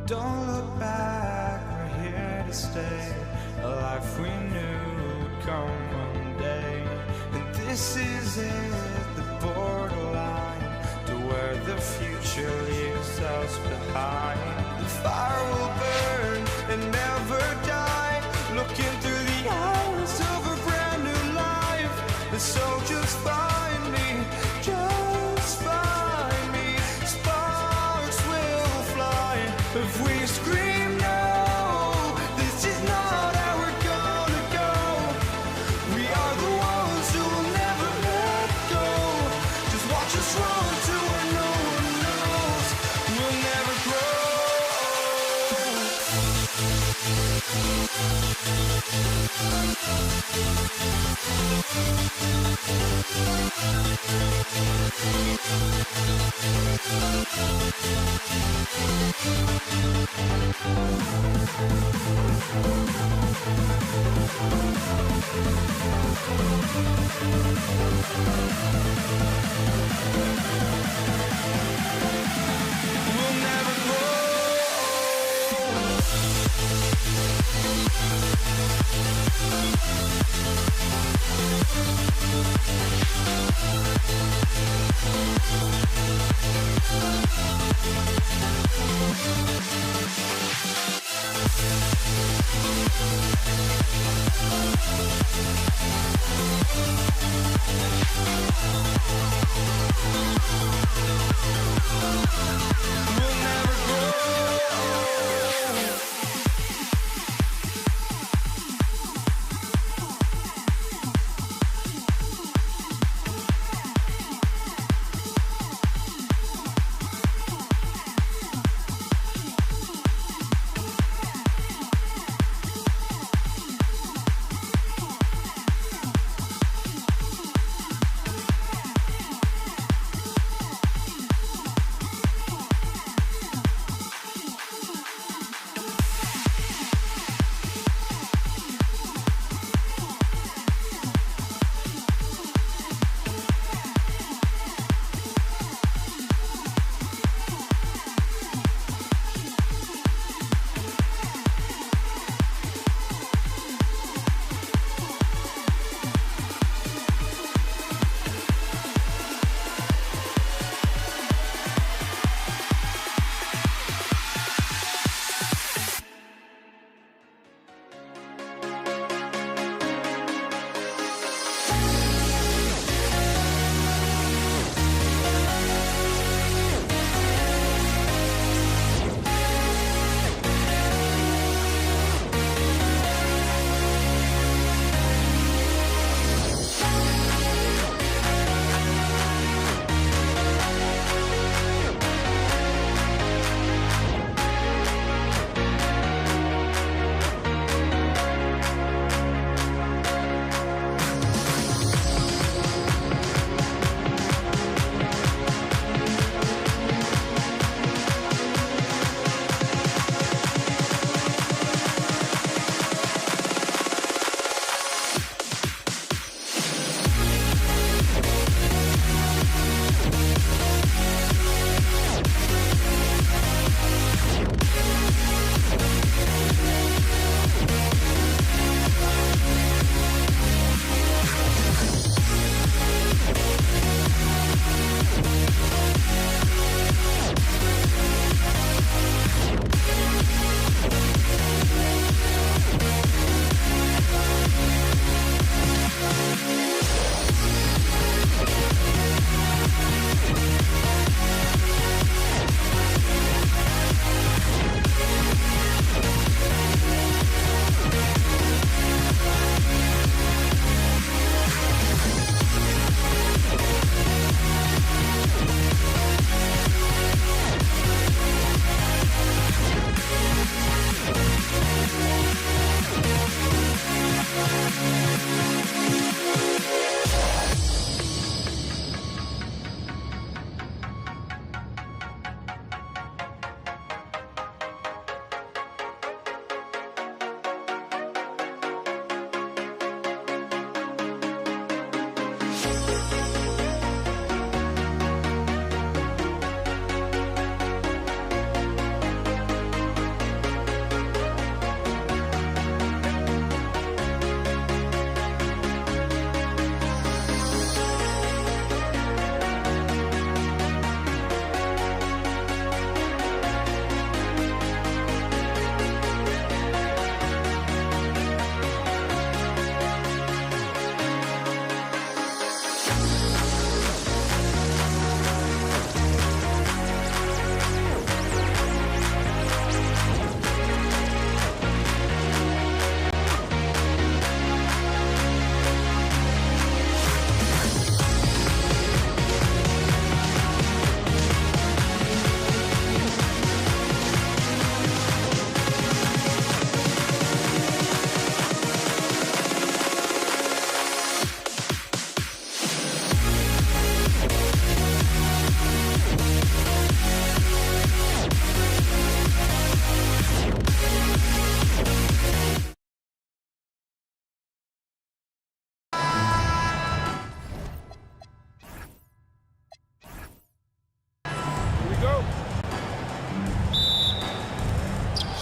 Don't look back, we're here to stay. A life we knew would come one day. And this is it, the borderline to where the future leaves us behind. The fire will burn and never die, looking through the eyes of a brand new life. And so just find me, just find me. Sparks will fly if we scream no. This is not how we're gonna go. We are the ones who will never let go. Just watch us run to where no one knows. We'll never grow. We'll never grow. We'll never grow.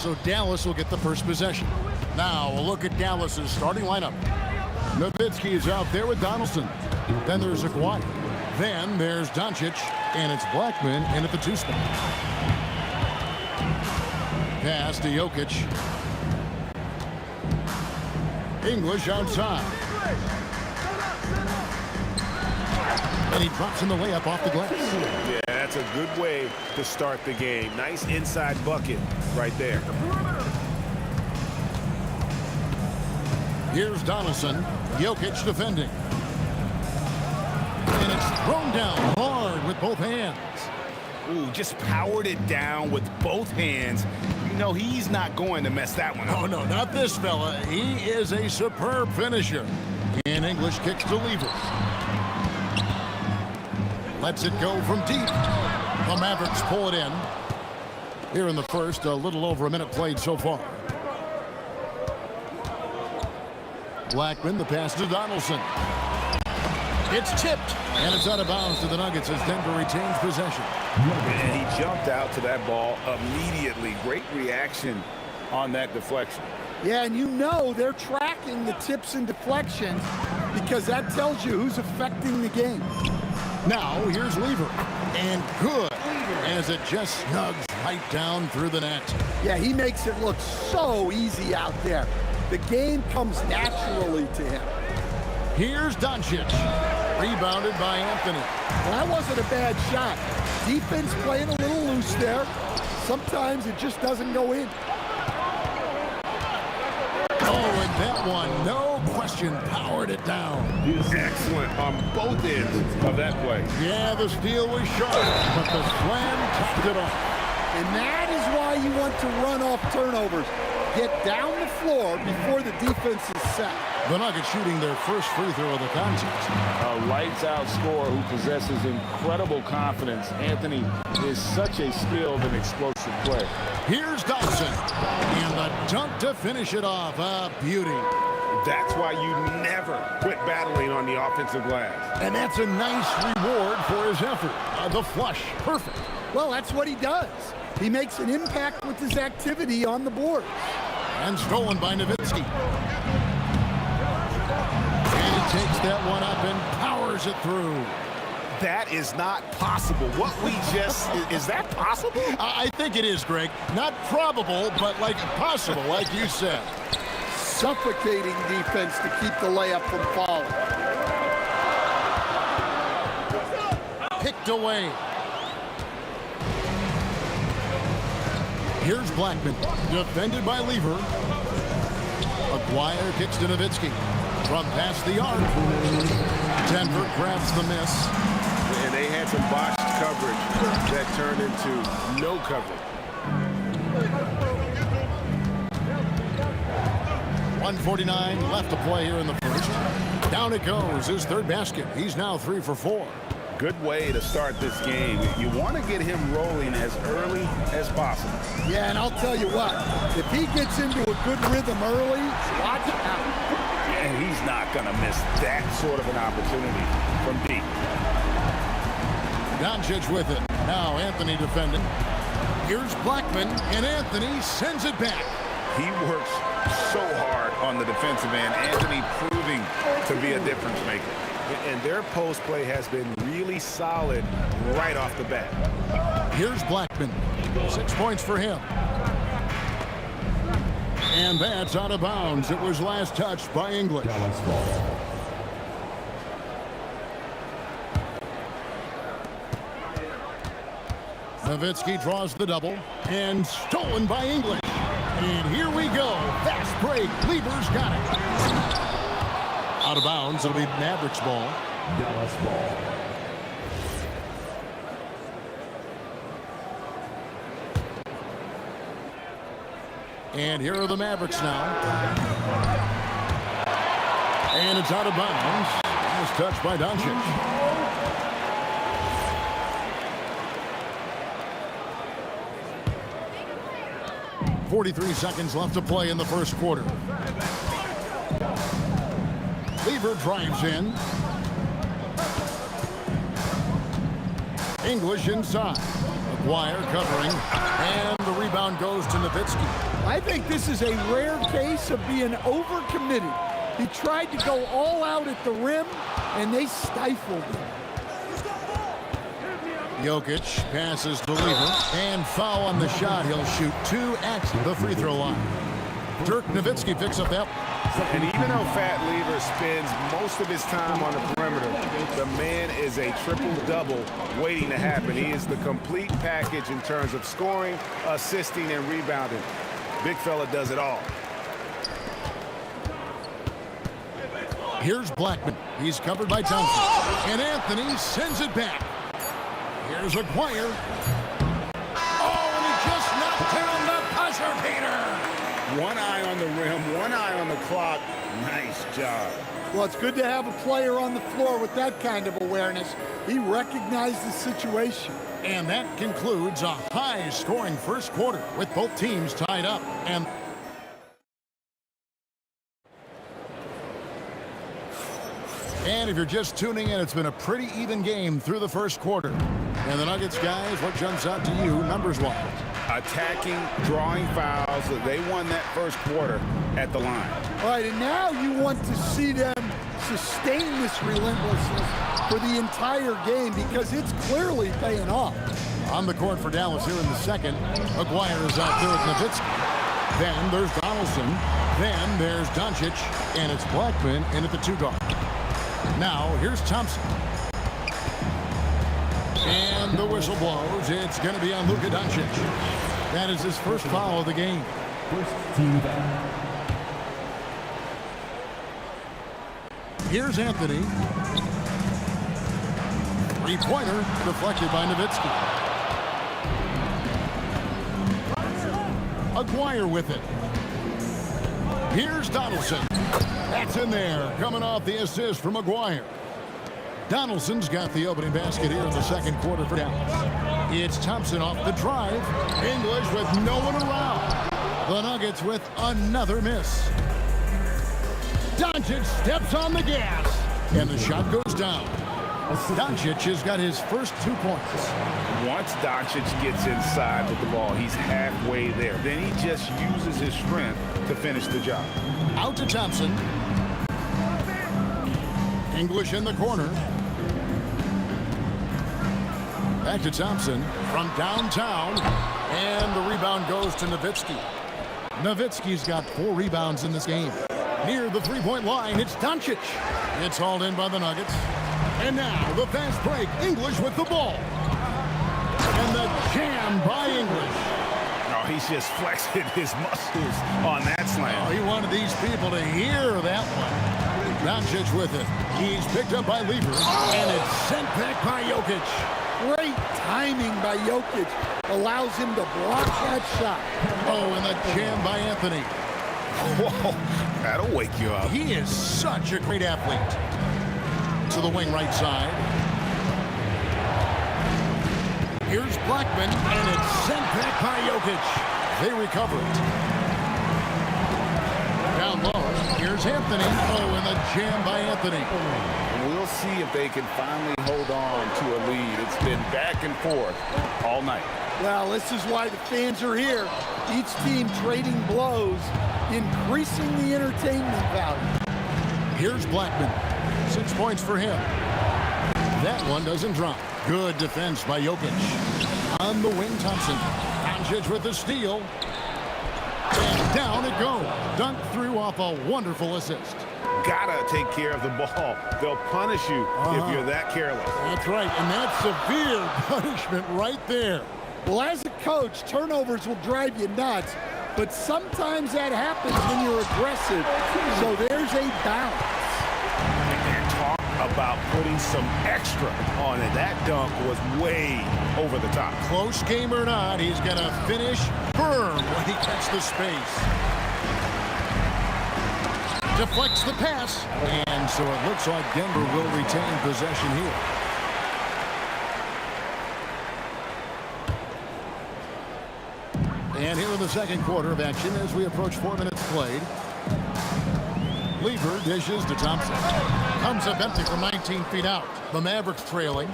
so Dallas will get the first possession. Now a look at Dallas's starting lineup. Nowitzki is out there with Donaldson. Then there's Aguayo. Then there's Doncic, and it's Blackman in at the 2 spot. Pass to Jokic. English outside. And he drops in the layup off the glass. Yeah, that's a good way to start the game. Nice inside bucket right there. Here's Donaldson. Jokic defending. And it's thrown down hard with both hands. Ooh, just powered it down with both hands. You know he's not going to mess that one up. Oh, no, not this fella. He is a superb finisher. And English kicks to Lever. Lets it go from deep. The Mavericks pull it in. Here in the first, a little over a minute played so far. Blackman, the pass to Donaldson. It's tipped, and it's out of bounds to the Nuggets as Denver retains possession. And he jumped out to that ball immediately. Great reaction on that deflection. Yeah, and you know they're tracking the tips and deflections because that tells you who's affecting the game. Now, here's Lever. And good, as it just snugs right down through the net. Yeah, he makes it look so easy out there. The game comes naturally to him. Here's Doncic. Rebounded by Anthony. Well, that wasn't a bad shot. Defense playing a little loose there. Sometimes it just doesn't go in. Oh, and that one, no question, powered it down. Excellent on both ends of that play. Yeah, the steal was sharp, but the slam topped it off. And that is why you want to run off turnovers. Get down the floor before the defense is set. The Nuggets shooting their first free throw of the contest. A lights-out scorer who possesses incredible confidence. Anthony is such a skilled and explosive player. Here's Dawson. And the dunk to finish it off. A beauty. That's why you never quit battling on the offensive glass. And that's a nice reward for his effort. The flush. Perfect. Well, that's what he does. He makes an impact with his activity on the board. And stolen by Nowitzki. And he takes that one up and powers it through. That is not possible. What we just, is that possible? I think it is, Greg. Not probable, but like possible, like you said. Suffocating defense to keep the layup from falling. Picked away. Here's Blackman, defended by Lever. Aguayo kicks to Nowitzki. From past the arc. Denver grabs the miss. And they had some botched coverage that turned into no coverage. 1:49 left to play here in the first. Down it goes, his third basket. He's now 3 for 4. Good way to start this game. You want to get him rolling as early as possible. Yeah, and I'll tell you what, if he gets into a good rhythm early, watch out. And he's not going to miss that sort of an opportunity from deep. Doncic with it. Now Anthony defending. Here's Blackman, and Anthony sends it back. He works so hard on the defensive end. Anthony proving to be a difference maker. And their post play has been really solid right off the bat. Here's Blackman. 6 points for him. And that's out of bounds. It was last touched by English. Nowitzki draws the double. And stolen by English. And here we go. Fast break. Lever's got it. Out of bounds. It'll be Mavericks ball. Dallas ball. And here are the Mavericks now. And it's out of bounds. Last touch by Doncic. .43 seconds left to play in the first quarter. Lever drives in. English inside. Aguayo covering. And the rebound. rebound goes to Nowitzki. I think this is a rare case of being overcommitted. He tried to go all out at the rim, and they stifled him. Jokic passes to Lever, and foul on the shot. He'll shoot 2 at the free throw line. Dirk Nowitzki picks up that. And even though Fat Lever spends most of his time on the perimeter, the man is a triple-double waiting to happen. He is the complete package in terms of scoring, assisting, and rebounding. Big fella does it all. Here's Blackman. He's covered by Thompson. And Anthony sends it back. Here's Aguirre. Oh, and he just knocked down the buzzer beater. One eye on the rim, one eye on the clock. Nice job. Well, it's good to have a player on the floor with that kind of awareness. He recognized the situation. And that concludes a high-scoring first quarter with both teams tied up. And if you're just tuning in, it's been a pretty even game through the first quarter. And the Nuggets, guys, what jumps out to you numbers-wise? Attacking, drawing fouls. They won that first quarter at the line. All right, and now you want to see them sustain this relentlessness for the entire game because it's clearly paying off. On the court for Dallas here in the second, Aguirre is out there with Nowitzki. Then there's Donaldson. Then there's Doncic. And it's Blackman in at the 2 guard. Now, here's Thompson. And the whistle blows. It's going to be on Luka Doncic. That is his first foul of the game. Here's Anthony. Three-pointer deflected by Nowitzki. Aguirre with it. Here's Donaldson. That's in there, coming off the assist from Aguirre. Donaldson's got the opening basket here in the second quarter for Dallas. It's Thompson off the drive. English with no one around. The Nuggets with another miss. Doncic steps on the gas, and the shot goes down. Doncic has got his first 2 points. Once Doncic gets inside with the ball, he's halfway there. Then he just uses his strength to finish the job. Out to Thompson. English in the corner. Back to Thompson from downtown. And the rebound goes to Nowitzki. Nowitzki's got 4 rebounds in this game. Near the three-point line, it's Doncic. It's hauled in by the Nuggets. And now the fast break. English with the ball. And the jam by English. Oh, he's just flexing his muscles on that slam. Oh, he wanted these people to hear that one. Doncic with it. He's picked up by Lever. And it's sent back by Jokic. Great timing by Jokic. Allows him to block that shot. Oh, and the jam by Anthony. Whoa, that'll wake you up. He is such a great athlete. To the wing right side. Here's Blackman, and it's sent back by Jokic. They recover it. Down low, here's Anthony. Oh, and the jam by Anthony. We'll see if they can finally hold on to a lead. It's been back and forth all night. Well, this is why the fans are here. Each team trading blows, increasing the entertainment value. Here's Blackman. 6 points for him. That one doesn't drop. Good defense by Jokic. On the wing, Thompson. Doncic with the steal. And down it goes. Dunked through off a wonderful assist. Gotta take care of the ball. They'll punish you if you're that careless. That's right, and that's severe punishment right there. Well, as a coach, turnovers will drive you nuts, but sometimes that happens when you're aggressive. So there's a balance. And talk about putting some extra on it. That dunk was way over the top. Close game or not, he's going to finish firm when he gets the space. Deflects the pass, and so it looks like Denver will retain possession here. And here in the second quarter of action as we approach 4 minutes played. Lever dishes to Thompson. Comes up empty from 19 feet out. The Mavericks trailing.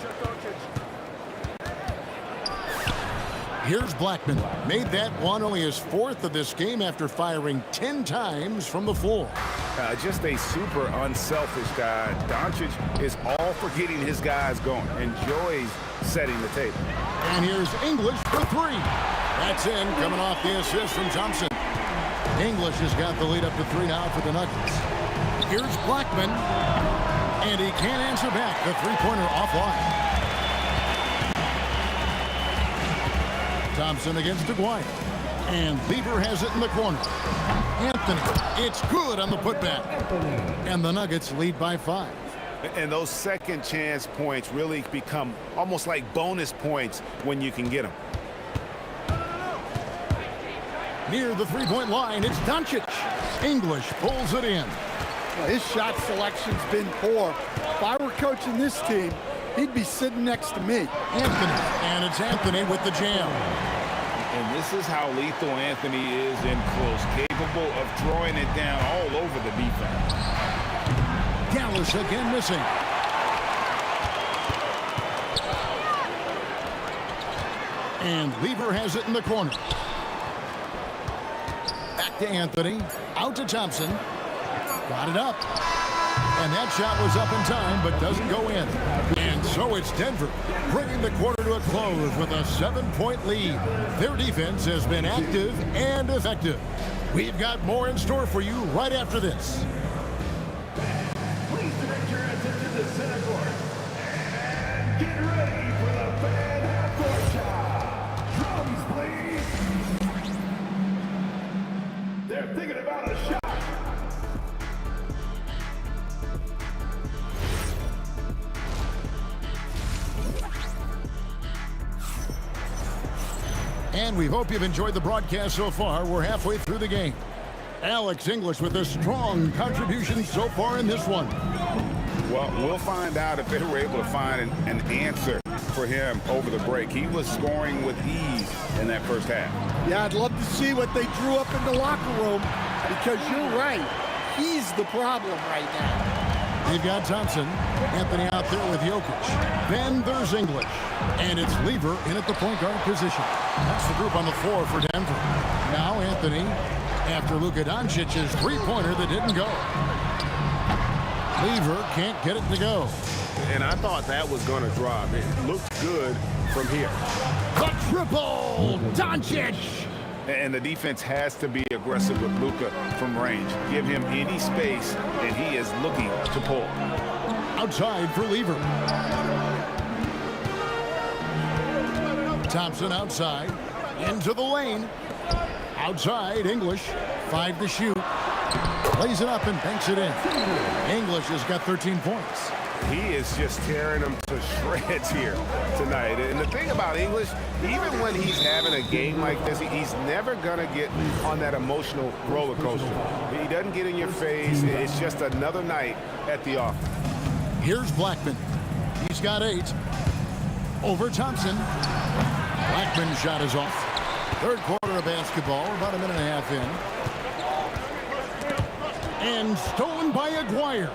Here's Blackman. Made that one only his 4th of this game after firing 10 times from the floor. Just a super unselfish guy. Doncic is all for getting his guys going. Enjoys setting the table. And here's English for 3. That's in, coming off the assist from Thompson. English has got the lead up to 3 now for the Nuggets. Here's Blackman. And he can't answer back. The three-pointer offline. Thompson against Aguirre. And Bieber has it in the corner. Anthony, it's good on the putback. And the Nuggets lead by 5. And those second chance points really become almost like bonus points when you can get them. Near the three-point line, it's Doncic. English pulls it in. Well, his shot selection's been poor. If I were coaching this team, he'd be sitting next to me. Anthony, and it's Anthony with the jam. And this is how lethal Anthony is in close, capable of throwing it down all over the defense. Dallas again missing. And Lever has it in the corner. Back to Anthony. Out to Thompson. Got it up. And that shot was up in time, but doesn't go in. And so it's Denver, bringing the quarter to a close with a 7-point lead. Their defense has been active and effective. We've got more in store for you right after this. Please direct your attention to center court. And get ready for the fan half-court shot. Drums, please. They're thinking about a shot. And we hope you've enjoyed the broadcast so far. We're halfway through the game. Alex English with a strong contribution so far in this one. Well, we'll find out if they were able to find an answer for him over the break. He was scoring with ease in that first half. Yeah, I'd love to see what they drew up in the locker room, because you're right. He's the problem right now. They've got Thompson. Anthony out there with Jokic. Then there's English. And it's Lever in at the point guard position. That's the group on the floor for Denver. Now Anthony, after Luka Doncic's three-pointer that didn't go. Lever can't get it to go. And I thought that was going to drop. It looked good from here. The triple! Doncic! And the defense has to be aggressive with Luka from range. Give him any space, and he is looking to pull. Outside for Lever. Thompson outside. Into the lane. Outside, English. 5 to shoot. Lays it up and banks it in. English has got 13 points. He is just tearing them to shreds here tonight. And the thing about English, even when he's having a game like this, he's never going to get on that emotional roller coaster. He doesn't get in your face. It's just another night at the office. Here's Blackman. He's got 8. Over Thompson. Blackman's shot is off. Third quarter of basketball, about a minute and a half in. And stolen by Aguirre.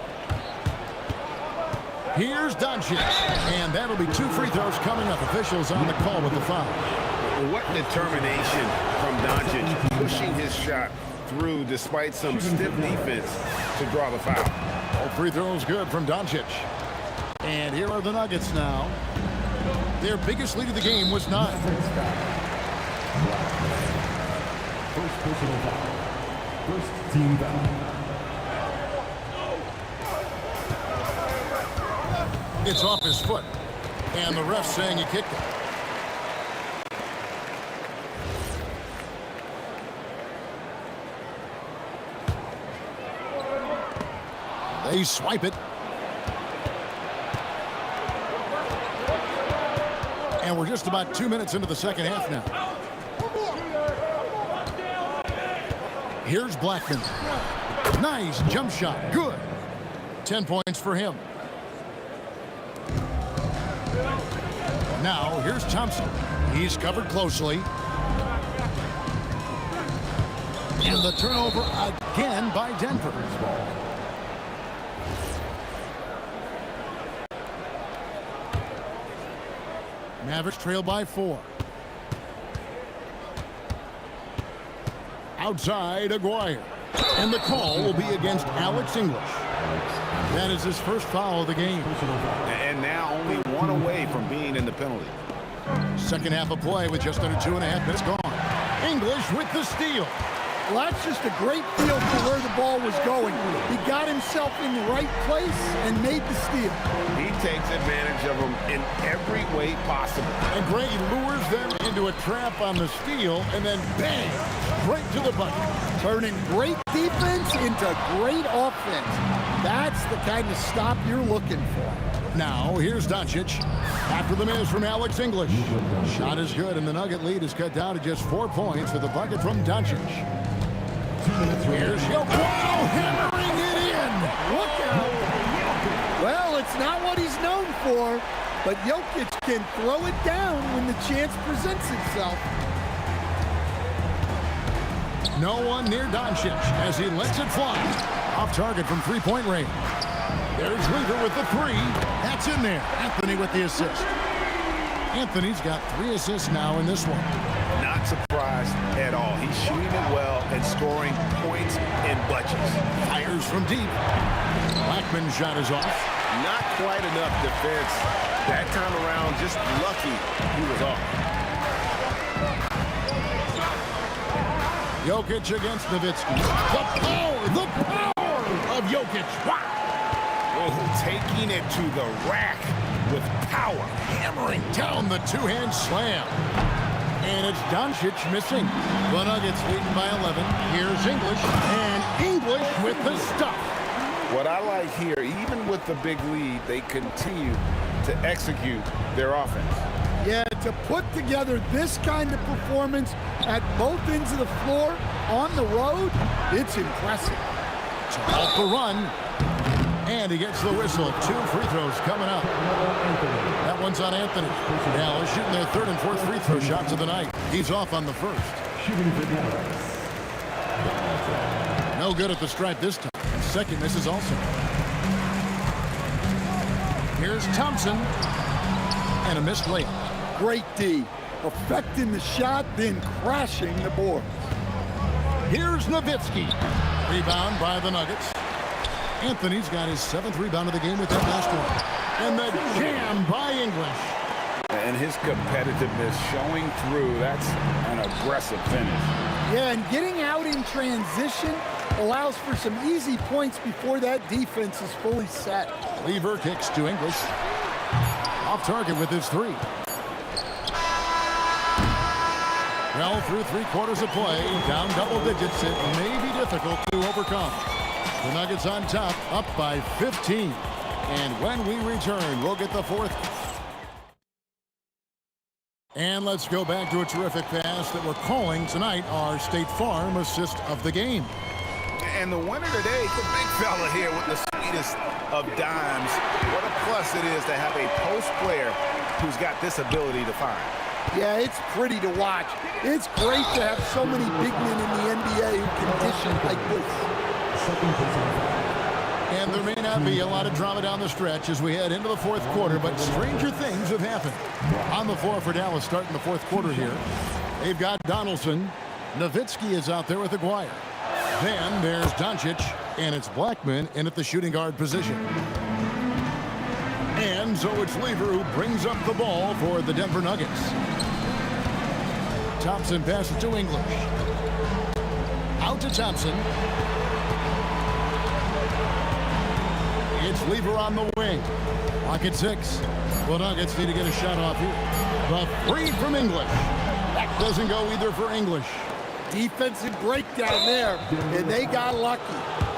Here's Doncic. And that'll be 2 free throws coming up. Officials on the call with the foul. What determination from Doncic, pushing his shot through despite some stiff defense to draw the foul. All free throws good from Doncic. And here are the Nuggets now. Their biggest lead of the game was 9. First personal foul. First team foul. It's off his foot. And the ref saying he kicked it. They swipe it. And we're just about 2 minutes into the second half now. Here's Blackman. Nice jump shot. Good. 10 points for him. Now, here's Thompson. He's covered closely. And the turnover again by Denver. Mavericks trail by 4. Outside, Aguirre. And the call will be against Alex English. That is his first foul of the game. And now only one away from being in the penalty. Second half of play with just under 2.5 minutes gone. English with the steal. Well, that's just a great feel for where the ball was going. He got himself in the right place and made the steal. He takes advantage of them in every way possible. And Gray lures them into a trap on the steal, and then bang, right to the bucket. Turning great defense into great offense. That's the kind of stop you're looking for. Now, here's Doncic. After the miss from Alex English. Shot is good, and the Nugget lead is cut down to just 4 points with the bucket from Doncic. Here's Jokic. Wow, hammering it in. Look out. Well, it's not what he's known for, but Jokic can throw it down when the chance presents itself. No one near Doncic as he lets it fly. Off target from three-point range. There's Weaver with the three. That's in there. Anthony with the assist. Anthony's got 3 assists now in this one. Not surprised at all. He's shooting it well and scoring points in bunches. Fires from deep. Blackman's shot is off. Not quite enough defense. That time around, just lucky he was off. Jokic against Nowitzki. The power of Jokic. Wow. Oh, taking it to the rack with power. Hammering down the two-hand slam. And it's Doncic missing. The Nuggets leading by 11. Here's English. And English with the stuff. What I like here, even with the big lead, they continue to execute their offense. Yeah, to put together this kind of performance at both ends of the floor on the road, it's impressive. Off the run. And he gets the whistle. 2 free throws coming up. That one's on Anthony. Dallas shooting their 3rd and 4th free throw shots of the night. He's off on the first. No good at the stripe this time. Second misses also. Here's Thompson. And a missed layup. Great D. Affecting the shot, then crashing the board. Here's Nowitzki. Rebound by the Nuggets. Anthony's got his 7th rebound of the game with that last one. And the jam by English. And his competitiveness showing through. That's an aggressive finish. Yeah, and getting out in transition allows for some easy points before that defense is fully set. Lever kicks to English. Off target with his 3. Well, through 3 quarters of play, down double digits, it may be difficult to overcome. The Nuggets on top, up by 15. And when we return, we'll get the 4th. And let's go back to a terrific pass that we're calling tonight our State Farm assist of the game. And the winner today, the big fella here with the sweetest of dimes. What a plus it is to have a post player who's got this ability to find. Yeah, it's pretty to watch. It's great to have so many big men in the NBA who can dish it like this. And there may not be a lot of drama down the stretch as we head into the 4th quarter, but stranger things have happened. On the floor for Dallas starting the 4th quarter here. They've got Donaldson. Nowitzki is out there with Aguirre. Then there's Doncic, and it's Blackman in at the shooting guard position. And so it's Lever who brings up the ball for the Denver Nuggets. Thompson passes to English. Out to Thompson. It's Lever on the wing. Lock at 6. The Nuggets need to get a shot off here. The 3 from English. That doesn't go either for English. Defensive breakdown there, and they got lucky.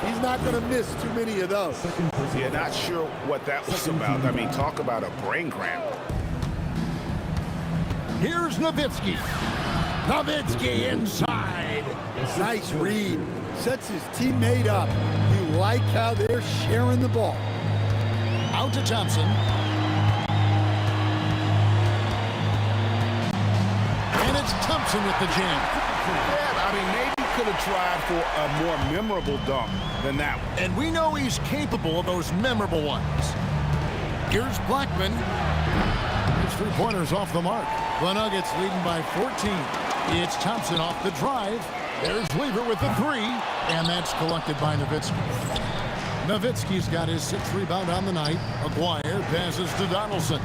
He's not going to miss too many of those. Yeah, not sure what that was about. I mean, talk about a brain cramp. Here's Nowitzki. Nowitzki inside. Nice read. Sets his teammate up. You like how they're sharing the ball. Out to Thompson. And it's Thompson with the jam. Yeah, I mean, maybe could have tried for a more memorable dunk than that one. And we know he's capable of those memorable ones. Here's Blackman. His 3-pointers off the mark. The Nuggets leading by 14. It's Thompson off the drive. There's Lever with the three, and that's collected by Nowitzki. Nowitzki's got his 6th rebound on the night. Aguirre passes to Donaldson.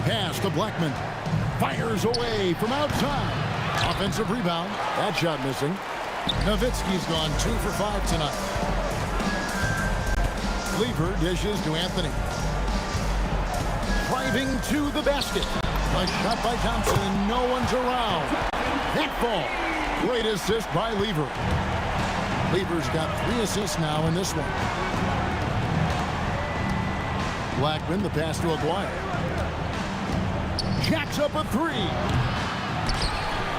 Pass to Blackman. Fires away from outside. Offensive rebound. That shot missing. Nowitzki's gone 2 for 5 tonight. Lever dishes to Anthony. Driving to the basket. A shot by Thompson. No one's around. That ball. Great assist by Lever. Lever's got 3 assists now in this one. Blackman, the pass to Aguirre. Jacks up a 3.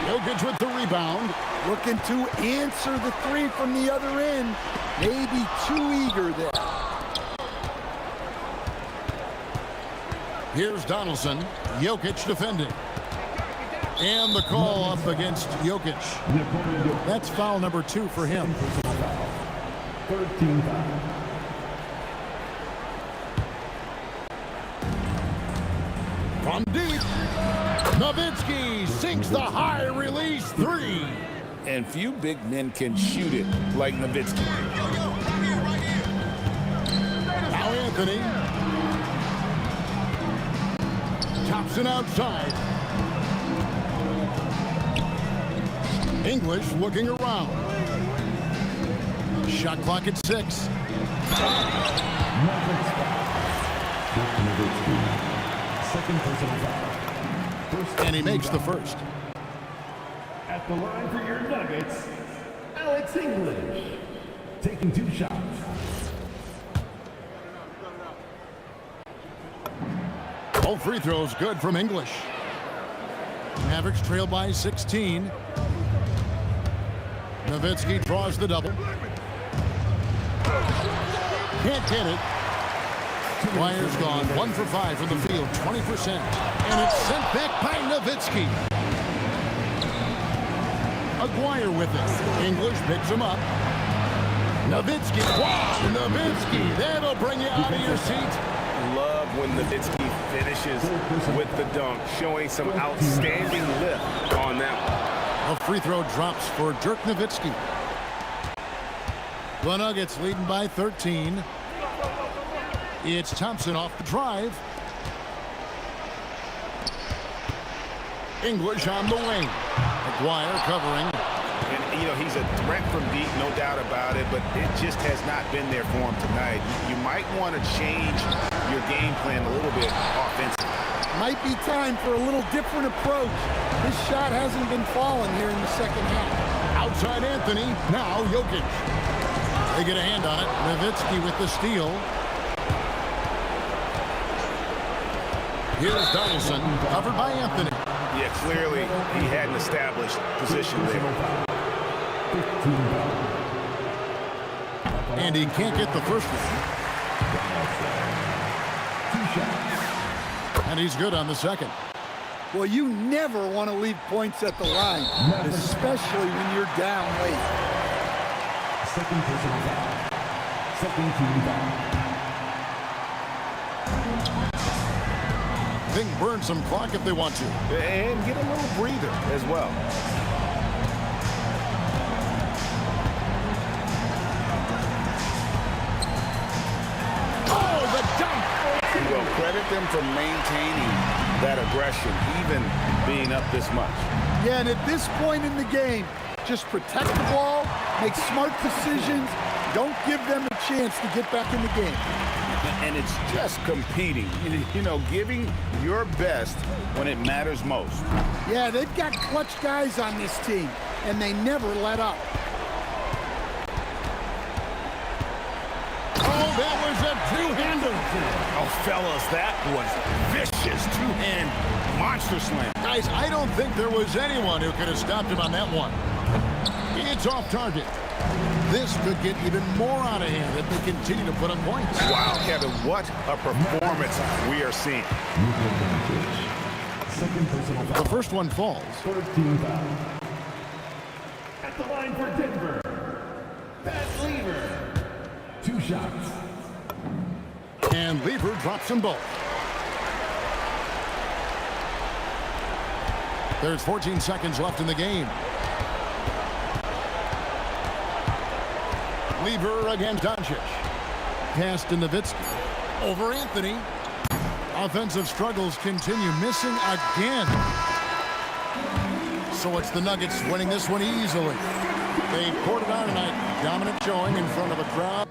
Jokic with the rebound. Looking to answer the 3 from the other end. Maybe too eager there. Here's Donaldson. Jokic defending. And the call up against Jokic. That's foul number 2 for him. 13 foul. From deep, Nowitzki sinks the high release 3. And few big men can shoot it like Nowitzki. Now Anthony. Thompson outside. English looking around. Shot clock at 6. Second personal foul. And he makes the first. At the line for your Nuggets, Alex English. Taking 2 shots. All free throws good from English. Mavericks trail by 16. Nowitzki draws the double. Can't get it. Wires gone 1 for 5 from the field, 20%. And it's sent back by Nowitzki. Aguirre with it. English picks him up. Nowitzki. Wow, Nowitzki. That'll bring you out of your seat. Love when Nowitzki finishes with the dunk, showing some outstanding lift on that one. A free throw drops for Dirk Nowitzki. The Nuggets leading by 13. It's Thompson off the drive. English on the wing. Aguirre covering. And, you know, he's a threat from deep, no doubt about it, but it just has not been there for him tonight. You might want to change your game plan a little bit offensively. Might be time for a little different approach. This shot hasn't been falling here in the second half. Outside Anthony. Now Jokic. They get a hand on it. Nowitzki with the steal. Here's Donaldson, covered by Anthony. Yeah, clearly he had an established position there. And he can't get the first one. And he's good on the second. Well, you never want to leave points at the line, especially when you're down late. Second personal foul. Second team foul. They can burn some clock if they want to. And get a little breather as well. Oh, the dunk! Well, credit them for maintaining that aggression, even being up this much. Yeah, and at this point in the game, just protect the ball, make smart decisions, don't give them a chance to get back in the game. And it's just competing, you know, giving your best when it matters most. Yeah, they've got clutch guys on this team, and they never let up. Oh, that was a two-hander. Oh, fellas, that was vicious two-hand monster slam. Guys, I don't think there was anyone who could have stopped him on that one. It's off target. This could get even more out of hand if they continue to put up points. Wow, Kevin, what a performance we are seeing. Second personal foul. The first one falls. 13 foul. At the line for Denver, Pat Lever. 2 shots. And Lever drops them both. There's 14 seconds left in the game. Lever against Doncic. Pass to Nowitzki. Over Anthony. Offensive struggles continue, missing again. So it's the Nuggets winning this one easily. They poured it on tonight. Dominant showing in front of a crowd.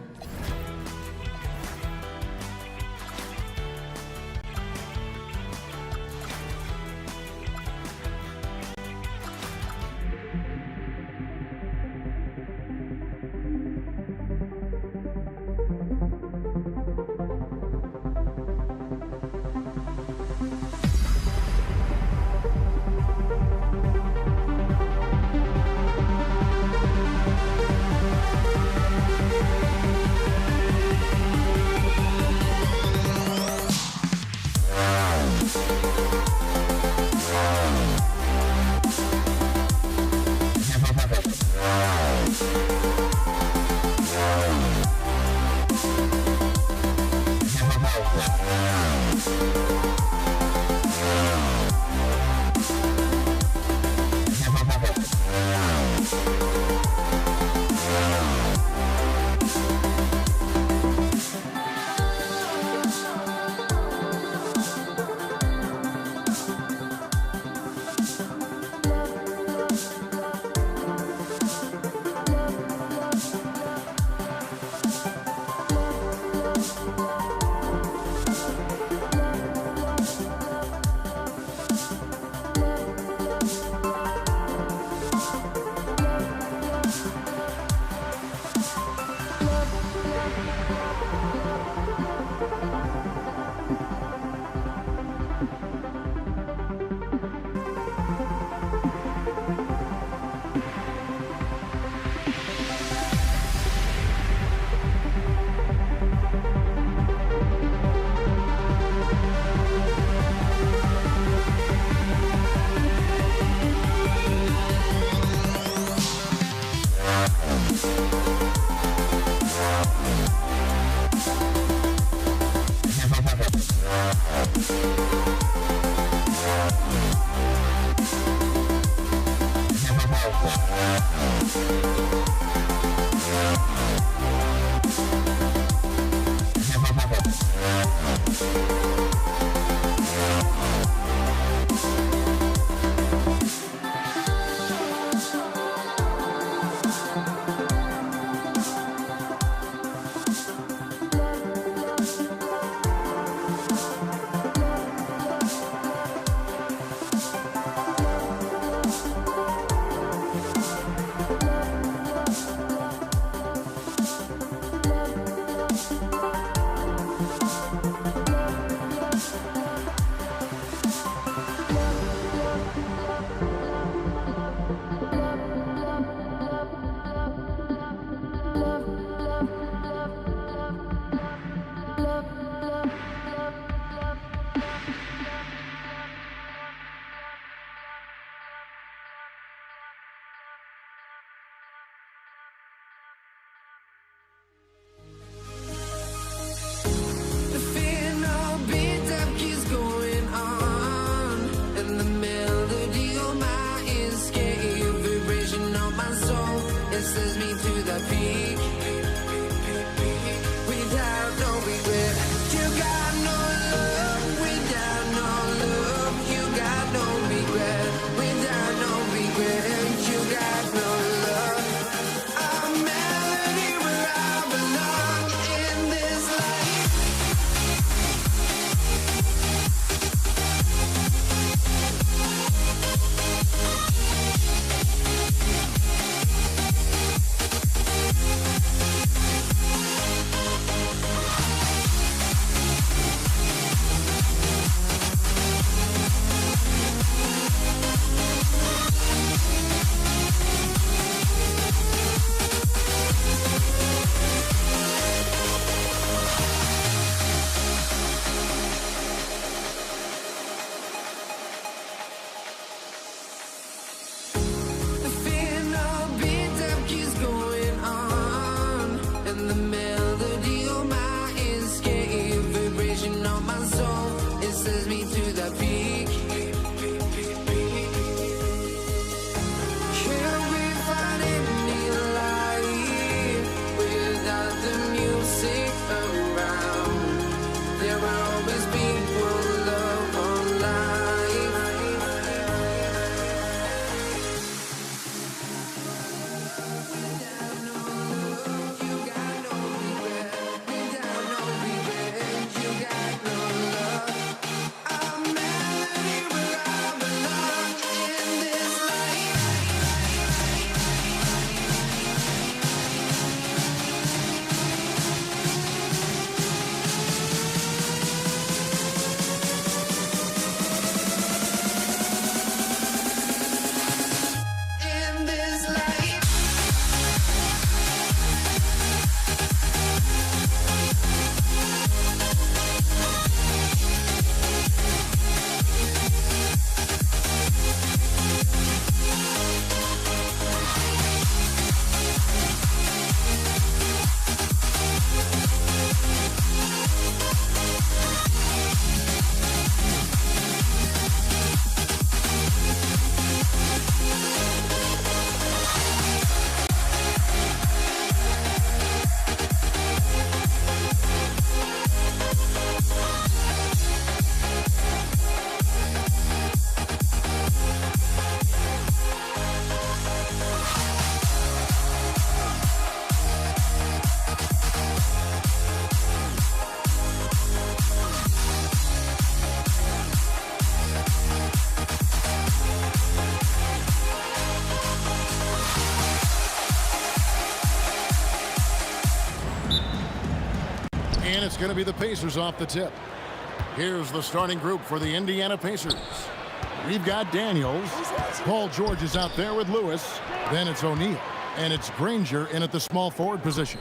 It's going to be the Pacers off the tip. Here's the starting group for the Indiana Pacers. We've got Daniels. Paul George is out there with Lewis. Then it's O'Neal. And it's Granger in at the small forward position.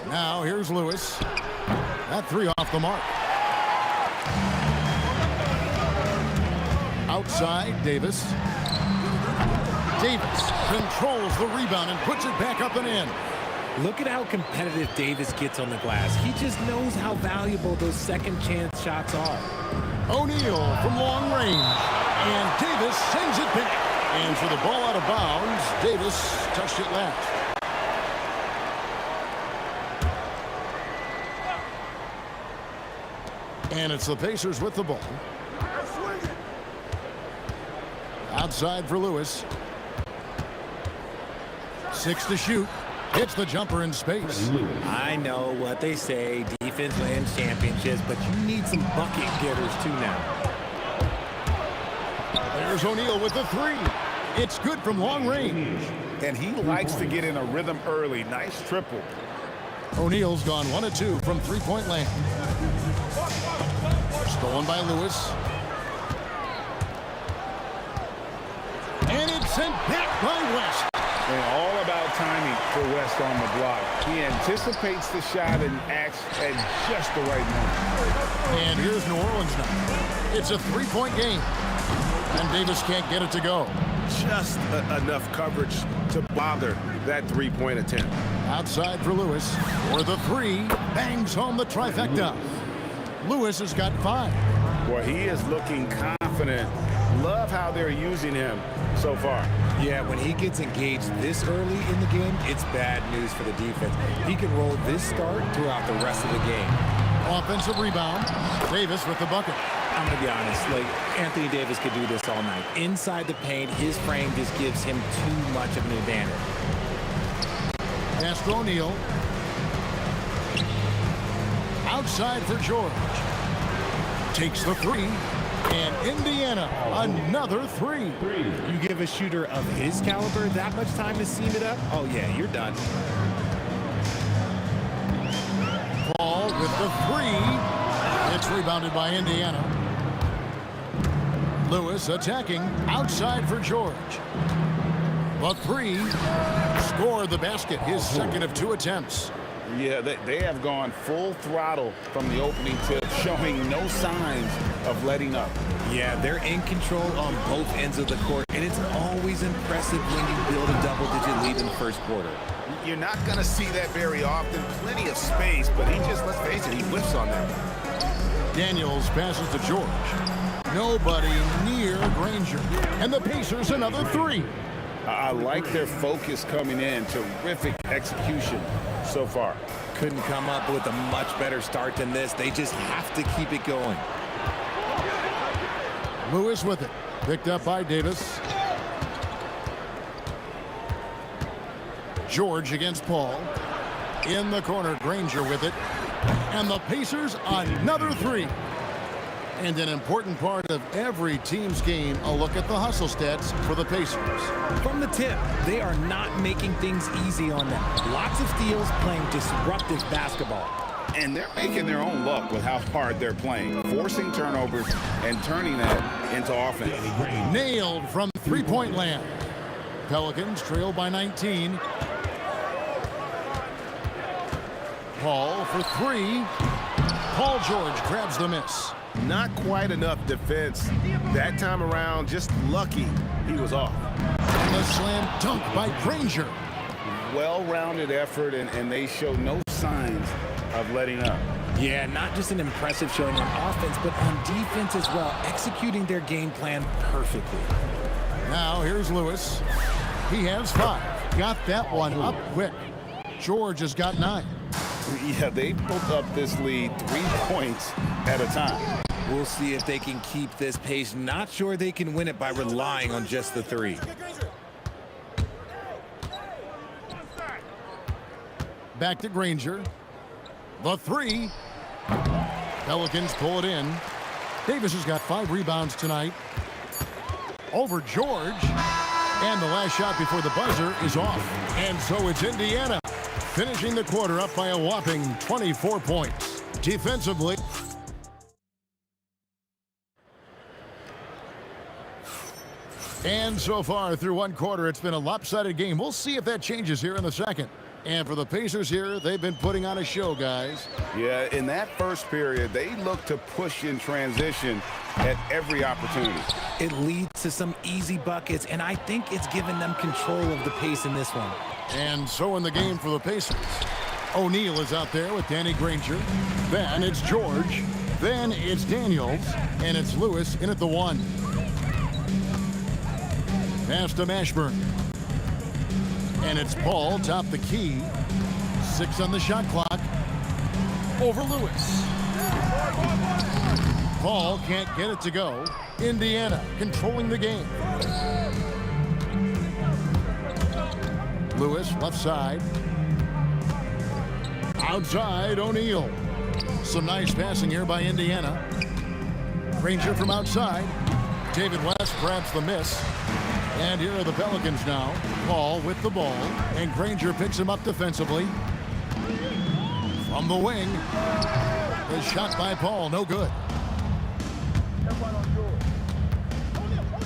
Now here's Lewis. That three off the mark. Outside, Davis. Davis controls the rebound and puts it back up and in. Look at how competitive Davis gets on the glass. He just knows how valuable those second chance shots are. O'Neal from long range. And Davis sends it back. And for the ball out of bounds, Davis touched it last. And it's the Pacers with the ball. Outside for Lewis. 6 to shoot. Hits the jumper in space. I know what they say, defense wins championships, but you need some bucket getters too now. There's O'Neal with the three. It's good from long range. And he likes to get in a rhythm early. Nice triple. O'Neal's gone 1 of 2 from three-point land. Stolen by Lewis. And it's sent back by West. And all about timing for West on the block. He anticipates the shot and acts at just the right moment. And here's New Orleans now. It's a three-point game. And Davis can't get it to go. Just enough coverage to bother that three-point attempt. Outside for Lewis. For the three. Bangs home the trifecta. Lewis has got 5. Well, he is looking confident. Love how they're using him so far. Yeah, when he gets engaged this early in the game, it's bad news for the defense. He can roll this start throughout the rest of the game. Offensive rebound. Davis with the bucket. I'm going to be honest, like, Anthony Davis could do this all night. Inside the paint, his frame just gives him too much of an advantage. Pass to O'Neal. Outside for George. Takes the three. And Indiana, another three. You give a shooter of his caliber that much time to seam it up? Oh, yeah, you're done. Paul with the three. It's rebounded by Indiana. Lewis attacking outside for George. The three. Scored the basket, his second of 2 attempts. Yeah, they have gone full throttle from the opening tip, showing no signs of letting up. Yeah, they're in control on both ends of the court, and it's always impressive when you build a double-digit lead in the first quarter. You're not going to see that very often. Plenty of space, but he just, let's face it, he whiffs on them. Daniels passes to George. Nobody near Granger. And the Pacers another three. I like their focus coming in. Terrific execution so far. Couldn't come up with a much better start than this. They just have to keep it going. Lewis with it. Picked up by Davis. George against Paul. In the corner, Granger with it. And the Pacers another three. And an important part of every team's game, a look at the hustle stats for the Pacers. From the tip, they are not making things easy on them. Lots of steals, playing disruptive basketball. And they're making their own luck with how hard they're playing, forcing turnovers and turning that into offense. Nailed from three-point land. Pelicans trail by 19. Paul for three. Paul George grabs the miss. Not quite enough defense. That time around, just lucky he was off. And the slam dunk by Granger. Well-rounded effort, and they show no signs of letting up. Yeah, not just an impressive showing on offense, but on defense as well, executing their game plan perfectly. Now here's Lewis. He has 5. Got that one up quick. George has got 9. Yeah, they built up this lead 3 points at a time. We'll see if they can keep this pace. Not sure they can win it by relying on just the 3. Back to Granger. The 3. Pelicans pull it in. Davis has got 5 rebounds tonight. Over George. And the last shot before the buzzer is off. And so it's Indiana finishing the quarter up by a whopping 24 points. defensively. And so far through one quarter, it's been a lopsided game. We'll see if that changes here in the second. And for the Pacers here, they've been putting on a show, guys. Yeah, in that first period, they look to push in transition at every opportunity. It leads to some easy buckets, and I think it's given them control of the pace in this one. And so in the game for the Pacers, O'Neal is out there with Danny Granger. Then it's George. Then it's Daniels. And it's Lewis in at the 1. Pass to Mashburn. And it's Paul, top the key. 6 on the shot clock. Over Lewis. Paul can't get it to go. Indiana controlling the game. Lewis, left side. Outside, O'Neal. Some nice passing here by Indiana. Granger from outside. David West grabs the miss. And here are the Pelicans now. Paul with the ball. And Granger picks him up defensively. From the wing. The shot by Paul, no good.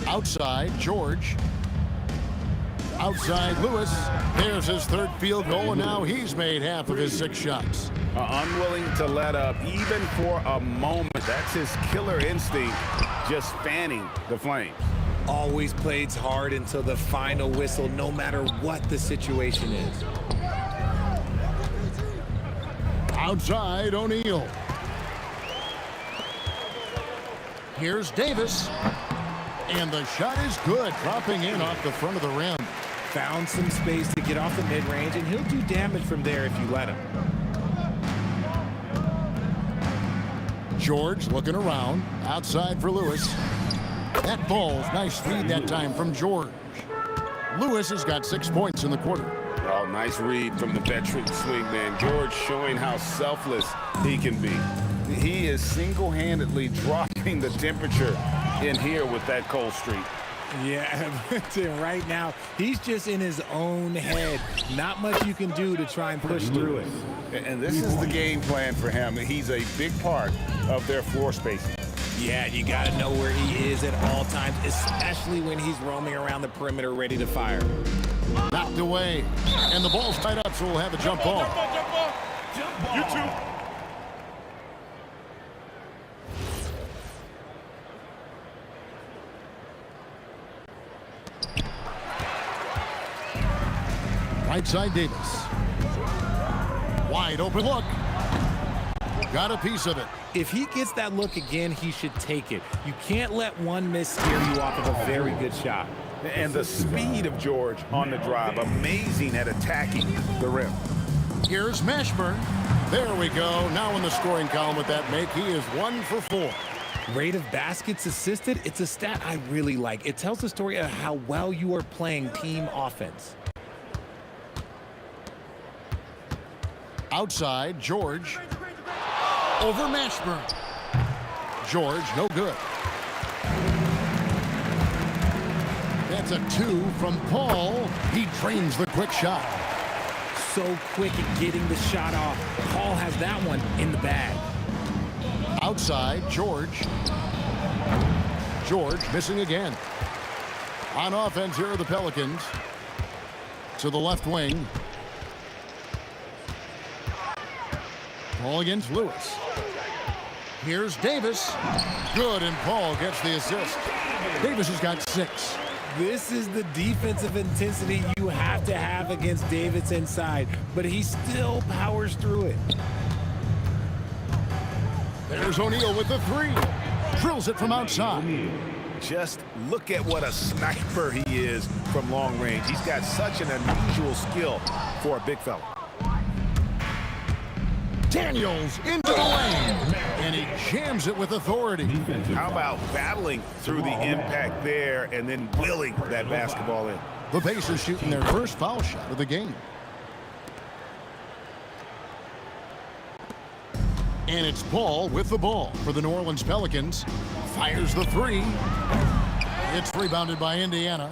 Outside, George. Outside, Lewis. There's his third field goal, and now he's made half of his 6 shots. Unwilling to let up, even for a moment. That's his killer instinct, just fanning the flames. Always plays hard until the final whistle, no matter what the situation is. Outside, O'Neal. Here's Davis. And the shot is good, dropping in off the front of the rim. Found some space to get off the mid-range, and he'll do damage from there if you let him. George looking around. Outside for Lewis. That ball's nice feed that time from George. Lewis has got 6 points in the quarter. Oh, nice read from the veteran swingman. George showing how selfless he can be. He is single-handedly dropping the temperature in here with that cold streak. Yeah, right now, he's just in his own head. Not much you can do to try and push through it. And this is the game plan for him. He's a big part of their floor spacing. Yeah, you got to know where he is at all times, especially when he's roaming around the perimeter ready to fire. Knocked away. And the ball's tied up, so we'll have a jump ball. You too. Right side, Davis. Wide open look. Got a piece of it. If he gets that look again, he should take it. You can't let one miss scare you off of a very good shot. And the speed of George on the drive, amazing at attacking the rim. Here's Mashburn. There we go. Now in the scoring column with that make, he is 1 for 4. Rate of baskets assisted, it's a stat I really like. It tells the story of how well you are playing team offense. Outside, George. Over Mashburn. George, no good. That's a 2 from Paul. He drains the quick shot. So quick at getting the shot off. Paul has that one in the bag. Outside, George. George missing again. On offense, here are the Pelicans. To the left wing. Paul against Lewis. Here's Davis. Good, and Paul gets the assist. Davis has got 6. This is the defensive intensity you have to have against Davis inside, but he still powers through it. There's O'Neal with the 3. Drills it from outside. Just look at what a sniper he is from long range. He's got such an unusual skill for a big fella. Daniels into the lane, and he jams it with authority. How about battling through the impact there and then willing that basketball in? The Pacers shooting their first foul shot of the game. And it's Paul with the ball for the New Orleans Pelicans. Fires the 3. It's rebounded by Indiana.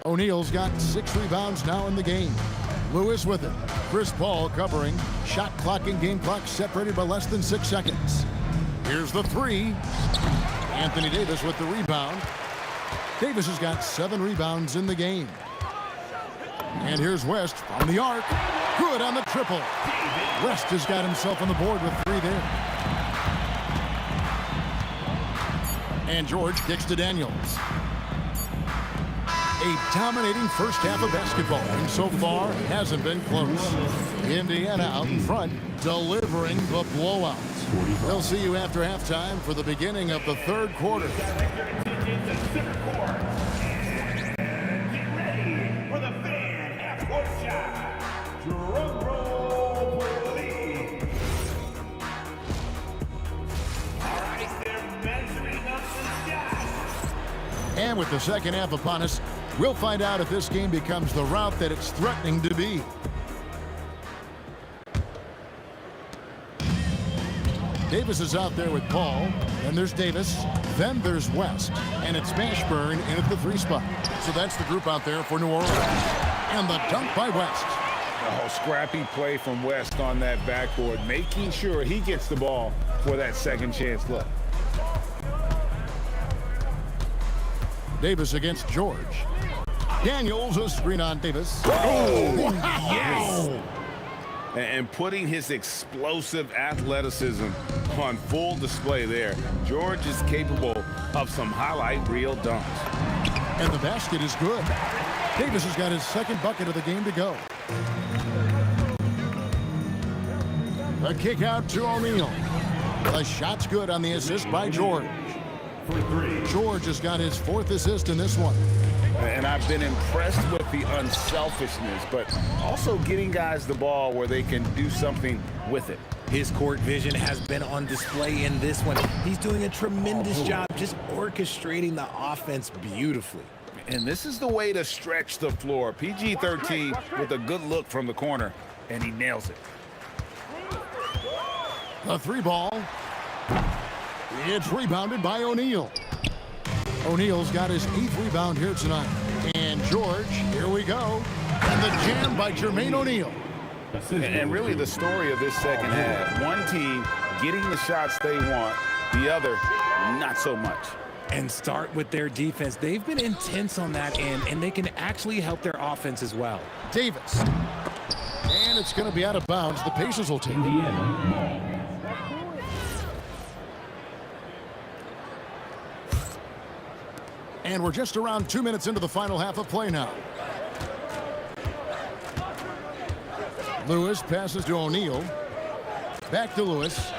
O'Neal's got 6 rebounds now in the game. Lewis with it. Chris Paul covering. Shot clock and game clock separated by less than 6 seconds. Here's the three. Anthony Davis with the rebound. Davis has got 7 rebounds in the game. And here's West from the arc. Good on the triple. West has got himself on the board with 3 there. And George kicks to Daniels. A dominating first half of basketball, and so far hasn't been close. Indiana out in front, delivering the blowout. We'll see you after halftime for the beginning of the third quarter. And with the second half upon us, we'll find out if this game becomes the route that it's threatening to be. Davis is out there with Paul. Then there's Davis. Then there's West. And it's Mashburn in at the 3 spot. So that's the group out there for New Orleans. And the dunk by West. Oh, scrappy play from West on that backboard, making sure he gets the ball for that second chance look. Davis against George. Daniels, a screen on Davis. Oh, wow. Yes! And putting his explosive athleticism on full display there. George is capable of some highlight reel dunks. And the basket is good. Davis has got his second bucket of the game to go. A kick out to O'Neal. The shot's good on the assist by George. George has got his 4th assist in this one. And I've been impressed with the unselfishness, but also getting guys the ball where they can do something with it. His court vision has been on display in this one. He's doing a tremendous job just orchestrating the offense beautifully. And this is the way to stretch the floor. PG-13 with a good look from the corner, and he nails it. The 3 ball. It's rebounded by O'Neal. O'Neal's got his 8th rebound here tonight. And George, here we go. And the jam by Jermaine O'Neal. And really the story of this second half. One team getting the shots they want, the other not so much. And start with their defense. They've been intense on that end, and they can actually help their offense as well. Davis. And it's going to be out of bounds. The Pacers will take it. And we're just around 2 minutes into the final half of play now. Lewis passes to O'Neal. Back to Lewis.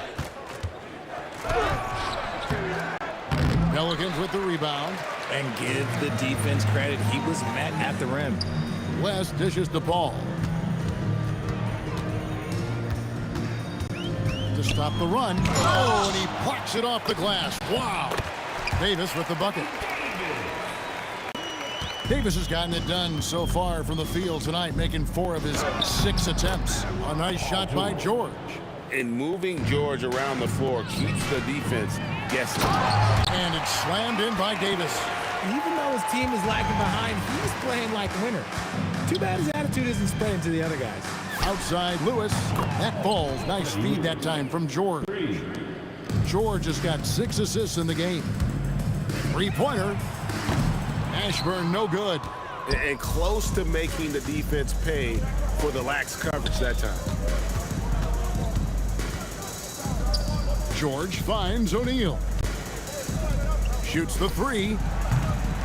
Pelicans with the rebound. And give the defense credit. He was met at the rim. West dishes the ball. To stop the run. Oh, and he plucks it off the glass. Wow. Davis with the bucket. Davis has gotten it done so far from the field tonight, making 4 of his 6 attempts. A nice shot by George. And moving George around the floor keeps the defense guessing. And it's slammed in by Davis. Even though his team is lagging behind, he's playing like a winner. Too bad his attitude isn't spreading to the other guys. Outside Lewis. That falls. Nice feed that time from George. George has got 6 assists in the game. 3-pointer. Ashburn no good. And close to making the defense pay for the lax coverage that time. George finds O'Neal. Shoots the 3.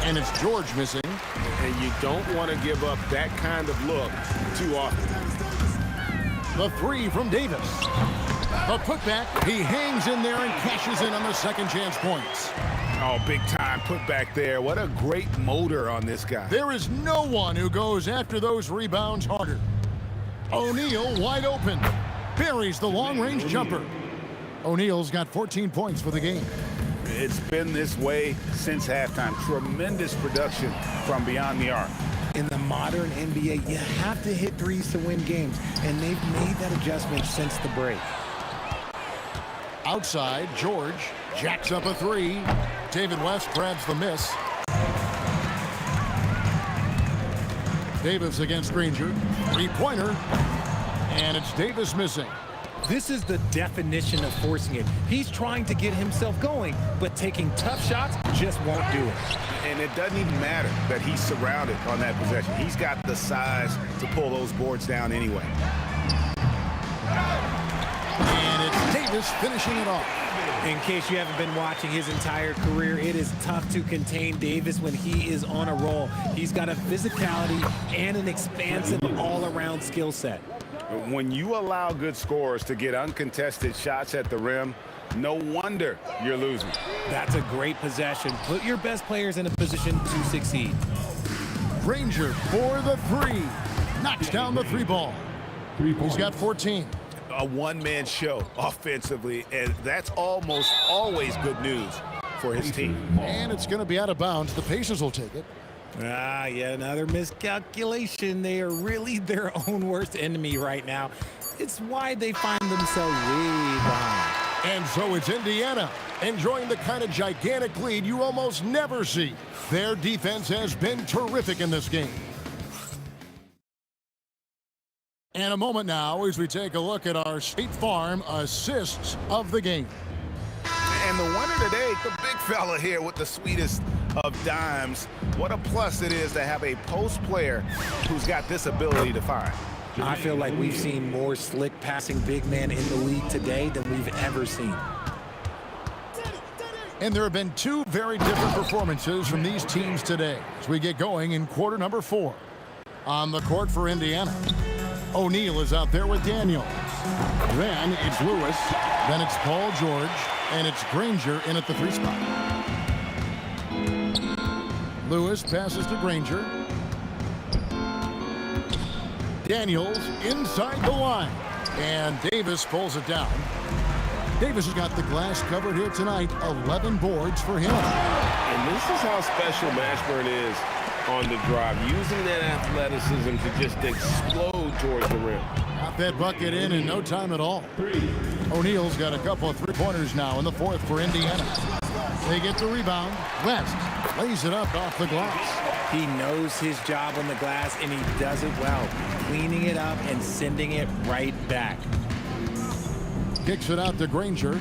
And it's George missing. And you don't want to give up that kind of look too often. The 3 from Davis. A putback. He hangs in there and cashes in on the second chance points. Oh, big time put back there. What a great motor on this guy. There is no one who goes after those rebounds harder. O'Neal wide open. Buries the long-range jumper. O'Neal's got 14 points for the game. It's been this way since halftime. Tremendous production from beyond the arc. In the modern NBA, you have to hit threes to win games, and they've made that adjustment since the break. Outside, George jacks up a 3. David West grabs the miss. Davis against Granger. Three-pointer. And it's Davis missing. This is the definition of forcing it. He's trying to get himself going, but taking tough shots just won't do it. And it doesn't even matter that he's surrounded on that possession. He's got the size to pull those boards down anyway. And it's Davis finishing it off. In case you haven't been watching his entire career, it is tough to contain Davis when he is on a roll. He's got a physicality and an expansive all-around skill set. When you allow good scorers to get uncontested shots at the rim, no wonder you're losing. That's a great possession. Put your best players in a position to succeed. Granger for the three. Knocks down the three ball. He's got 14. A one-man show offensively, and that's almost always good news for his team. And it's going to be out of bounds. The Pacers will take it. Yeah, another miscalculation. They are really their own worst enemy right now. It's why they find themselves way behind. And so it's Indiana enjoying the kind of gigantic lead you almost never see. Their defense has been terrific in this game. And a moment now as we take a look at our State Farm assists of the game. And the winner today, the big fella here with the sweetest of dimes. What a plus it is to have a post player who's got this ability to find. I feel like we've seen more slick passing big man in the league today than we've ever seen. And there have been two very different performances from these teams today as we get going in quarter number 4. On the court for Indiana, O'Neal is out there with Daniels. Then it's Lewis. Then it's Paul George. And it's Granger in at the 3 spot. Lewis passes to Granger. Daniels inside the line. And Davis pulls it down. Davis has got the glass covered here tonight. 11 boards for him. And this is how special Mashburn is on the drive, using that athleticism to just explode towards the rim. Got that bucket in no time at all. O'Neal's got a couple of three-pointers now in the 4th for Indiana. They get the rebound. West lays it up off the glass. He knows his job on the glass, and he does it well, cleaning it up and sending it right back. Kicks it out to Granger.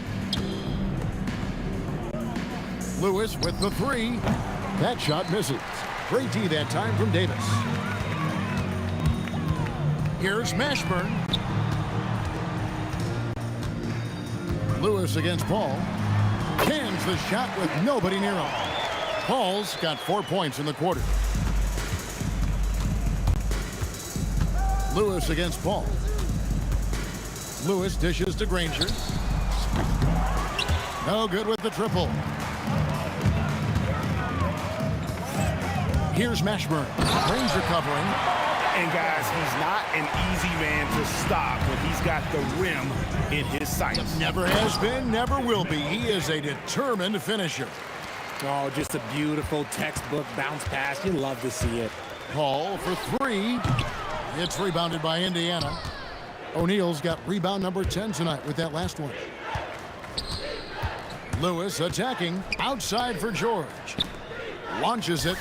Lewis with the 3. That shot misses. Great D that time from Davis. Here's Mashburn. Lewis against Paul. Cans the shot with nobody near him. Paul's got 4 points in the quarter. Lewis against Paul. Lewis dishes to Granger. No good with the triple. Here's Mashburn. Granger covering. And guys, he's not an easy man to stop when he's got the rim in his sights. Never has been, never will be. He is a determined finisher. Oh, just a beautiful textbook bounce pass. You love to see it. Paul for 3. It's rebounded by Indiana. O'Neal's got rebound number 10 tonight with that last one. Lewis attacking outside for George. Launches it.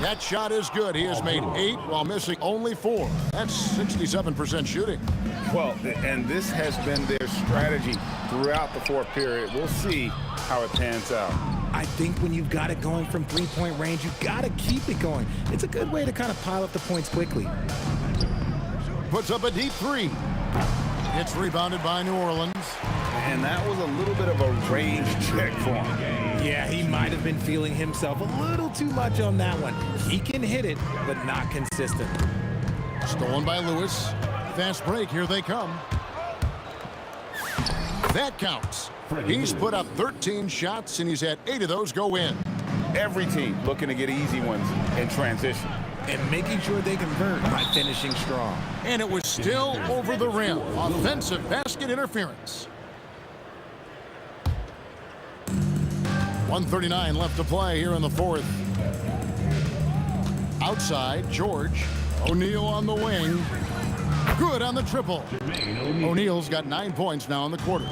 That shot is good. He has made 8 while missing only 4. That's 67% shooting. Well, and this has been their strategy throughout the 4th period. We'll see how it pans out. I think when you've got it going from three-point range, you've got to keep it going. It's a good way to kind of pile up the points quickly. Puts up a deep 3. It's rebounded by New Orleans. And that was a little bit of a range check for him. Yeah, he might have been feeling himself a little too much on that one. He can hit it, but not consistent. Stolen by Lewis. Fast break, here they come. That counts. He's put up 13 shots, and he's had 8 of those go in. Every team looking to get easy ones in transition. And making sure they convert by finishing strong. And it was still over the rim. Offensive basket interference. 1:39 left to play here in the 4th. Outside, George. O'Neal on the wing. Good on the triple. O'Neal's got 9 points now in the quarter.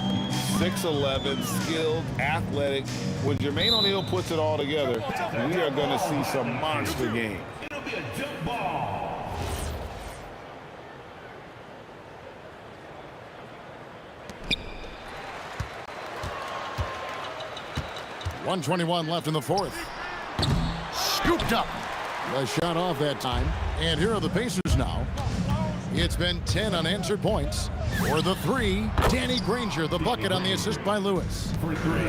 6'11", skilled, athletic. When Jermaine O'Neal puts it all together, we are going to see some monster game. be a jump ball. 1:21 left in the fourth. Scooped up. The shot off that time. And here are the Pacers now. It's been 10 unanswered points. For the three, Danny Granger, the bucket on the assist by Lewis.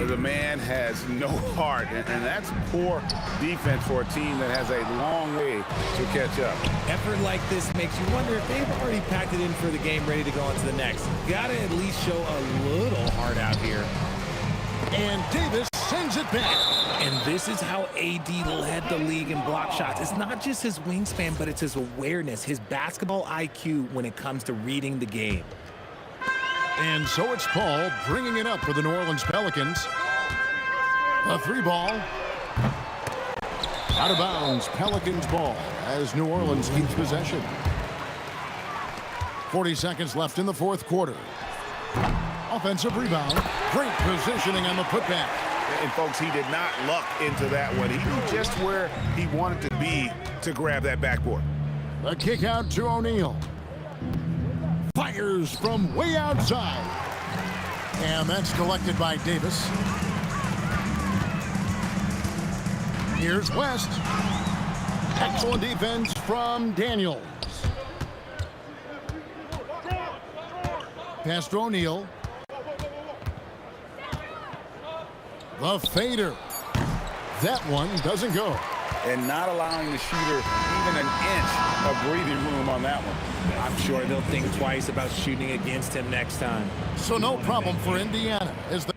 The man has no heart, and that's poor defense for a team that has a long way to catch up. Effort like this makes you wonder if they've already packed it in for the game, ready to go on to the next. Gotta at least show a little heart out here. And Davis sends it back. And this is how AD led the league in block shots. It's not just his wingspan, but it's his awareness, his basketball IQ when it comes to reading the game. And so it's Paul bringing it up for the New Orleans Pelicans. A three ball. Out of bounds, Pelicans ball as New Orleans keeps possession. 40 seconds left in the fourth quarter. Offensive rebound. Great positioning on the putback. And folks, he did not luck into that one. He knew just where he wanted to be to grab that backboard. The kick out to O'Neal. Fires from way outside. And that's collected by Davis. Here's West. Excellent defense from Daniels. Pass to O'Neal. The fader. That one doesn't go. And not allowing the shooter even an inch of breathing room on that one. I'm sure they'll think twice about shooting against him next time. So no problem for Indiana as the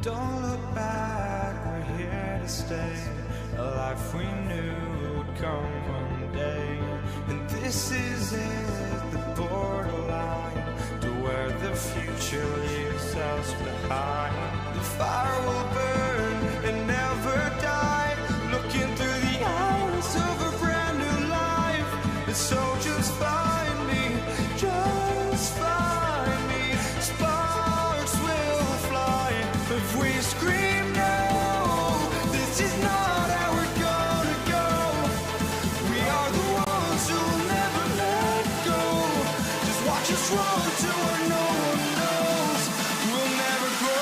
Don't look back, we're here to stay. A life we knew would come one day. And this is it, the borderline to where the future leaves us behind. The fire will burn and never die, looking through the eyes of a brand new life. And so just find me, just find me. Sparks will fly if we scream no. This is not how we're gonna go. We are the ones who'll never let go. Just watch us run to where no one knows. We'll never grow.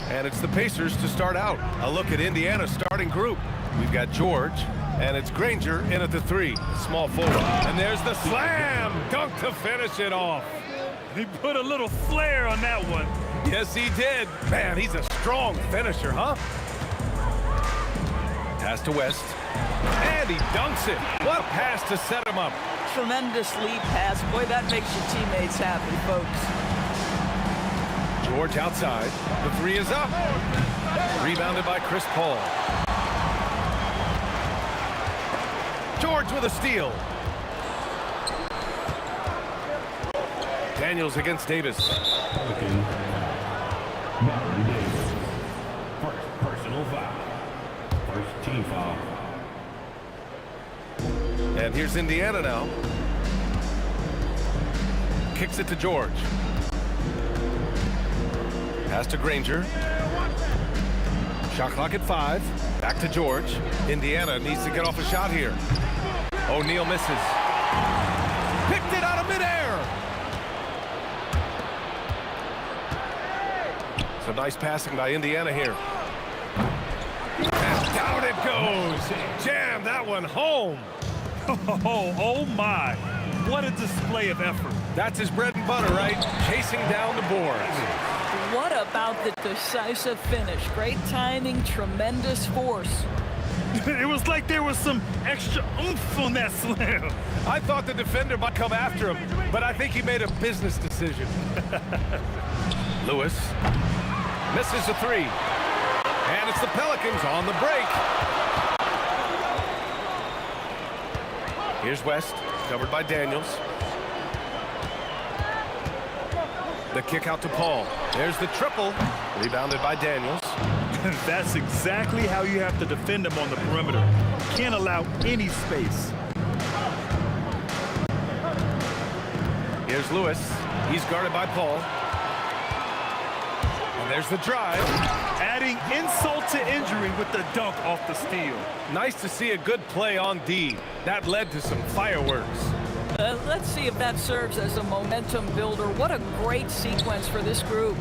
And it's the Pacers to start out. A look at Indiana's starting group. We've got George, and it's Granger in at the 3, small forward. And there's the slam dunk to finish it off. He put a little flair on that one. Yes, he did. Man, he's a strong finisher, huh? Pass to West, and he dunks it. What a pass to set him up. Tremendous lead pass. Boy, that makes your teammates happy, folks. George outside. The 3 is up. Rebounded by Chris Paul. George with a steal. Daniels against Davis. First personal foul. First team foul. And here's Indiana now. Kicks it to George. Pass to Granger. Shot clock at 5. Back to George. Indiana needs to get off a shot here. O'Neal misses. Picked it out of midair. So nice passing by Indiana here. And down it goes. Jam that one home. Oh my. What a display of effort. That's his bread and butter, right? Chasing down the boards. What about the decisive finish? Great timing, tremendous force. It was like there was some extra oomph on that slam. I thought the defender might come after him, but I think he made a business decision. Lewis misses a 3. And it's the Pelicans on the break. Here's West, covered by Daniels. The kick out to Paul. There's the triple, rebounded by Daniels. That's exactly how you have to defend him on the perimeter. Can't allow any space. Here's Lewis. He's guarded by Paul. And there's the drive. Adding insult to injury with the dunk off the steal. Nice to see a good play on D. That led to some fireworks. Let's see if that serves as a momentum builder. What a great sequence for this group.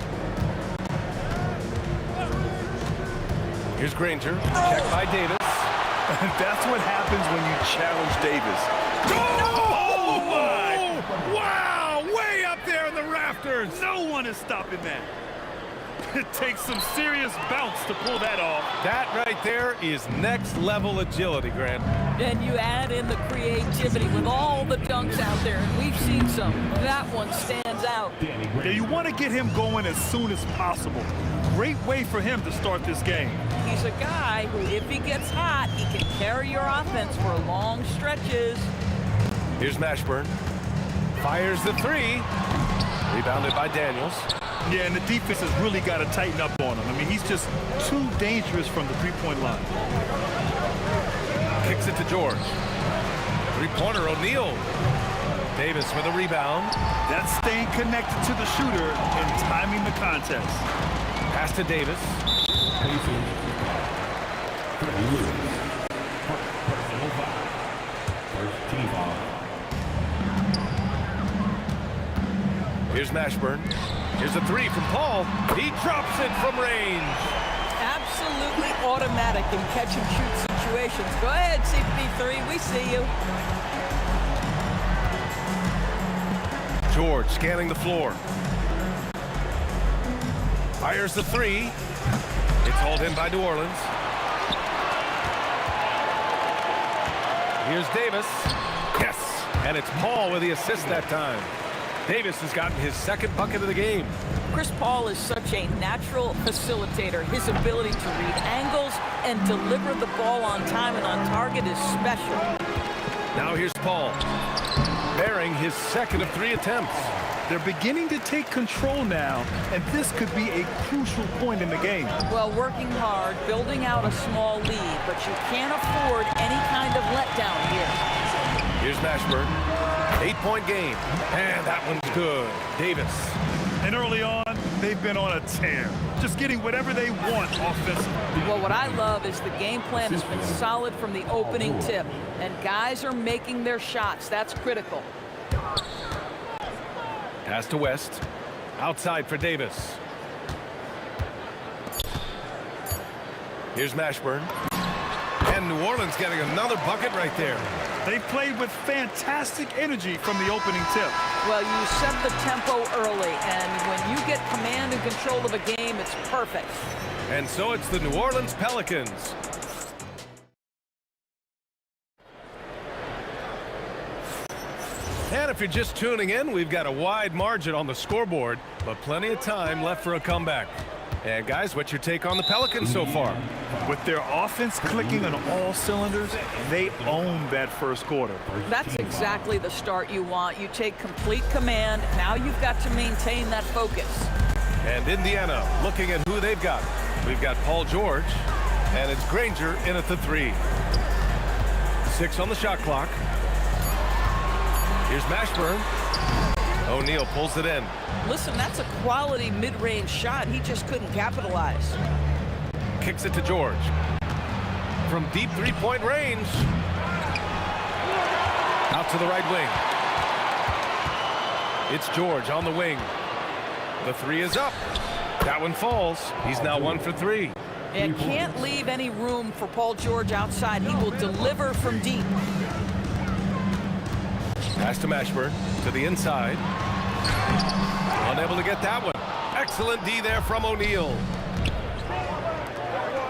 Here's Granger, checked by Davis. That's what happens when you challenge Davis. Oh my! Wow, way up there in the rafters. No one is stopping that. It takes some serious bounce to pull that off. That right there is next level agility, Grant. And you add in the creativity with all the dunks out there, and we've seen some. That one stands out. Yeah, you want to get him going as soon as possible. Great way for him to start this game. He's a guy who, if he gets hot, he can carry your offense for long stretches. Here's Mashburn. Fires the 3. Rebounded by Daniels. Yeah, and the defense has really got to tighten up on him. I mean, he's just too dangerous from the three-point line. Kicks it to George. Three-pointer, O'Neal. Davis with a rebound. That's staying connected to the shooter and timing the contest. Pass to Davis. Here's Mashburn. Here's a three from Paul. He drops it from range. Absolutely automatic in catch-and-shoot situations. Go ahead, CP3, we see you. George scanning the floor. Fires the three. It's hauled in by New Orleans. Here's Davis. Yes, and it's Paul with the assist that time. Davis has gotten his second bucket of the game. Chris Paul is such a natural facilitator. His ability to read angles and deliver the ball on time and on target is special. Now here's Paul, bearing his second of 3 attempts. They're beginning to take control now, and this could be a crucial point in the game. Well, working hard, building out a small lead, but you can't afford any kind of letdown here. Here's Mashburn. 8-point game, and that one's good. Davis. And early on, they've been on a tear, just getting whatever they want offensively. Well, what I love is the game plan has been solid from the opening tip, and guys are making their shots. That's critical. Pass to West. Outside for Davis. Here's Mashburn. And New Orleans getting another bucket right there. They've played with fantastic energy from the opening tip. Well, you set the tempo early, and when you get command and control of a game, it's perfect. And so it's the New Orleans Pelicans. And if you're just tuning in, we've got a wide margin on the scoreboard, but plenty of time left for a comeback. And guys, what's your take on the Pelicans so far? With their offense clicking on all cylinders, they own that first quarter. That's exactly the start you want. You take complete command. Now you've got to maintain that focus. And Indiana looking at who they've got. We've got Paul George, and it's Granger in at the 3. 6 on the shot clock. Here's Mashburn. O'Neal pulls it in. Listen, that's a quality mid-range shot. He just couldn't capitalize. Kicks it to George. From deep three-point range. Out to the right wing. It's George on the wing. The 3 is up. That one falls. He's now 1 for 3. And can't leave any room for Paul George outside. He will deliver from deep. Pass to Mashburn to the inside. Unable to get that one. Excellent D there from O'Neal.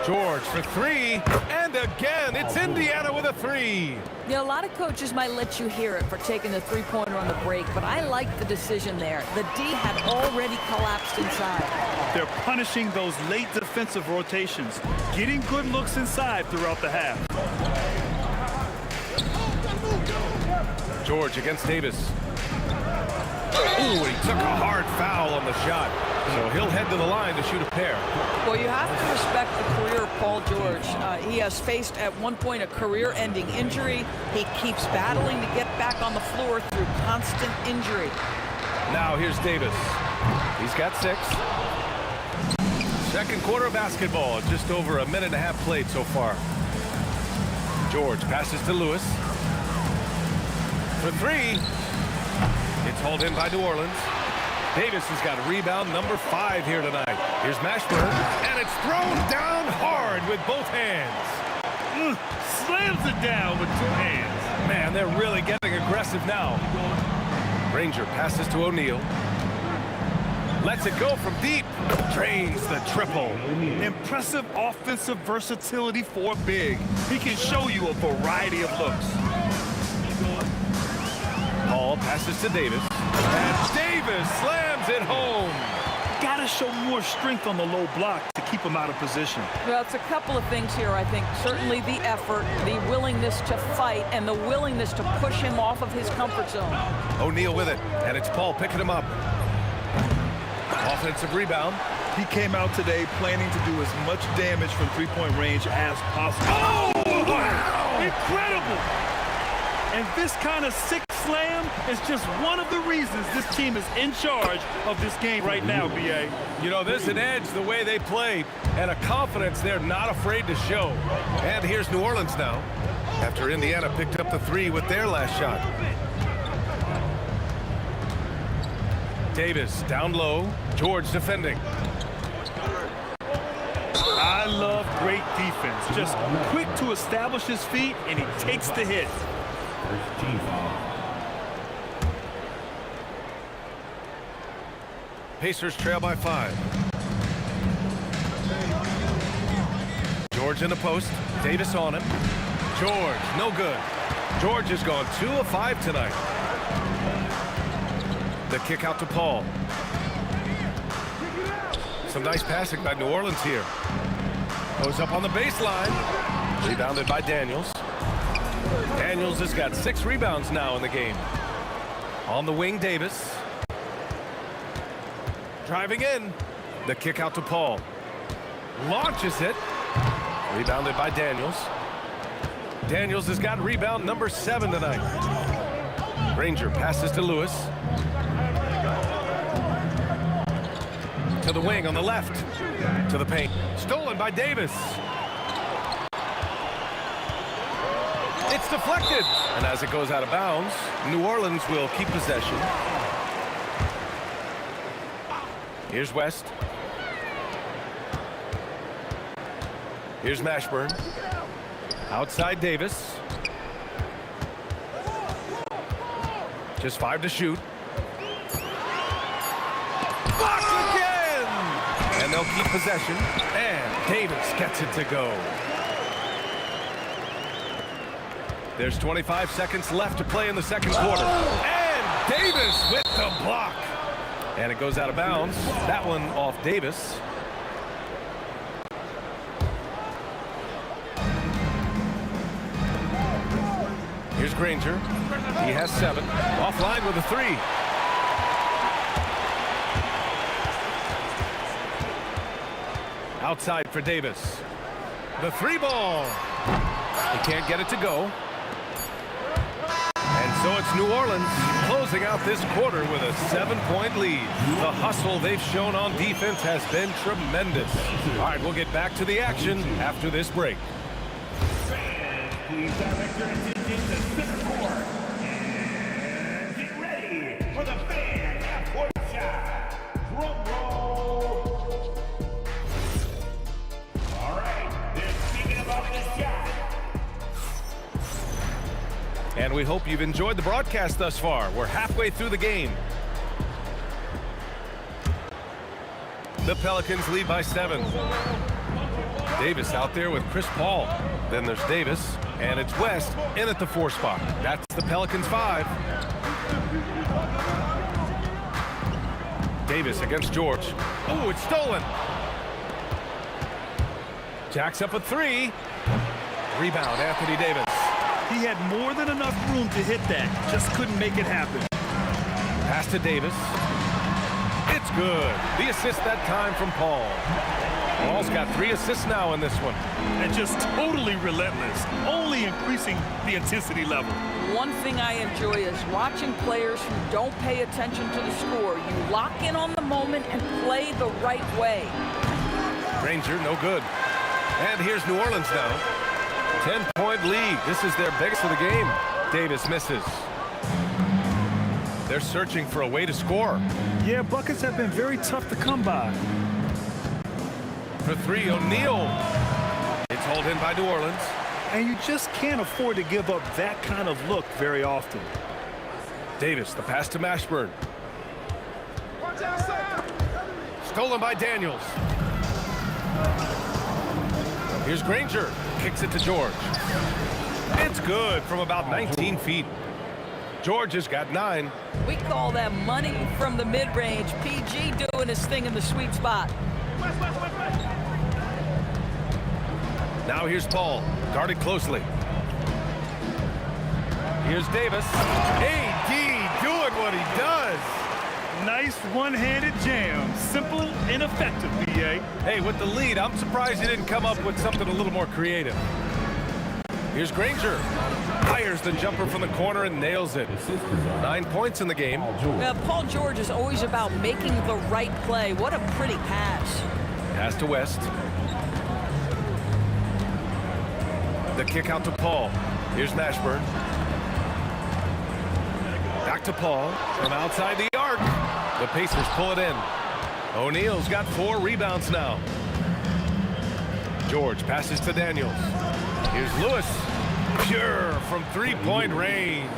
George for 3, and again, it's Indiana with a 3. Yeah, a lot of coaches might let you hear it for taking the three-pointer on the break, but I like the decision there. The D had already collapsed inside. They're punishing those late defensive rotations, getting good looks inside throughout the half. George against Davis. Ooh, he took a hard foul on the shot. So he'll head to the line to shoot a pair. Well, you have to respect the career of Paul George. He has faced at one point a career-ending injury. He keeps battling to get back on the floor through constant injury. Now here's Davis. He's got 6. Second quarter of basketball. Just over a minute and a half played so far. George passes to Lewis. For 3. It's hauled in by New Orleans. Davis has got rebound number 5 here tonight. Here's Mashburn, and it's thrown down hard with both hands. Slams it down with 2 hands. Man, they're really getting aggressive now. Granger passes to O'Neal. Lets it go from deep. Drains the triple. Impressive offensive versatility for big. He can show you a variety of looks. Paul passes to Davis. And Davis slams it home. Gotta show more strength on the low block to keep him out of position. Well, it's a couple of things here, I think. Certainly the effort, the willingness to fight, and the willingness to push him off of his comfort zone. O'Neal with it, and it's Paul picking him up. Offensive rebound. He came out today planning to do as much damage from three-point range as possible. Oh, wow! Incredible! And this kind of sick slam is just one of the reasons this team is in charge of this game right now, B.A. You know, there's an edge the way they play and a confidence they're not afraid to show. And here's New Orleans now, after Indiana picked up the 3 with their last shot. Davis down low. George defending. I love great defense. Just quick to establish his feet, and he takes the hit. Pacers trail by 5. George in the post. Davis on him. George, no good. George has gone 2 of 5 tonight. The kick out to Paul. Some nice passing by New Orleans here. Goes up on the baseline. Rebounded by Daniels. Daniels has got 6 rebounds now in the game. On the wing, Davis. Driving in. The kick out to Paul. Launches it. Rebounded by Daniels. Daniels has got rebound number 7 tonight. Granger passes to Lewis. To the wing on the left. To the paint. Stolen by Davis. It's deflected. And as it goes out of bounds, New Orleans will keep possession. Here's West. Here's Mashburn. Outside Davis. Just 5 to shoot. Blocked again! And they'll keep possession. And Davis gets it to go. There's 25 seconds left to play in the second quarter. And Davis with the block. And it goes out of bounds. That one off Davis. Here's Granger. He has 7. Offline with a 3. Outside for Davis. The 3 ball. He can't get it to go. And so it's New Orleans closing out this quarter with a 7-point lead. The hustle they've shown on defense has been tremendous. All right, we'll get back to the action after this break. Please direct your attention to center court. And get ready for the fan half-court shot. Drum roll. All right, they're speaking about this shot. And we hope you've enjoyed the broadcast thus far. We're halfway through the game. The Pelicans lead by 7. Davis out there with Chris Paul. Then there's Davis, and it's West in at the 4 spot. That's the Pelicans 5. Davis against George. Oh, it's stolen. Jacks up a 3. Rebound, Anthony Davis. He had more than enough room to hit that. Just couldn't make it happen. Pass to Davis. It's good. The assist that time from Paul. Paul's got 3 assists now in this one. And just totally relentless, only increasing the intensity level. One thing I enjoy is watching players who don't pay attention to the score. You lock in on the moment and play the right way. Granger, no good. And here's New Orleans now. 10-point lead. This is their biggest of the game. Davis misses. They're searching for a way to score. Yeah, buckets have been very tough to come by. For 3, O'Neal. It's hauled in by New Orleans. And you just can't afford to give up that kind of look very often. Davis, the pass to Mashburn. Stolen by Daniels. Here's Granger. Kicks it to George. It's good from about 19 feet. George has got 9. We call that money from the mid-range. PG doing his thing in the sweet spot. Now here's Paul, guarded closely. Here's Davis. AD doing what he does. Nice one-handed jam. Simple and effective, BA. Hey, with the lead, I'm surprised he didn't come up with something a little more creative. Here's Granger. Fires the jumper from the corner and nails it. 9 points in the game. Paul George is always about making the right play. What a pretty pass. Pass to West. The kick out to Paul. Here's Mashburn. Back to Paul from outside the arc. The Pacers pull it in. O'Neal's got 4 rebounds now. George passes to Daniels. Here's Lewis. Pure from three-point range.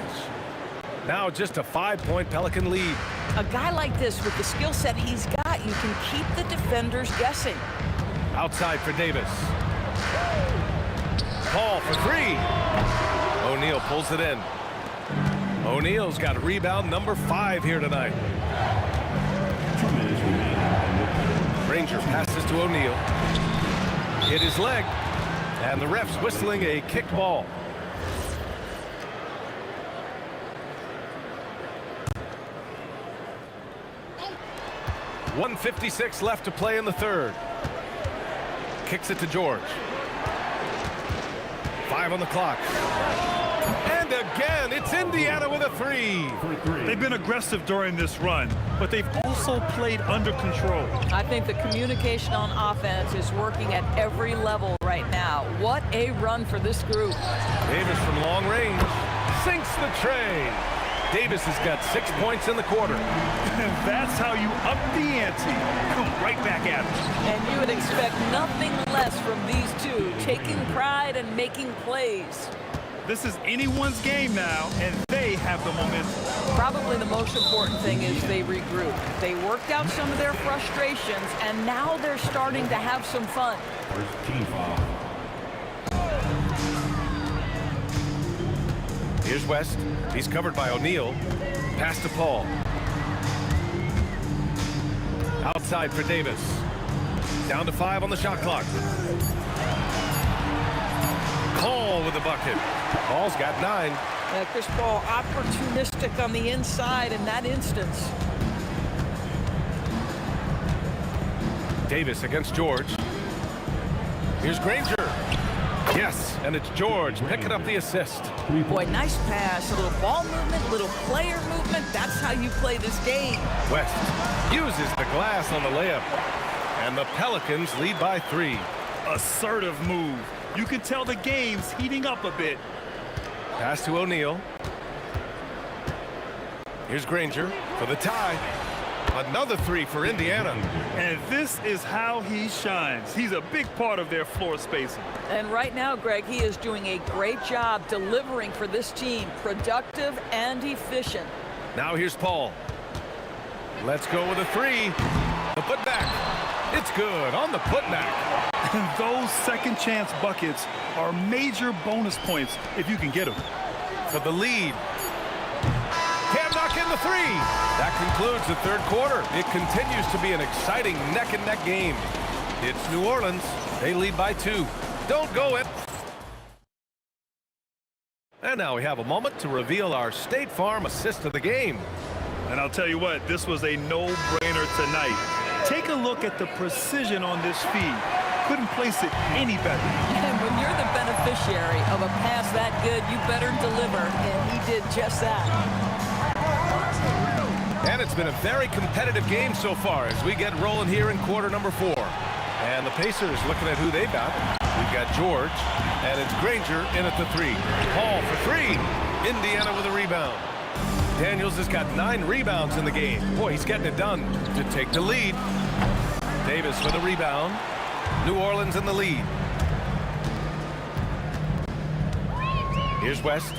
Now just a 5-point Pelican lead. A guy like this with the skill set he's got, you can keep the defenders guessing. Outside for Davis. Paul for 3. O'Neal pulls it in. O'Neal's got rebound number 5 here tonight. Granger passes to O'Neal. Hit his leg. And the ref's whistling a kick ball. .156 left to play in the third. Kicks it to George. 5 on the clock. And again, it's Indiana with a 3. They've been aggressive during this run, but they've also played under control. I think the communication on offense is working at every level right now. What a run for this group. Davis from long range sinks the tray. Davis has got 6 points in the quarter. That's how you up the ante. Come right back at it. And you would expect nothing less from these two, taking pride and making plays. This is anyone's game now, and they have the momentum. Probably the most important thing is they regroup. They worked out some of their frustrations, and now they're starting to have some fun. Here's West. He's covered by O'Neal. Pass to Paul. Outside for Davis. Down to 5 on the shot clock. Paul with the bucket. Paul's got 9. Chris Paul opportunistic on the inside in that instance. Davis against George. Here's Granger. Yes, and it's George picking up the assist. Boy, nice pass. A little ball movement, little player movement. That's how you play this game. West uses the glass on the layup. And the Pelicans lead by 3. Assertive move. You can tell the game's heating up a bit. Pass to O'Neal. Here's Granger for the tie. Another 3 for Indiana. And this is how he shines. He's a big part of their floor spacing. And right now, Greg, he is doing a great job delivering for this team. Productive and efficient. Now here's Paul. Let's go with a 3. The putback. It's good on the putback. And those second chance buckets are major bonus points if you can get them. For the lead. Can't knock in the 3. That concludes the third quarter. It continues to be an exciting neck-and-neck game. It's New Orleans. They lead by 2. Don't go it. And now we have a moment to reveal our State Farm assist of the game. And I'll tell you what, this was a no-brainer tonight. Take a look at the precision on this feed. Couldn't place it any better. And when you're the beneficiary of a pass that good, you better deliver, and he did just that. And it's been a very competitive game so far as we get rolling here in quarter number 4. And the Pacers looking at who they've got. We've got George, and it's Granger in at the 3. Paul for 3. Indiana with a rebound. Daniels has got 9 rebounds in the game. Boy, he's getting it done to take the lead. Davis with a rebound. New Orleans in the lead. Here's West.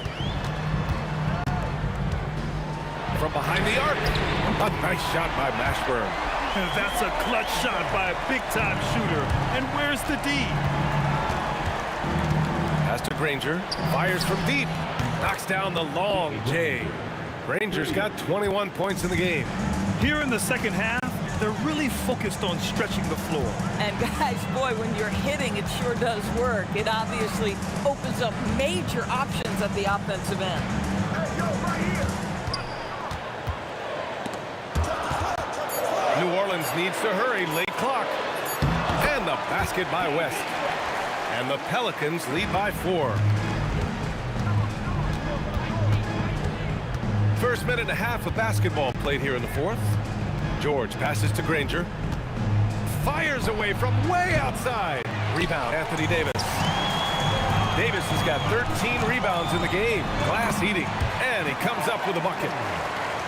From behind the arc. A nice shot by Mashburn. And that's a clutch shot by a big-time shooter. And where's the D? Pass to Granger. Fires from deep. Knocks down the long J. Granger's got 21 points in the game. Here in the second half, they're really focused on stretching the floor. And guys, boy, when you're hitting, it sure does work. It obviously opens up major options at the offensive end. New Orleans needs to hurry, late clock. And the basket by West. And the Pelicans lead by 4. First minute and a half of basketball played here in the fourth. George passes to Granger. Fires away from way outside. Rebound, Anthony Davis. Davis has got 13 rebounds in the game. Glass eating. And he comes up with a bucket.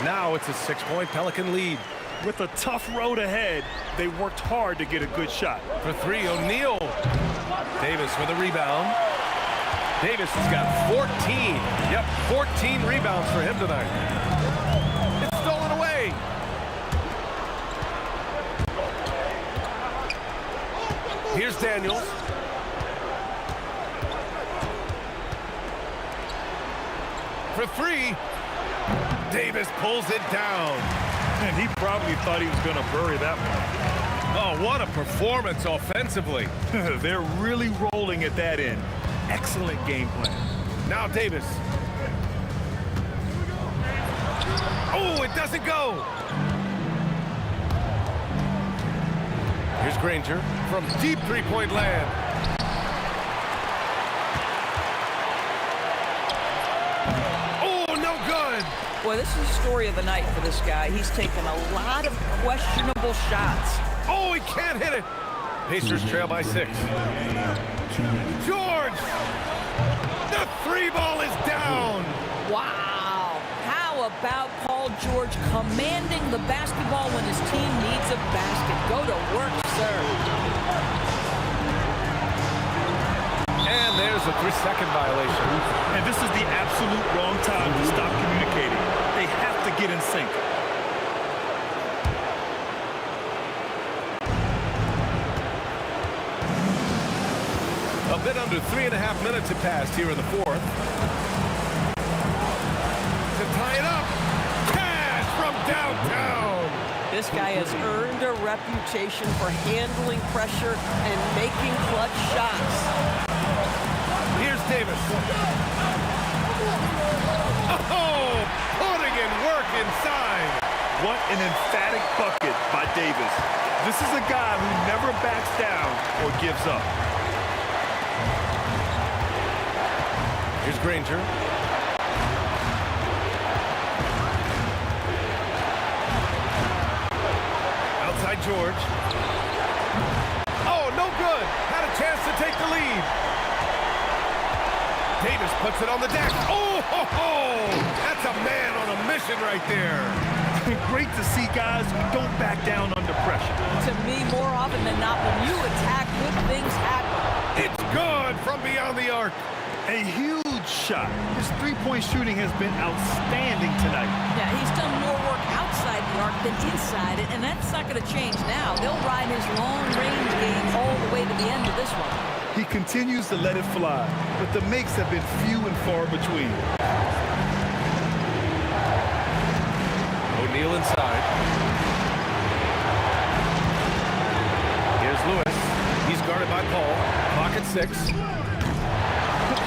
Now it's a 6-point Pelican lead. With a tough road ahead, they worked hard to get a good shot. For three, O'Neal. Davis with a rebound. Davis has got 14. Yep, 14 rebounds for him tonight. It's stolen away. Here's Daniels. For three, Davis pulls it down. And he probably thought he was going to bury that one. Oh, what a performance offensively. They're really rolling at that end. Excellent game plan. Now Davis. Oh, it doesn't go. Here's Granger from deep three-point land. Oh, no good. Boy, this is the story of the night for this guy. He's taken a lot of questionable shots. Oh, he can't hit it. Pacers trail by 6. George! The three ball is down. Wow. How about Paul George commanding the basketball when his team needs a basket? Go to work, sir. And there's a 3-second violation. And this is the absolute wrong time to stop communicating. They have to get in sync. A bit under 3.5 minutes have passed here in the fourth. To tie it up. Cash from downtown. This guy has earned a reputation for handling pressure and making clutch shots. Here's Davis. Oh, putting in work inside. What an emphatic bucket by Davis. This is a guy who never backs down or gives up. Here's Granger. Outside George. Oh, no good. Had a chance to take the lead. Davis puts it on the deck. Oh, ho, ho. That's a man on a mission right there. Great to see guys who don't back down under pressure. To me, more often than not, when you attack, good things happen. It's good from beyond the arc. A huge shot. His three-point shooting has been outstanding tonight. Yeah, he's done more work outside the arc than inside it, and that's not going to change now. They'll ride his long-range game all the way to the end of this one. He continues to let it fly, but the makes have been few and far between. O'Neal inside. Here's Lewis. He's guarded by Paul. Clock at 6.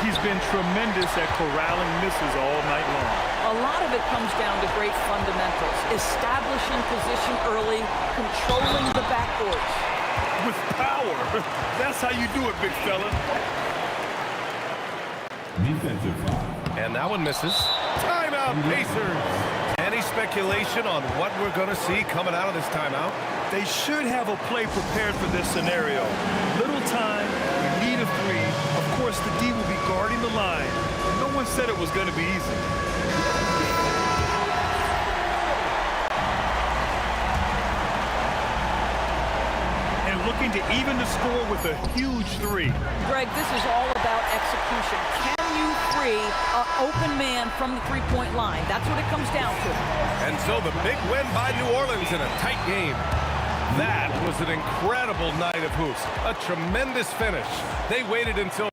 He's been tremendous at corralling misses all night long. A lot of it comes down to great fundamentals. Establishing position early, controlling the backboards. With power. That's how you do it, big fella. Defensive foul. And that one misses. Timeout, Pacers. Any speculation on what we're going to see coming out of this timeout? They should have a play prepared for this scenario. Little time, we need a three. Of course, the D will be guarding the line. No one said it was going to be easy. And looking to even the score with a huge three. Greg, this is all about execution. Can you free an open man from the three-point line? That's what it comes down to. And so the big win by New Orleans in a tight game. That was an incredible night of hoops. A tremendous finish. They waited until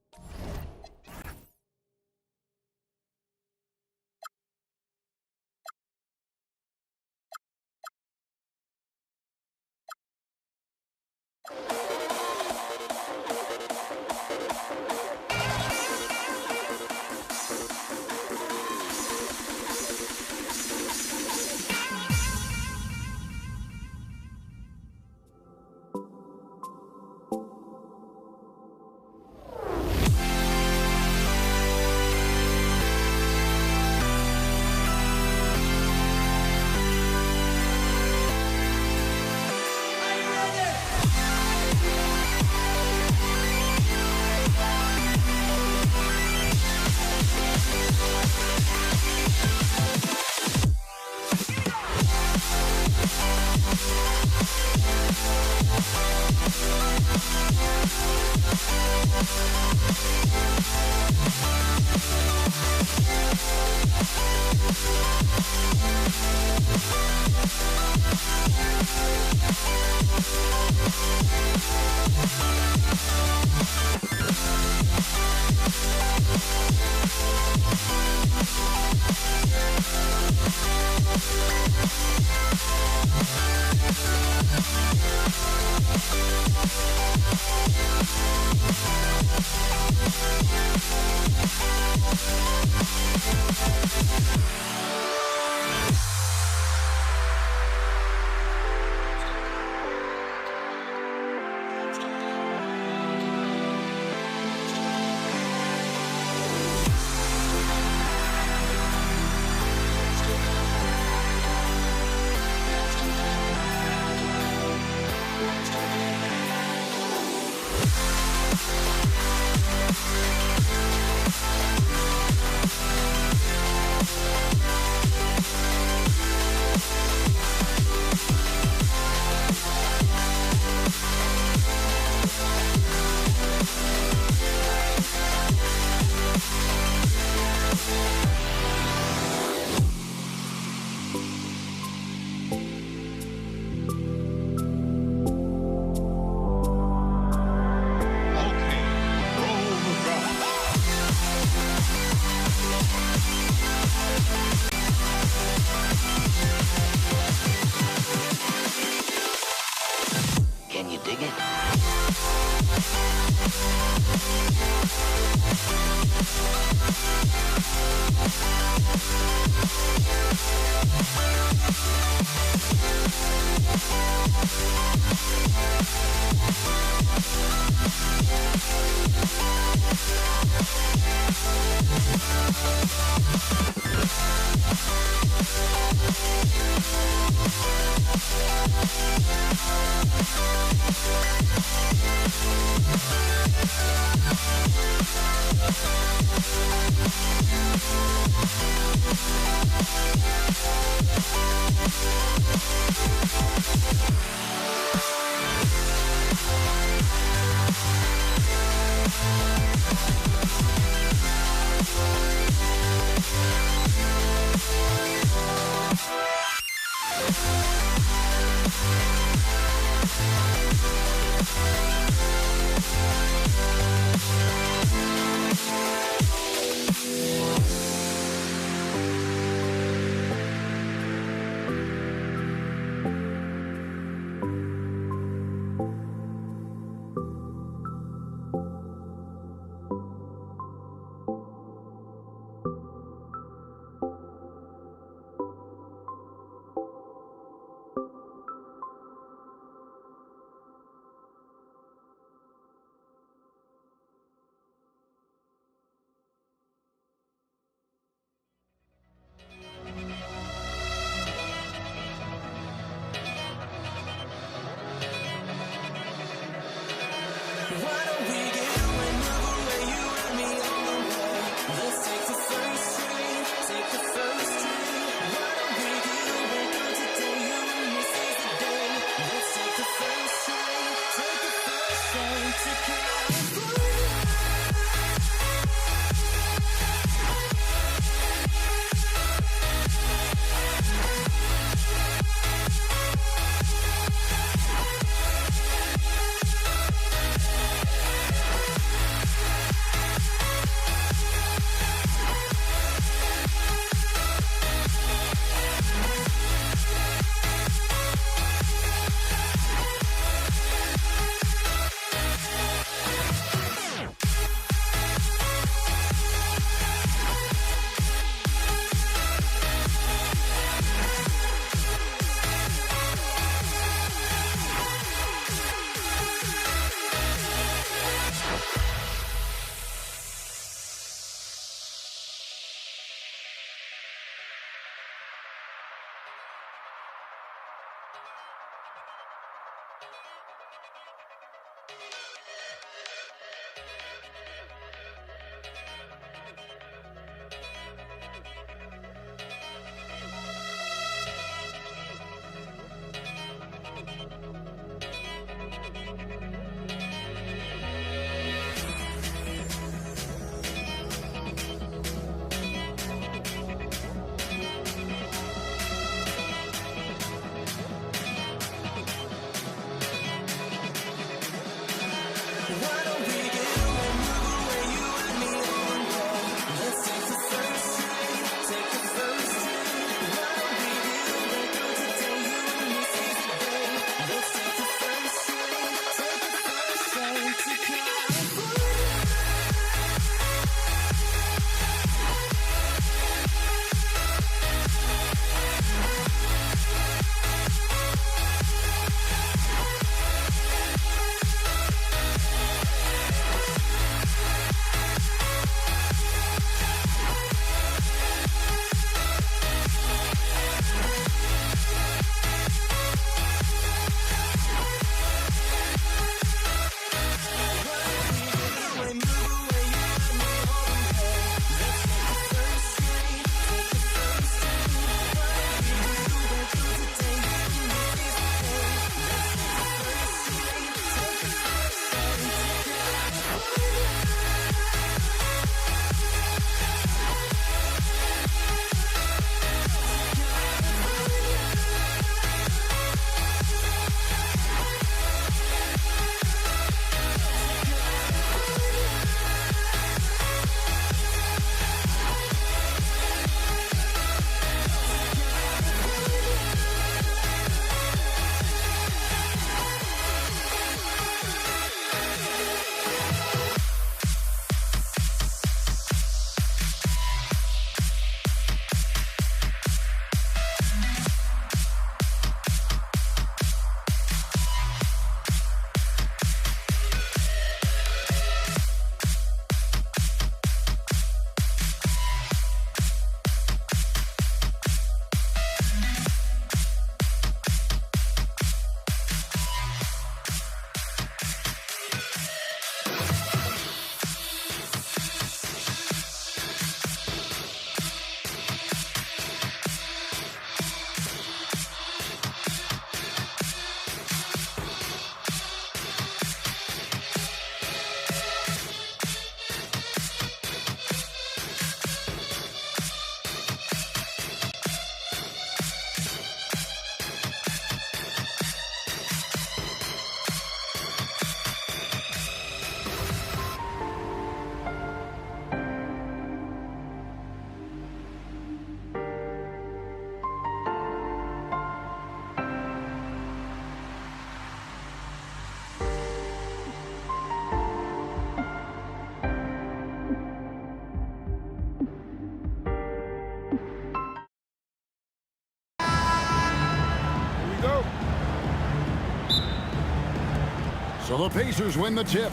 So the Pacers win the tip.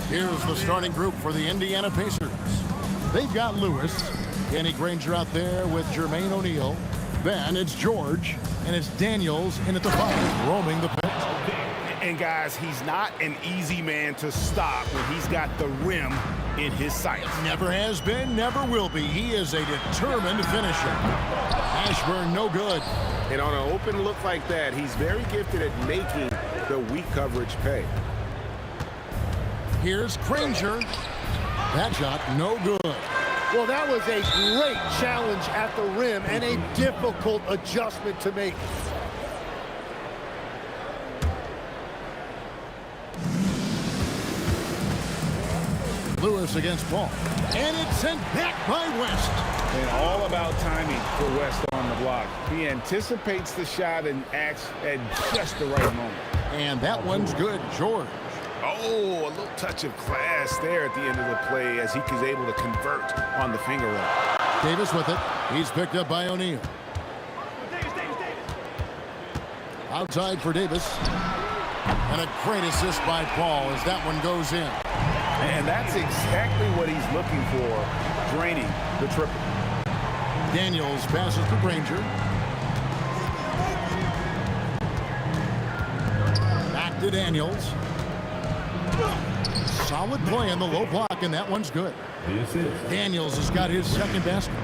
Here's the starting group for the Indiana Pacers. They've got Lewis, Danny Granger out there with Jermaine O'Neal. Then it's George, and it's Daniels in at the 5, roaming the pitch. And guys, he's not an easy man to stop when he's got the rim in his sights. Never has been, never will be. He is a determined finisher. Ashburn, no good. And on an open look like that, he's very gifted at making the weak coverage pay. Here's Granger. That shot, no good. Well, that was a great challenge at the rim and a difficult adjustment to make. Lewis against Paul. And it's sent back by West. And all about timing for West on the block. He anticipates the shot and acts at just the right moment. And that one's good, George. Oh, a little touch of class there at the end of the play as he was able to convert on the finger roll. Davis with it. He's picked up by O'Neal. Outside for Davis. And a great assist by Paul as that one goes in. And that's exactly what he's looking for, draining the triple. Daniels passes to Granger. Back to Daniels. Solid play in the low block, and that one's good. Daniels has got his second basket.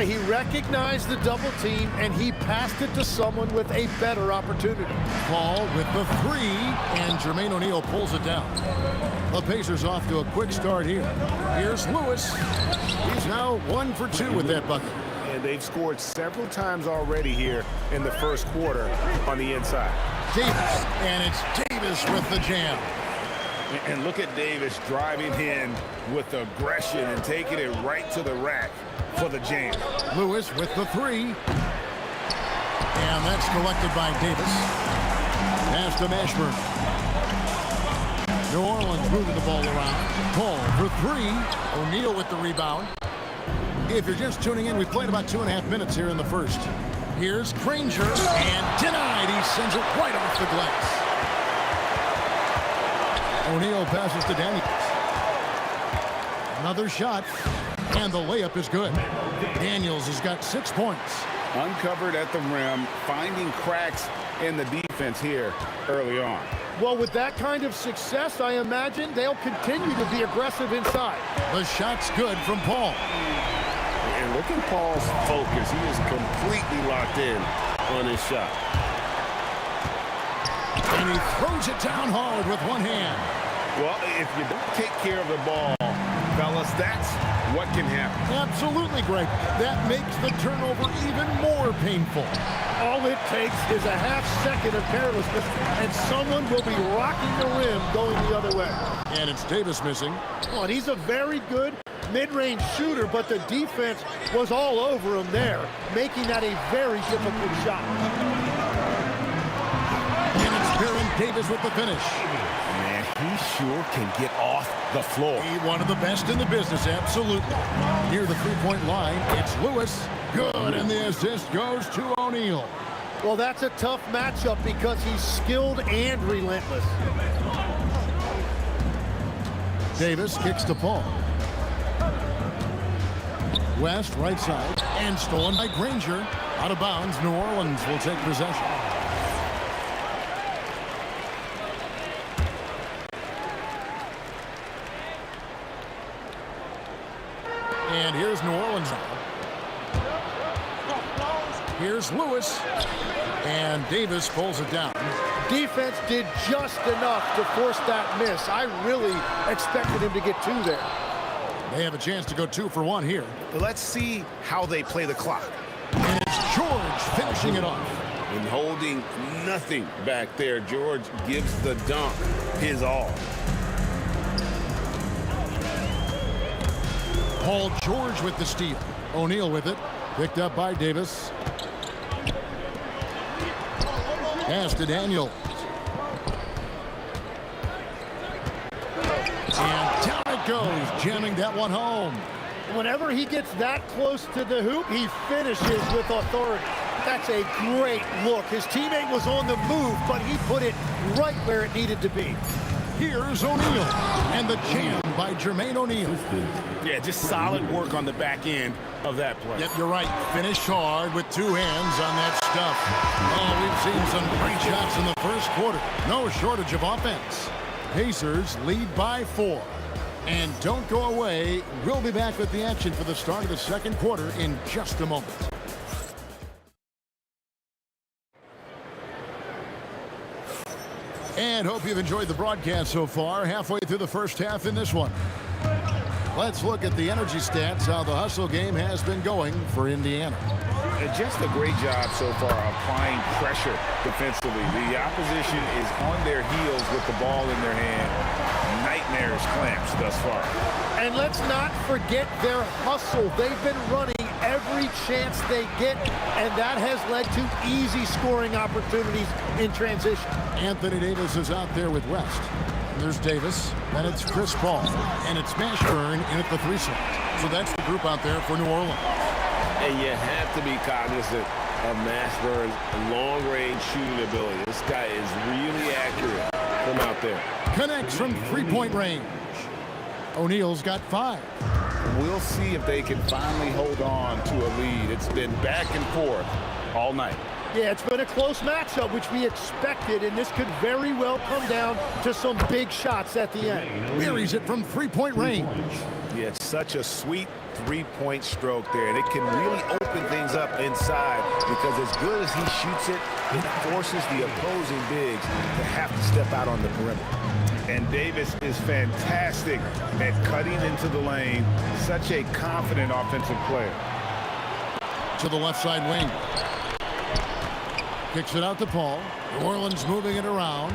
He recognized the double team, and he passed it to someone with a better opportunity. Paul with the 3, and Jermaine O'Neal pulls it down. The Pacers off to a quick start here. Here's Lewis. He's now 1 for 2 with that bucket. And they've scored several times already here in the first quarter on the inside. Davis, and it's Davis with the jam. And look at Davis driving in with aggression and taking it right to the rack for the jam. Lewis with the 3. And that's collected by Davis. Pass to Mashburn. New Orleans moving the ball around. Paul for 3. O'Neal with the rebound. If you're just tuning in, we've played about 2.5 minutes here in the first. Here's Granger, and denied. He sends it right off the glass. O'Neal passes to Daniels. Another shot, and the layup is good. Daniels has got 6 points. Uncovered at the rim, finding cracks in the defense here early on. Well, with that kind of success, I imagine they'll continue to be aggressive inside. The shot's good from Paul. And look at Paul's focus. He is completely locked in on his shot. And he throws it down hard with one hand. Well, if you don't take care of the ball, fellas, that's what can happen. Absolutely, Greg. That makes the turnover even more painful. All it takes is a half second of carelessness, and someone will be rocking the rim going the other way. And it's Davis missing. Oh, and he's a very good mid-range shooter, but the defense was all over him there, making that a very difficult shot. And it's Baron Davis with the finish. Man, he sure can get off the floor. He one of the best in the business, absolutely. Near the three-point line, it's Lewis. Good, and the assist goes to O'Neal. Well, that's a tough matchup because he's skilled and relentless. Davis kicks to Paul. West, right side, and stolen by Granger. Out of bounds, New Orleans will take possession. And here's New Orleans now. Here's Lewis, and Davis pulls it down. Defense did just enough to force that miss. I really expected him to get 2 there. They have a chance to go 2 for 1 here. But let's see how they play the clock. And it's George finishing it off. And holding nothing back there, George gives the dunk his all. Paul George with the steal. O'Neal with it. Picked up by Davis. Pass to Daniels. And down it goes, jamming that one home. Whenever he gets that close to the hoop, he finishes with authority. That's a great look. His teammate was on the move, but he put it right where it needed to be. Here's O'Neal, and the jam by Jermaine O'Neal. Yeah, just solid work on the back end of that play. Yep, you're right. Finished hard with two hands on that stuff. Oh, we've seen some great shots in the first quarter. No shortage of offense. Pacers lead by 4. And don't go away. We'll be back with the action for the start of the second quarter in just a moment. And hope you've enjoyed the broadcast so far. Halfway through the first half in this one. Let's look at the energy stats, how the hustle game has been going for Indiana. Just a great job so far applying pressure defensively. The opposition is on their heels with the ball in their hand. Nightmares clamps thus far. And let's not forget their hustle. They've been running every chance they get, and that has led to easy scoring opportunities in transition. Anthony Davis is out there with West. There's Davis, then it's Chris Paul, and it's Mashburn in at the 3 slot. So that's the group out there for New Orleans. And you have to be cognizant of Mashburn's long-range shooting ability. This guy is really accurate from out there. Connects from 3-point range. O'Neal's got 5. We'll see if they can finally hold on to a lead. It's been back and forth all night. Yeah, it's been a close matchup, which we expected, and this could very well come down to some big shots at the end. Buries it from 3-point range. Yeah, it's such a sweet 3-point stroke there, and it can really open things up inside because as good as he shoots it, it forces the opposing bigs to have to step out on the perimeter. And Davis is fantastic at cutting into the lane. Such a confident offensive player. To the left side wing. Kicks it out to Paul. New Orleans moving it around.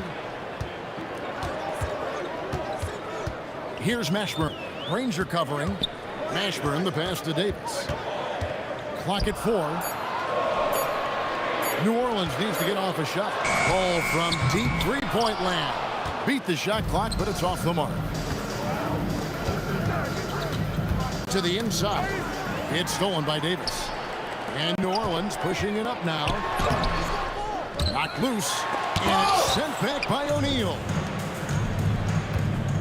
Here's Mashburn. Ranger covering. Mashburn, the pass to Davis. Clock at 4. New Orleans needs to get off a shot. Ball from deep 3-point land. Beat the shot clock, but it's off the mark. To the inside. It's stolen by Davis. And New Orleans pushing it up now. Knocked loose. And it's sent back by O'Neal.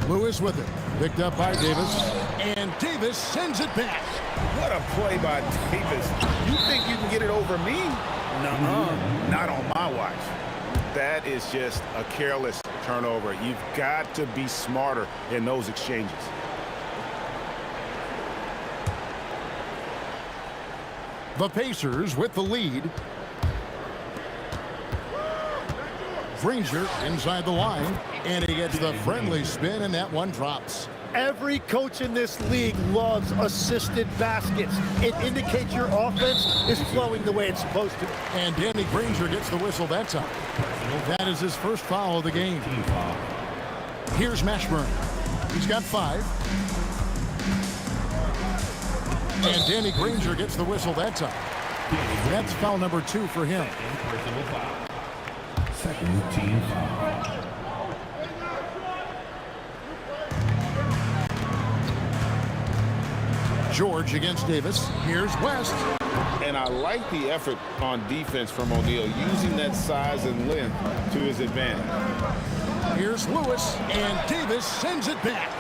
Lewis with it. Picked up by Davis. And Davis sends it back. What a play by Davis. You think you can get it over me? Nuh-uh. Not on my watch. That is just a careless turnover. You've got to be smarter in those exchanges. The Pacers with the lead. Ranger inside the line, and he gets the friendly spin, and that one drops. Every coach in this league loves assisted baskets. It indicates your offense is flowing the way it's supposed to. And Danny Granger gets the whistle that time. That is his first foul of the game. Here's Mashburn. He's got 5. And Danny Granger gets the whistle that time. That's foul number 2 for him. Second team foul. George against Davis. Here's West. And I like the effort on defense from O'Neal, using that size and length to his advantage. Here's Lewis, and Davis sends it back.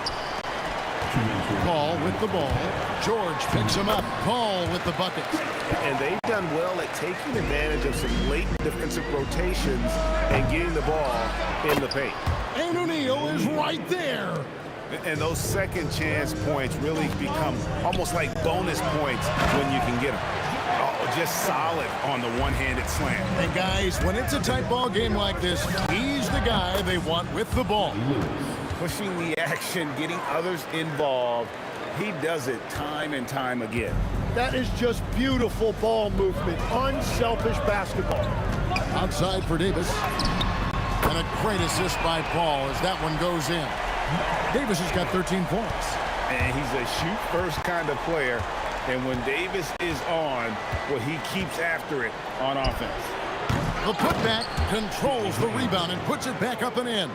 Paul with the ball. George picks him up. Paul with the bucket. And they've done well at taking advantage of some late defensive rotations and getting the ball in the paint. And O'Neal is right there. And those second chance points really become almost like bonus points when you can get them. Oh, just solid on the one-handed slam. And guys, when it's a tight ball game like this, he's the guy they want with the ball. Pushing the action, getting others involved. He does it time and time again. That is just beautiful ball movement, unselfish basketball. Outside for Davis. And a great assist by Paul as that one goes in. Davis has got 13 points. And he's a shoot-first kind of player. And when Davis is on, well, he keeps after it on offense. The putback controls the rebound and puts it back up and in.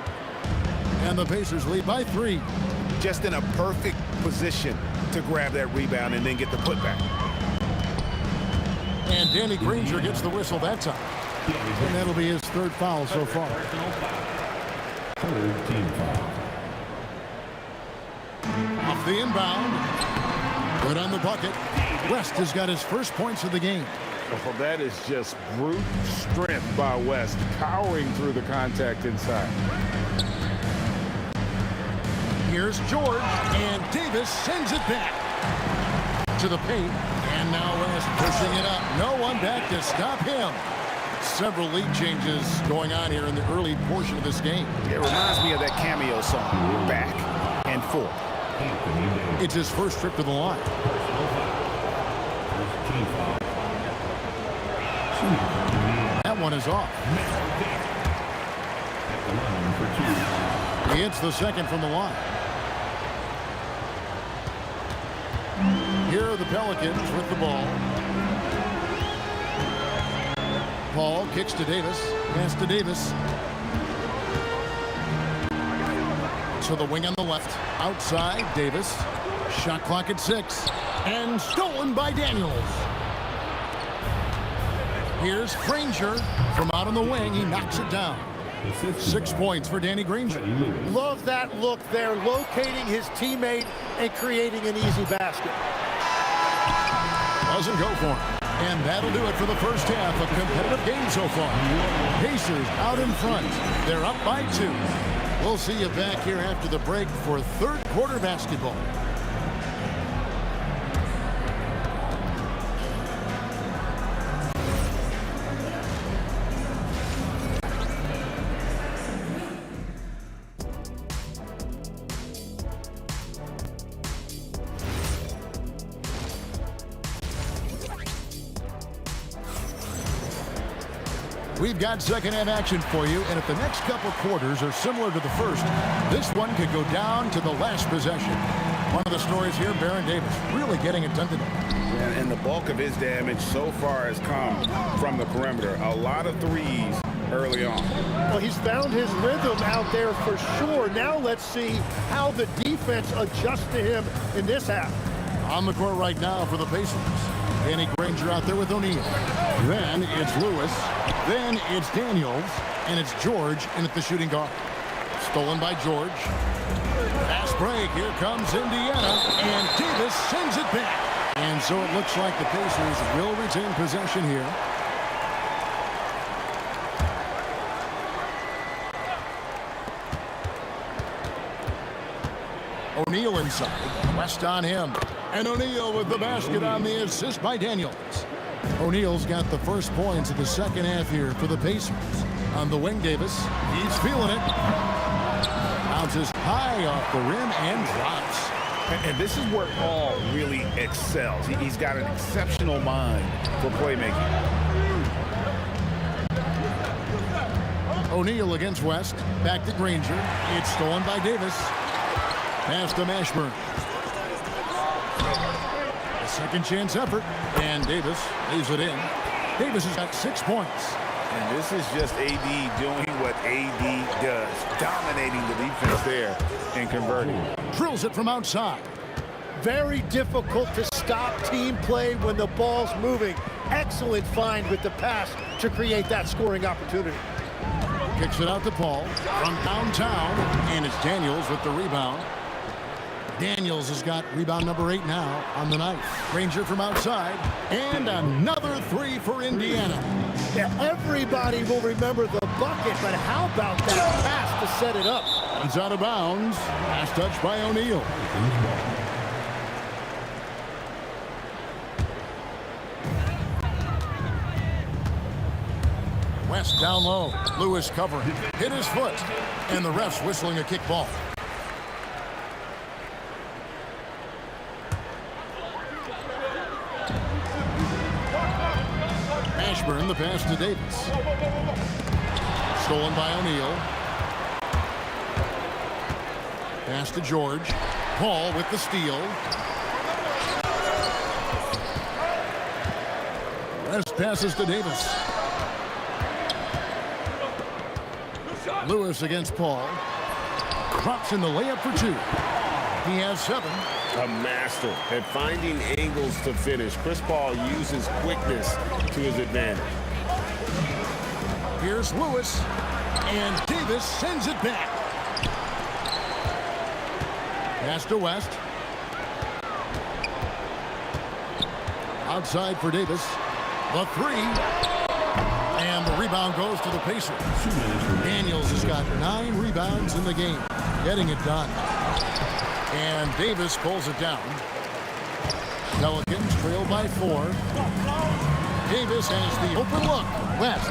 And the Pacers lead by 3. Just in a perfect position to grab that rebound and then get the putback. And Danny Granger gets the whistle that time. And that'll be his third foul so far. Third team foul. Off the inbound. Good on the bucket. West has got his first points of the game. Well, that is just brute strength by West, powering through the contact inside. Here's George, and Davis sends it back to the paint. And now West pushing it up. No one back to stop him. Several lead changes going on here in the early portion of this game. It reminds me of that cameo song, Back and Forth. It's his first trip to the line. That one is off. He hits the second from the line. Here are the Pelicans with the ball. Paul kicks to Davis. Pass to Davis. To the wing on the left. Outside, Davis. Shot clock at 6. And stolen by Daniels. Here's Granger from out on the wing. He knocks it down. 6 points for Danny Granger. Love that look there, locating his teammate and creating an easy basket. Doesn't go for him. And that'll do it for the first half of competitive game so far. Pacers out in front. They're up by 2. We'll see you back here after the break for third quarter basketball. We've got second half action for you, and if the next couple quarters are similar to the first, this one could go down to the last possession. One of the stories here, Baron Davis really getting it done today. And the bulk of his damage so far has come from the perimeter. A lot of threes early on. Well, he's found his rhythm out there for sure. Now let's see how the defense adjusts to him in this half. On the court right now for the Pacers. Danny Granger out there with O'Neal. Then it's Lewis. Then it's Daniels. And it's George in at the shooting guard. Stolen by George. Fast break. Here comes Indiana. And Davis sends it back. And so it looks like the Pacers will retain possession here. O'Neal inside. West on him. And O'Neal with the basket on the assist by Daniels. O'Neal's got the first points of the second half here for the Pacers. On the wing, Davis. He's feeling it. Bounces high off the rim and drops. And this is where Paul really excels. He's got an exceptional mind for playmaking. O'Neal against West. Back to Granger. It's stolen by Davis. Pass to Mashburn. A second chance effort. And Davis leaves it in. Davis has got 6 points. And this is just AD doing what AD does. Dominating the defense there and converting. Drills it from outside. Very difficult to stop team play when the ball's moving. Excellent find with the pass to create that scoring opportunity. Kicks it out to Paul from downtown. And it's Daniels with the rebound. Daniels has got rebound number 8 now on the night. Granger from outside. And another 3 for Indiana. Yeah, everybody will remember the bucket, but how about that pass to set it up? It's out of bounds. Last touch by O'Neal. West down low. Lewis covering. Hit his foot. And the refs whistling a kick ball. Mashburn, the pass to Davis. Stolen by O'Neal. Pass to George. Paul with the steal. West passes to Davis. Lewis against Paul. Drops in the layup for 2. He has 7. a master at finding angles to finish. Chris Paul uses quickness to his advantage. Here's Lewis, and Davis sends it back. Pass to West. Outside for Davis. The three. And the rebound goes to the Pacers. Daniels has got 9 rebounds in the game, getting it done. And Davis pulls it down. Pelicans trail by 4. Davis has the open look. West.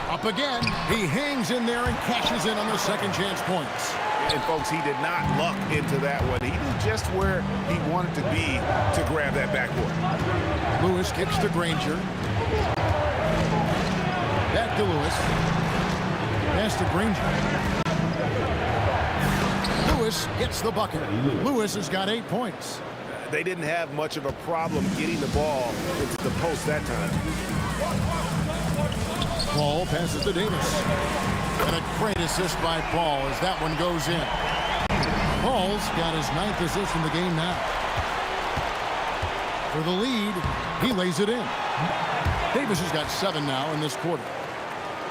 Up again. He hangs in there and cashes in on the second chance points. And, folks, he did not luck into that one. He knew just where he wanted to be to grab that backboard. Lewis kicks to Granger. Back to Lewis. Pass to Granger. Lewis gets the bucket. Lewis has got 8 points. They didn't have much of a problem getting the ball into the post that time. Paul passes to Davis. And a great assist by Paul as that one goes in. Paul's got his 9th assist in the game now. For the lead, he lays it in. Davis has got 7 now in this quarter.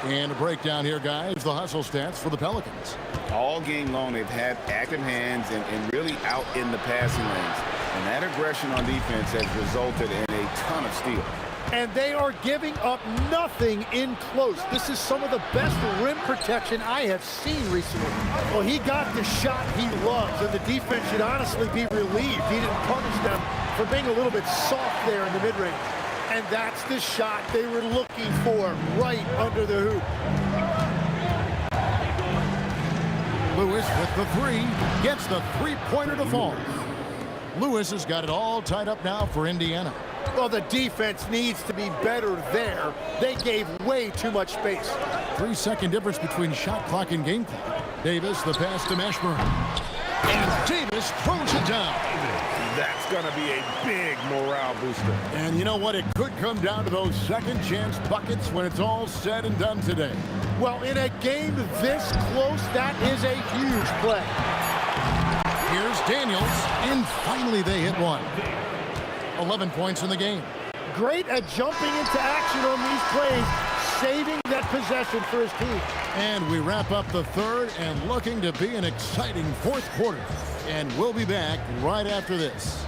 And a breakdown here, guys, the hustle stats for the Pelicans. All game long, they've had active hands and really out in the passing lanes. And that aggression on defense has resulted in a ton of steals. And they are giving up nothing in close. This is some of the best rim protection I have seen recently. Well, he got the shot he loves, and the defense should honestly be relieved. He didn't punish them for being a little bit soft there in the mid-range. And that's the shot they were looking for right under the hoop. Lewis with the 3, gets the 3-pointer to fall. Lewis has got it all tied up now for Indiana. Well, the defense needs to be better there. They gave way too much space. 3-second difference between shot clock and game clock. Davis, the pass to Mashburn. And Davis throws it down. That's going to be a big morale booster. And you know what? It could come down to those second chance buckets when it's all said and done today. Well, in a game this close, that is a huge play. Here's Daniels, and finally they hit one. 11 points in the game. Great at jumping into action on these plays, saving that possession for his team. And we wrap up the third and looking to be an exciting fourth quarter. And we'll be back right after this.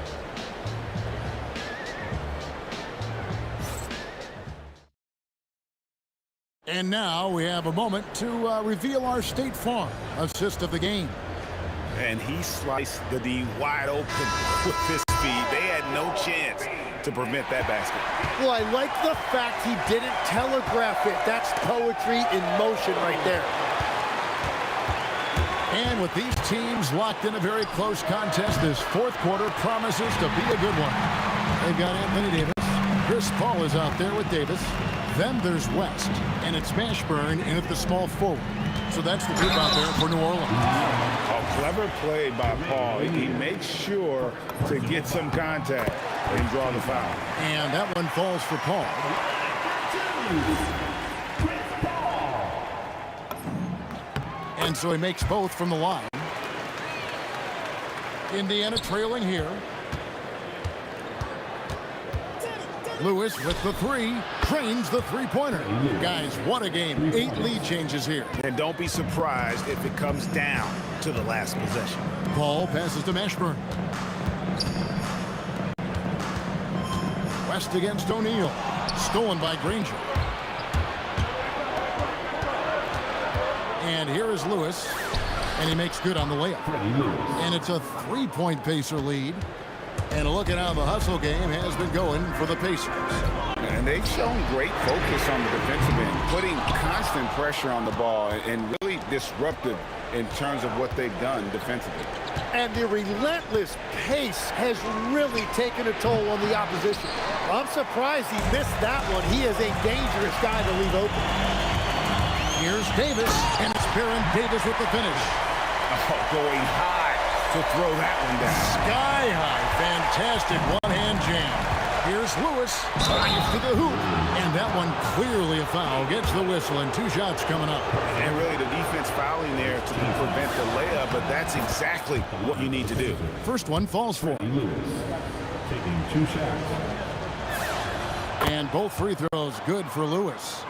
And now we have a moment to reveal our State Farm assist of the game. And he sliced the D wide open with his speed. They had no chance to prevent that basket. Well, I like the fact he didn't telegraph it. That's poetry in motion right there. And with these teams locked in a very close contest, this fourth quarter promises to be a good one. They've got Anthony Davis. Chris Paul is out there with Davis. Then there's West, and it's Mashburn in at the small forward. So that's the group out there for New Orleans. A clever play by Paul. He makes sure to get some contact and draw the foul. And that one falls for Paul. And so he makes both from the line. Indiana trailing here. Lewis with the 3, trains the three-pointer. Guys, what a game. 8 lead changes here. And don't be surprised if it comes down to the last possession. Paul passes to Mashburn. West against O'Neal. Stolen by Granger. And here is Lewis. And he makes good on the layup. And it's a 3-point Pacer lead. And a look at how the hustle game has been going for the Pacers. And they've shown great focus on the defensive end, putting constant pressure on the ball and really disruptive in terms of what they've done defensively. And the relentless pace has really taken a toll on the opposition. I'm surprised he missed that one. He is a dangerous guy to leave open. Here's Davis, and it's Baron Davis with the finish. Oh, going high to throw that one down. Sky high. Fantastic one-hand jam. Here's Lewis, drives to the hoop, and that one clearly a foul. Gets the whistle, and 2 shots coming up. And really the defense fouling there to prevent the layup, but that's exactly what you need to do. First one falls for him. Lewis taking 2 shots. And both free throws good for Lewis.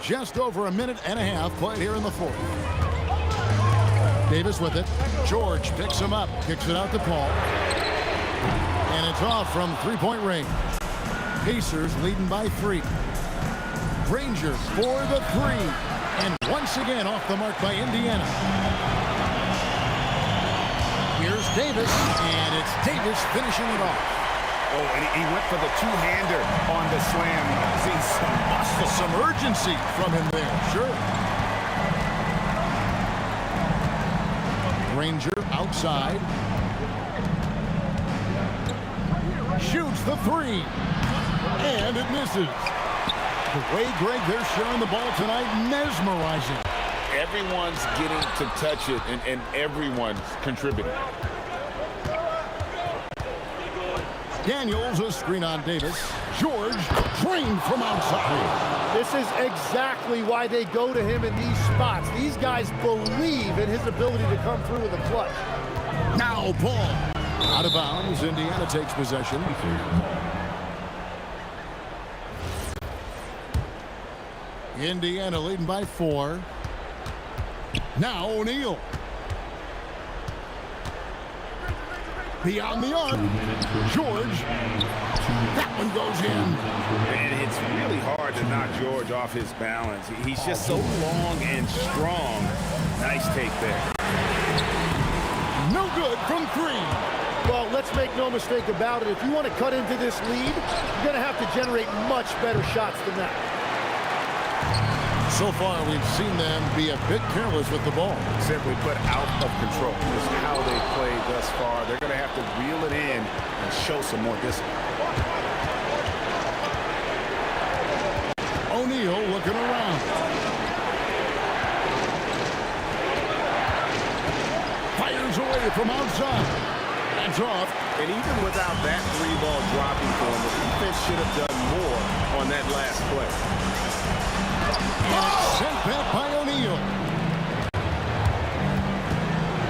Just over a minute and a half played here in the fourth. Davis with it. George picks him up, kicks it out to Paul. And it's off from three-point range. Pacers leading by 3. Granger for the 3. And once again off the mark by Indiana. Here's Davis, and it's Davis finishing it off. Oh, and he went for the two-hander on the slam. See some muscle. Some urgency from him there, sure. Granger outside. Shoots the 3. And it misses. The way, Greg, they're sharing the ball tonight, mesmerizing. Everyone's getting to touch it, and everyone's contributing. Daniels, a screen on Davis. George, trained from outside. This is exactly why they go to him in these spots. These guys believe in his ability to come through with a clutch. Now Paul. Out of bounds, Indiana takes possession. Indiana leading by 4. Now O'Neal. Beyond the arc. George. That one goes in. And it's really hard to knock George off his balance. He's just so long and strong. Nice take there. No good from 3. Well, let's make no mistake about it. If you want to cut into this lead, you're going to have to generate much better shots than that. So far, we've seen them be a bit careless with the ball. Simply put, out of control. This is how they played thus far. They're going to have to reel it in and show some more discipline. O'Neal looking around. Fires away from outside. That's off. And even without that 3-ball dropping for him, the defense should have done more on that last play. And it's sent back by O'Neal.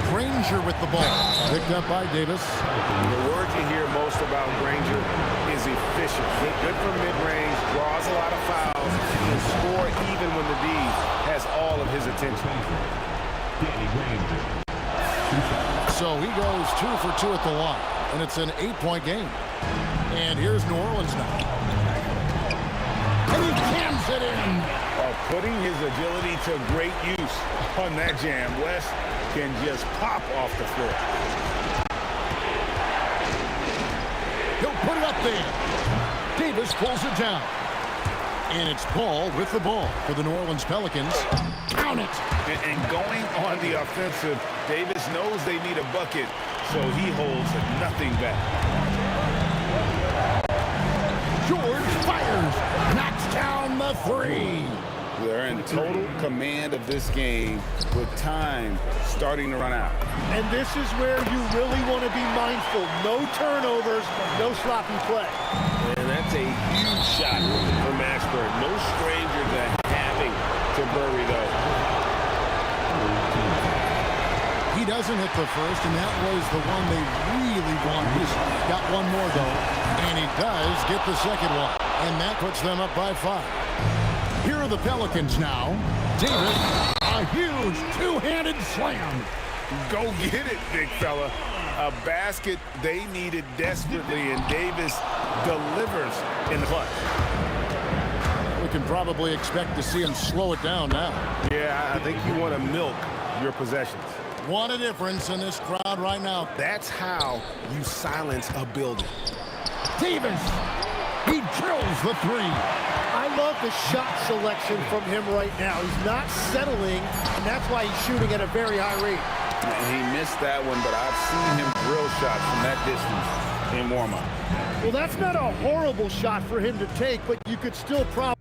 Granger with the ball. Picked up by Davis. The word you hear most about Granger is efficient. Good from mid-range, draws a lot of fouls, can score even when the D has all of his attention. So he goes 2 for 2 at the line. And it's an 8-point game. And here's New Orleans now. And he jams it in. Putting his agility to great use on that jam. West can just pop off the floor. He'll put it up there. Davis pulls it down. And it's Paul with the ball for the New Orleans Pelicans. Count it. And going on the offensive, Davis knows they need a bucket, so he holds nothing back. George fires. Knocks down the 3. They're in total command of this game with time starting to run out. And this is where you really want to be mindful. No turnovers, no sloppy play. And that's a huge shot for Mashburn. No stranger to having to bury though. He doesn't hit the first, and that was the one they really wanted. He's got one more, though, and he does get the second one, and that puts them up by 5. Here are the Pelicans now. Davis, a huge two-handed slam. Go get it, big fella. A basket they needed desperately, and Davis delivers in the clutch. We can probably expect to see him slow it down now. Yeah, I think you want to milk your possessions. What a difference in this crowd right now. That's how you silence a building. Davis, he drills the 3. I love the shot selection from him right now. He's not settling, and that's why he's shooting at a very high rate. He missed that one, but I've seen him drill shots from that distance in warm-up. Well, that's not a horrible shot for him to take, but you could still probably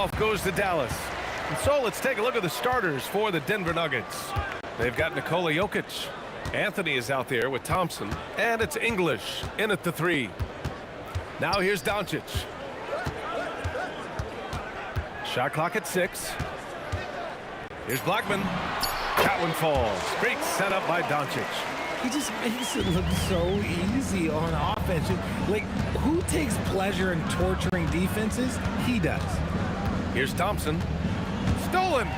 tip-off goes to Dallas. And so let's take a look at the starters for the Denver Nuggets. They've got Nikola Jokic. Anthony is out there with Thompson. And it's English in at the 3. Now here's Doncic. Shot clock at 6. Here's Blackman. That one falls. Great setup by Doncic. He just makes it look so easy on offense. Like, who takes pleasure in torturing defenses? He does. Here's Thompson. Stolen.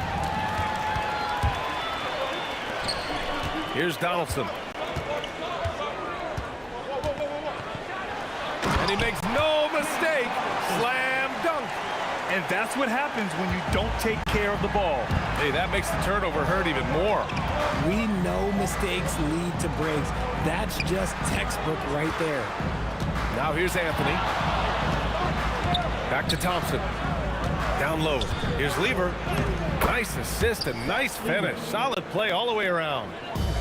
Here's Donaldson. And he makes no mistake. Slam dunk. And that's what happens when you don't take care of the ball. Hey, that makes the turnover hurt even more. We know mistakes lead to breaks. That's just textbook right there. Now here's Anthony. Back to Thompson. Down low. Here's Lever. Nice assist and nice finish. Solid play all the way around.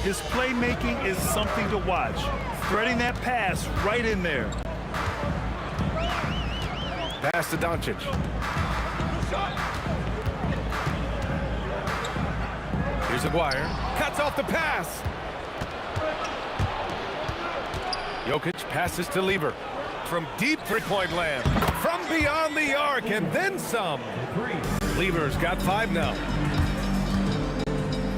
His playmaking is something to watch. Threading that pass right in there. Pass to Doncic. Here's Aguirre. Cuts off the pass. Jokic passes to Lever. From deep three-point land. From beyond the arc and then some. Lever's got 5 now.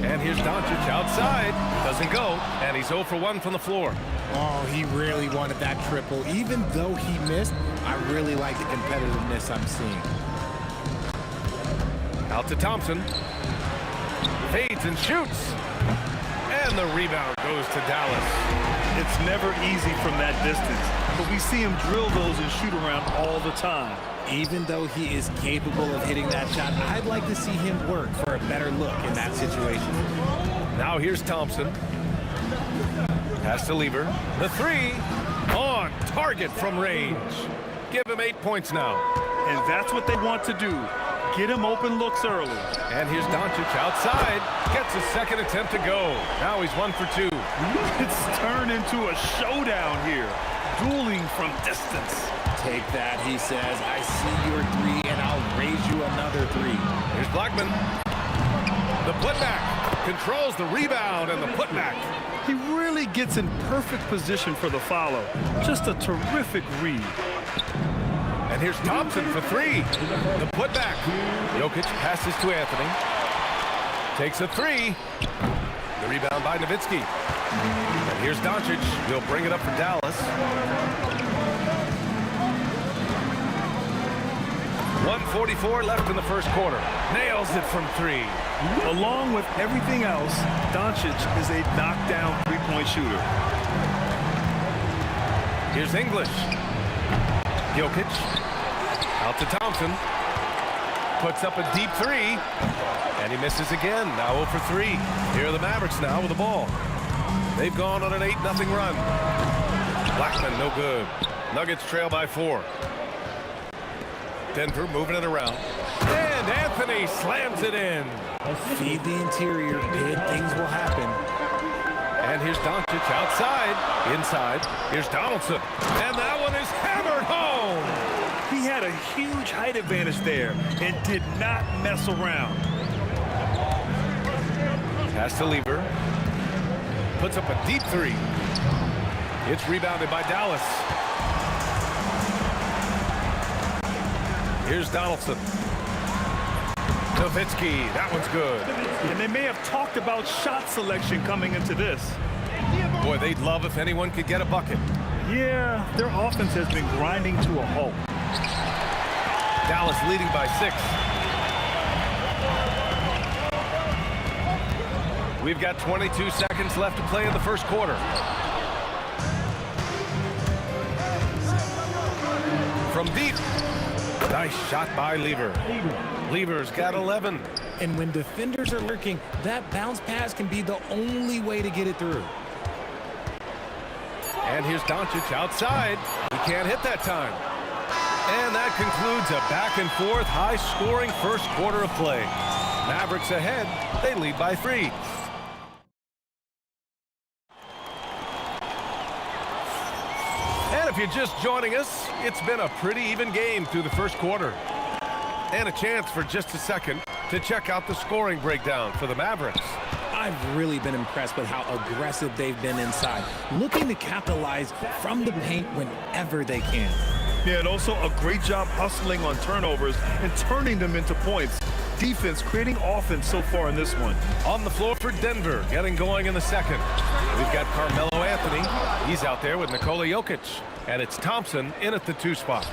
And here's Doncic outside. Doesn't go. And he's 0 for 1 from the floor. Oh, he really wanted that triple. Even though he missed, I really like the competitiveness I'm seeing. Out to Thompson. Fades and shoots. And the rebound goes to Dallas. It's never easy from that distance, but we see him drill those and shoot around all the time. Even though he is capable of hitting that shot, I'd like to see him work for a better look in that situation. Now here's Thompson. Pass to Lever. The 3 on target from range. Give him 8 points now. And that's what they want to do. Get him open looks early. And here's Doncic outside. Gets a second attempt to go. Now he's 1 for 2. It's turned into a showdown here. Dueling from distance. Take that, he says. I see your 3, and I'll raise you another 3. Here's Blackman. The putback. Controls the rebound and the putback. He really gets in perfect position for the follow. Just a terrific read. And here's Thompson for 3. The putback. Jokic passes to Anthony. Takes a 3. The rebound by Nowitzki. And here's Doncic. He'll bring it up for Dallas. 1:44 left in the first quarter. Nails it from 3. Along with everything else, Doncic is a knockdown three-point shooter. Here's English. Jokic. Out to Thompson. Puts up a deep 3. And he misses again. Now 0 for 3. Here are the Mavericks now with the ball. They've gone on an 8-0 run. Blackman, no good. Nuggets trail by 4. Denver moving it around. And Anthony slams it in. Feed the interior. Good things will happen. And here's Doncic outside. Inside. Here's Donaldson. And that one is hammered home. He had a huge height advantage there and did not mess around. Pass to Lever. Puts up a deep 3. It's rebounded by Dallas. Here's Donaldson. Nowitzki, that one's good. And they may have talked about shot selection coming into this. Boy, they'd love if anyone could get a bucket. Yeah, their offense has been grinding to a halt. Dallas leading by 6. We've got 22 seconds left to play in the first quarter. From deep. Nice shot by Lever. Lever's got 11. And when defenders are lurking, that bounce pass can be the only way to get it through. And here's Doncic outside. He can't hit that time. And that concludes a back-and-forth, high-scoring first quarter of play. Mavericks ahead. They lead by 3. And if you're just joining us, it's been a pretty even game through the first quarter. And a chance for just a second to check out the scoring breakdown for the Mavericks. I've really been impressed with how aggressive they've been inside, looking to capitalize from the paint whenever they can. Yeah, and also a great job hustling on turnovers and turning them into points. Defense creating offense so far in this one. On the floor for Denver, getting going in the second. We've got Carmelo Anthony. He's out there with Nikola Jokic. And it's Thompson in at the 2 spot.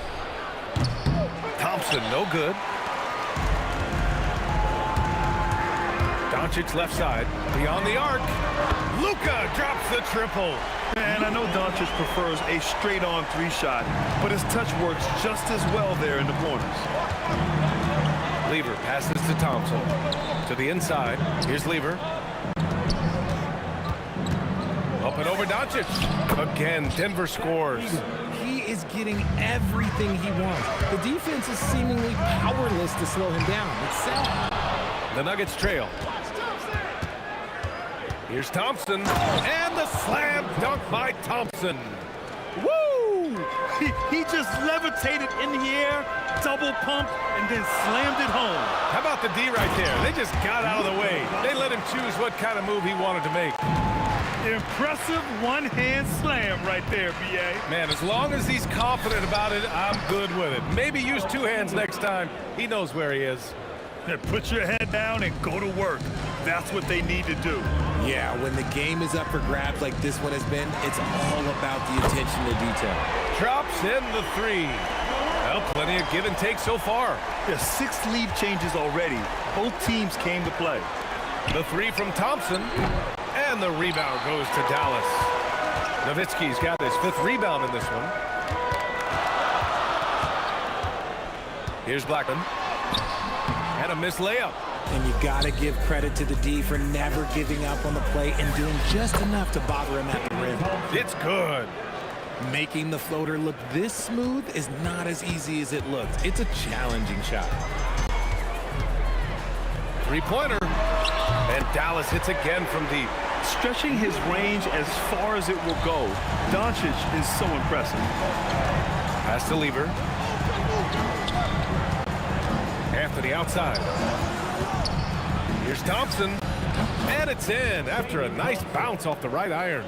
Thompson, no good. Doncic left side, beyond the arc. Luka drops the triple. And I know Doncic prefers a straight-on 3-shot, but his touch works just as well there in the corners. Lever passes to Thompson. To the inside. Here's Lever. Up and over Doncic. Again, Denver scores. He is getting everything he wants. The defense is seemingly powerless to slow him down. It's sad. The Nuggets trail. Here's Thompson. And the slam dunk by Thompson. Woo! He just levitated in the air, double pump, and then slammed it home. How about the D right there? They just got out of the way. They let him choose what kind of move he wanted to make. Impressive one-hand slam right there, B.A. Man, as long as he's confident about it, I'm good with it. Maybe use 2 hands next time. He knows where he is. And put your head down and go to work. That's what they need to do. Yeah, when the game is up for grabs like this one has been, it's all about the attention to detail. Drops in the 3. Well, plenty of give and take so far. There's 6 lead changes already. Both teams came to play. The 3 from Thompson. And the rebound goes to Dallas. Nowitzki's got his 5th rebound in this one. Here's Blackman. And a missed layup. And you got to give credit to the D for never giving up on the play and doing just enough to bother him at the rim. It's good. Making the floater look this smooth is not as easy as it looks. It's a challenging shot. 3-pointer. And Dallas hits again from deep. Stretching his range as far as it will go. Doncic is so impressive. Pass to Lever. Anthony outside. Here's Thompson. And it's in after a nice bounce off the right iron.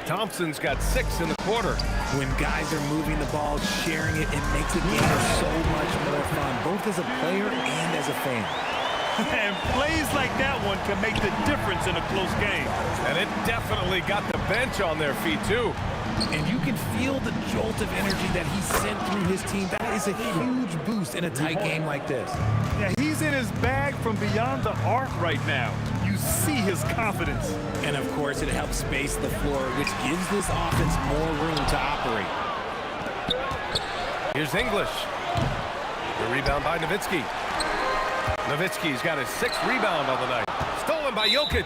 Thompson's got 6 in the quarter. When guys are moving the ball, sharing it, it makes the game so much more fun, both as a player and as a fan. And plays like that one can make the difference in a close game. And it definitely got the bench on their feet, too. And you can feel the jolt of energy that he sent through his team. That is a huge boost in a tight game like this. Yeah, he's in his bag from beyond the arc right now. You see his confidence. And, of course, it helps space the floor, which gives this offense more room to operate. Here's English. The rebound by Nowitzki. Nowitzki's got his 6th rebound on the night. Stolen by Jokic.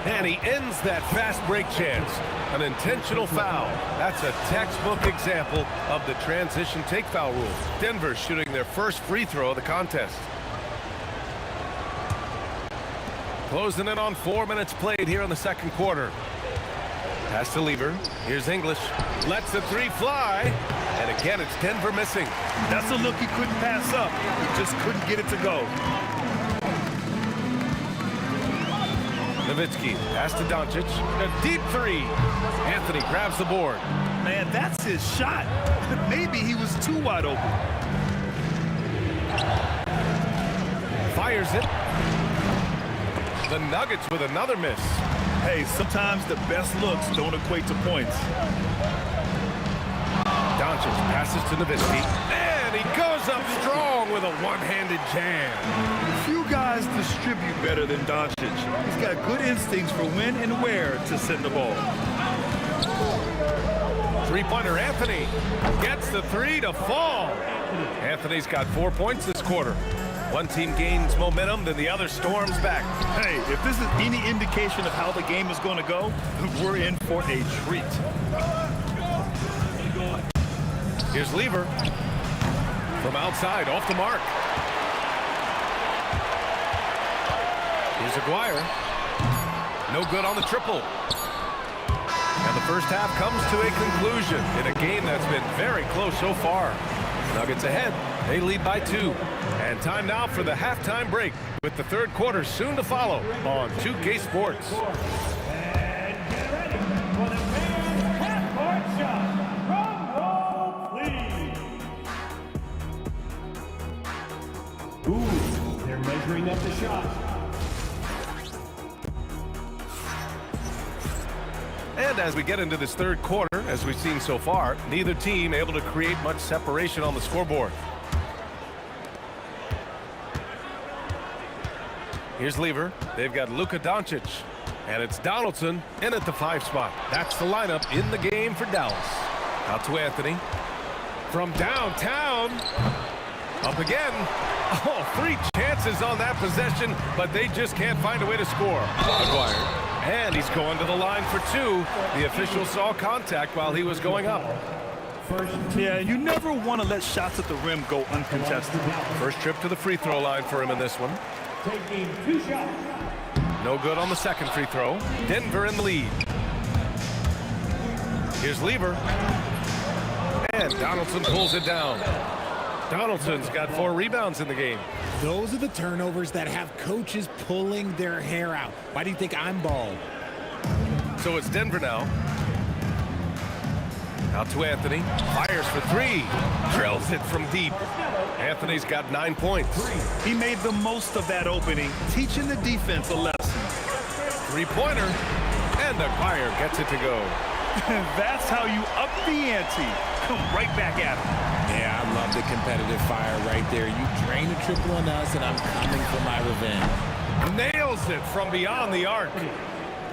And he ends that fast break chance. An intentional foul. That's a textbook example of the transition take foul rule. Denver shooting their first free throw of the contest. Closing in on 4 minutes played here in the second quarter. Pass to Lever. Here's English. Lets the 3 fly. And again, it's Denver missing. That's a look he couldn't pass up. He just couldn't get it to go. Nowitzki, pass to Doncic. A deep 3. Anthony grabs the board. Man, that's his shot. Maybe he was too wide open. Fires it. The Nuggets with another miss. Hey, sometimes the best looks don't equate to points. Doncic passes to Nowitzki. And he goes up strong with a one-handed jam. Few guys distribute better than Doncic. He's got good instincts for when and where to send the ball. 3-pointer Anthony gets the 3 to fall. Anthony's got 4 points this quarter. One team gains momentum, then the other storms back. Hey, if this is any indication of how the game is going to go, we're in for a treat. Here's Lever. From outside, off the mark. Here's Aguirre. No good on the triple. And the first half comes to a conclusion in a game that's been very close so far. Nuggets ahead. They lead by 2. And time now for the halftime break, with the third quarter soon to follow on 2K Sports. And get ready for the men's half-court shot. Drum roll, please. Ooh, they're measuring up the shot. And as we get into this third quarter, as we've seen so far, neither team able to create much separation on the scoreboard. Here's Lever. They've got Luka Doncic. And it's Donaldson in at the 5 spot. That's the lineup in the game for Dallas. Out to Anthony. From downtown. Up again. Oh, 3 chances on that possession, but they just can't find a way to score. Aguirre. And he's going to the line for 2. The official saw contact while he was going up. Yeah, you never want to let shots at the rim go uncontested. First trip to the free throw line for him in this one. Taking 2 shots. No good on the second free throw. Denver in the lead. Here's Lever. And Donaldson pulls it down. Donaldson's got 4 rebounds in the game. Those are the turnovers that have coaches pulling their hair out. Why do you think I'm bald? So it's Denver now. Out to Anthony. Fires for 3. Drills it from deep. Anthony's got 9 points. He made the most of that opening, teaching the defense a lesson. 3-pointer. And Aguirre gets it to go. That's how you up the ante. Come right back at him. Yeah, I love the competitive fire right there. You drain a triple on us, and I'm coming for my revenge. Nails it from beyond the arc.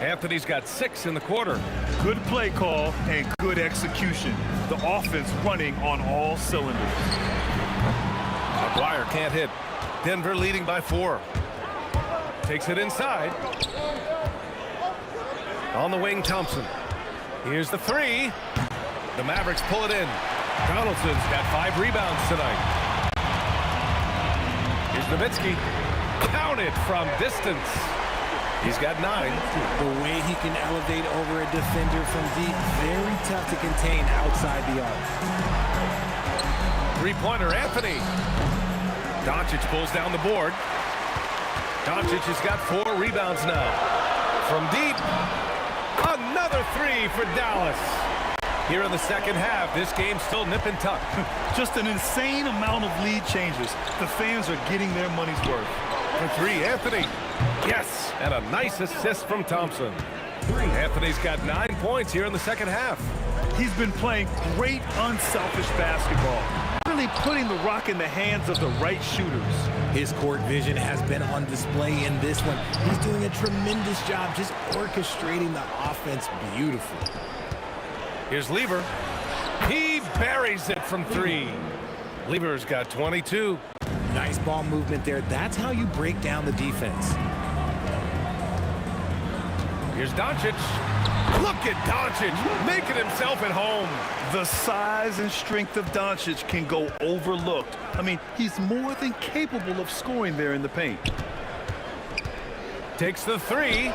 Anthony's got 6 in the quarter. Good play call and good execution. The offense running on all cylinders. Aguirre can't hit. Denver leading by 4. Takes it inside. On the wing, Thompson. Here's the 3. The Mavericks pull it in. Donaldson's got 5 rebounds tonight. Here's Nowitzki. Counted from distance. He's got 9. The way he can elevate over a defender from deep, very tough to contain outside the arc. 3-pointer, Anthony. Doncic pulls down the board. Doncic has got 4 rebounds now. From deep, another 3 for Dallas. Here in the second half, this game's still nip and tuck. Just an insane amount of lead changes. The fans are getting their money's worth. For 3, Anthony. Yes, and a nice assist from Thompson. Anthony's got 9 points here in the second half. He's been playing great unselfish basketball. Really putting the rock in the hands of the right shooters. His court vision has been on display in this one. He's doing a tremendous job just orchestrating the offense beautifully. Here's Lever. He buries it from 3. Lever's got 22. Nice ball movement there. That's how you break down the defense. Here's Doncic. Look at Doncic making himself at home. The size and strength of Doncic can go overlooked. I mean, he's more than capable of scoring there in the paint. Takes the 3.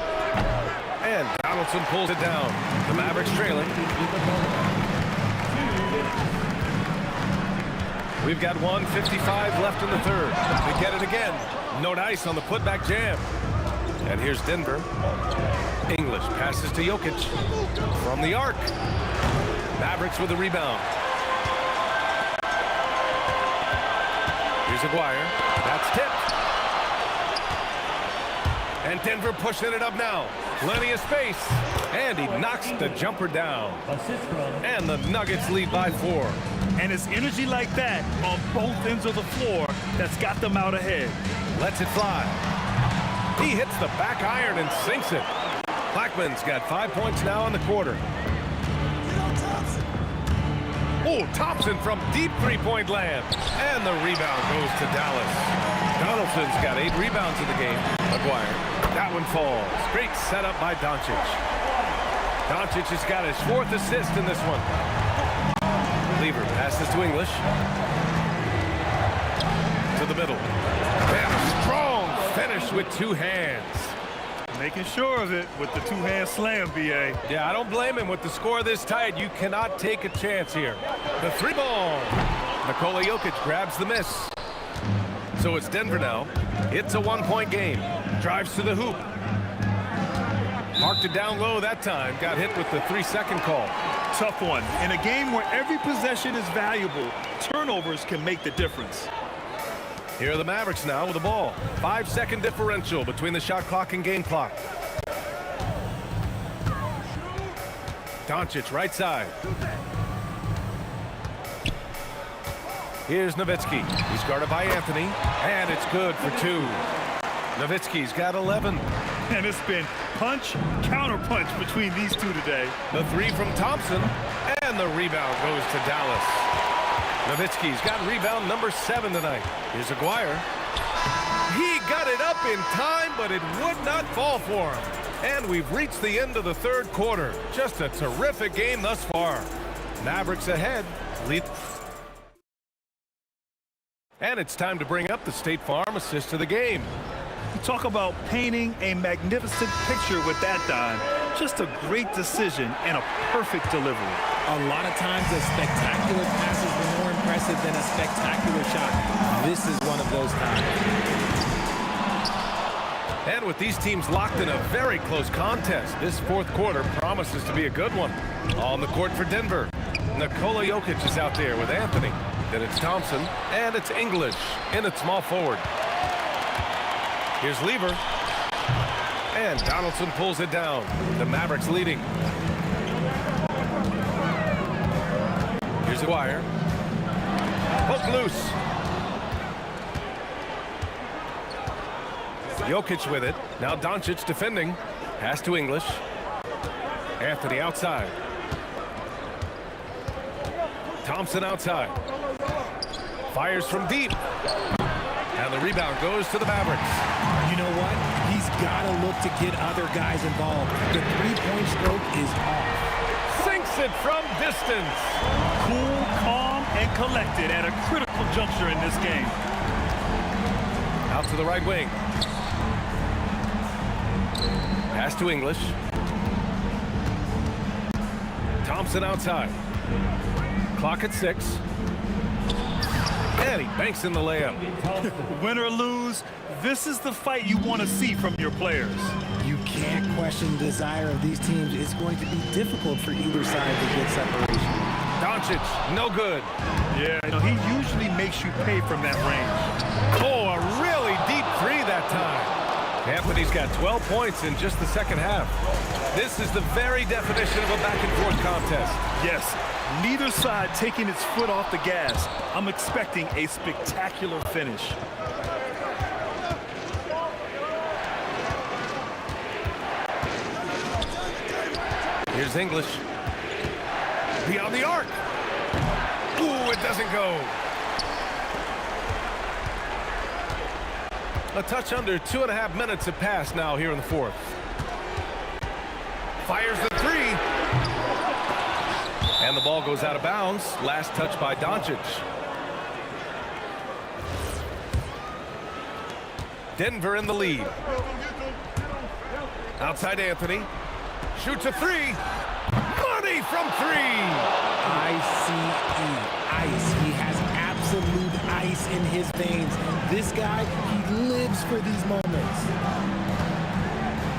And Donaldson pulls it down. The Mavericks trailing. We've got 1:55 left in the third. They get it again. No dice on the putback jam. And here's Denver. English passes to Jokic. From the arc. Mavericks with a rebound. Here's Aguirre. That's tipped. And Denver pushing it up now. Plenty of space. And he knocks the jumper down. And the Nuggets lead by 4. And it's energy like that on both ends of the floor that's got them out ahead. Lets it fly. He hits the back iron and sinks it. Blackman's got 5 points now in the quarter. Oh, Thompson from deep 3-point land. And the rebound goes to Dallas. Donaldson's got 8 rebounds in the game. Aguirre. That one falls. Great setup by Doncic. Doncic has got his 4th assist in this one. Lever passes to English. To the middle. And a strong finish with 2 hands. Making sure of it with the 2-hand slam, B.A. Yeah, I don't blame him. With the score this tight, you cannot take a chance here. The 3 ball. Nikola Jokic grabs the miss. So it's Denver now. It's a one-point game. Drives to the hoop. Marked it down low that time. Got hit with the 3-second call. Tough one. In a game where every possession is valuable, turnovers can make the difference. Here are the Mavericks now with the ball. 5-second differential between the shot clock and game clock. Doncic right side. Here's Nowitzki. He's guarded by Anthony, and it's good for 2. Nowitzki's got 11. And it's been punch, counter punch between these two today. The 3 from Thompson, and the rebound goes to Dallas. Nowitzki's got rebound number 7 tonight. Here's Aguirre. He got it up in time, but it would not fall for him. And we've reached the end of the third quarter. Just a terrific game thus far. Mavericks ahead. And it's time to bring up the State Farm assist of the game. You talk about painting a magnificent picture with that dime. Just a great decision and a perfect delivery. A lot of times a spectacular pass is more impressive than a spectacular shot. This is one of those times. And with these teams locked in a very close contest, this fourth quarter promises to be a good one. On the court for Denver, Nikola Jokic is out there with Anthony. Then it's Thompson, and it's English in at small forward. Here's Lever. And Donaldson pulls it down. The Mavericks leading. Here's Aguirre. Poke loose. Jokic with it. Now Doncic defending. Pass to English. Anthony outside. Thompson outside. Fires from deep. And the rebound goes to the Mavericks. You know what? He's got to look to get other guys involved. The three-point stroke is off. Sinks it from distance. Cool, calm, and collected at a critical juncture in this game. Out to the right wing. Pass to English. Thompson outside. Clock at 6. And he banks in the layup. Win or lose, this is the fight you want to see from your players. You can't question the desire of these teams. It's going to be difficult for either side to get separation. Doncic, no good. Yeah, he usually makes you pay from that range. Oh, a really deep 3 that time. Anthony's got 12 points in just the second half. This is the very definition of a back-and-forth contest. Yes, neither side taking its foot off the gas. I'm expecting a spectacular finish. Here's English. Beyond the arc. Ooh, it doesn't go. A touch under 2.5 minutes have passed now here in the fourth. Fires the 3. And the ball goes out of bounds. Last touch by Doncic. Denver in the lead. Outside Anthony. Shoots a 3. Money from 3. I-C-E. Ice. He has absolute ice in his veins. This guy, he lives for these moments.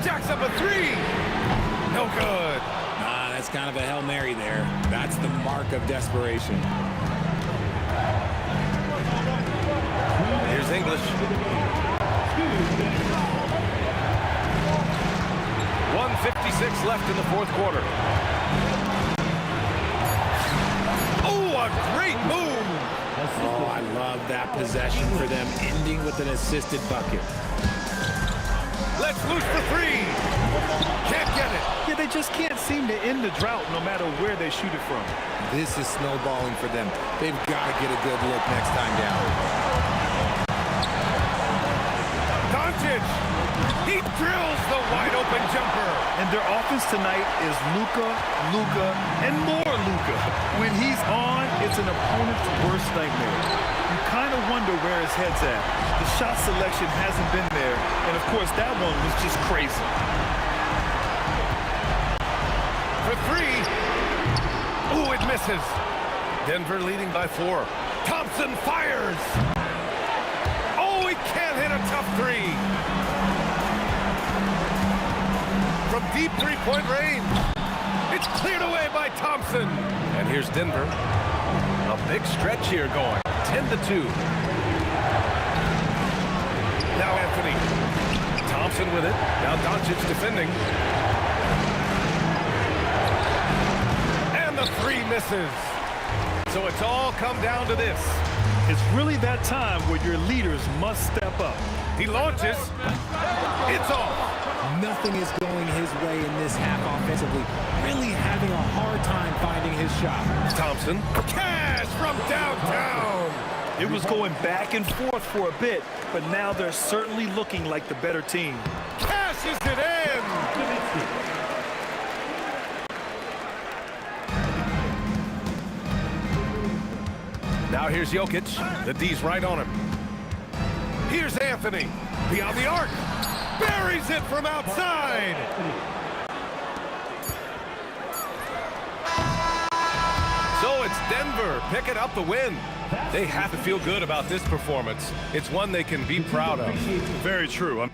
Jacks up a 3. No good. That's kind of a Hail Mary there. That's the mark of desperation. Here's English. 1:56 left in the fourth quarter. Oh, a great move. Oh, I love that possession for them, ending with an assisted bucket. Let's loose for 3. Can't get it. Yeah, they just can't seem to end the drought no matter where they shoot it from. This is snowballing for them. They've got to get a good look next time down. Doncic. He drills the wide-open jumper. And their offense tonight is Luka, and more Luka. When he's on, it's an opponent's worst nightmare. You kind of wonder where his head's at. The shot selection hasn't been there, and of course that one was just crazy. For 3. Ooh, it misses. Denver leading by 4. Thompson Thompson fires. Oh, he can't hit a tough three. From deep three-point range. It's cleared away by Thompson. And here's Denver. A big stretch here going. 10-2. Now Anthony. Thompson with it. Now Doncic defending. And the three misses. So it's all come down to this. It's really that time where your leaders must step up. He launches. It's off. Nothing is going his way in this half offensively. Really having a hard time finding his shot. Thompson. Cash from downtown. It was going back and forth for a bit, but now they're certainly looking like the better team. Cashes it in. Now here's Jokic. The D's right on him. Here's Anthony. Beyond the arc. Buries it from outside. So it's Denver picking up the win. They have to feel good about this performance. It's one they can be proud of. Very true.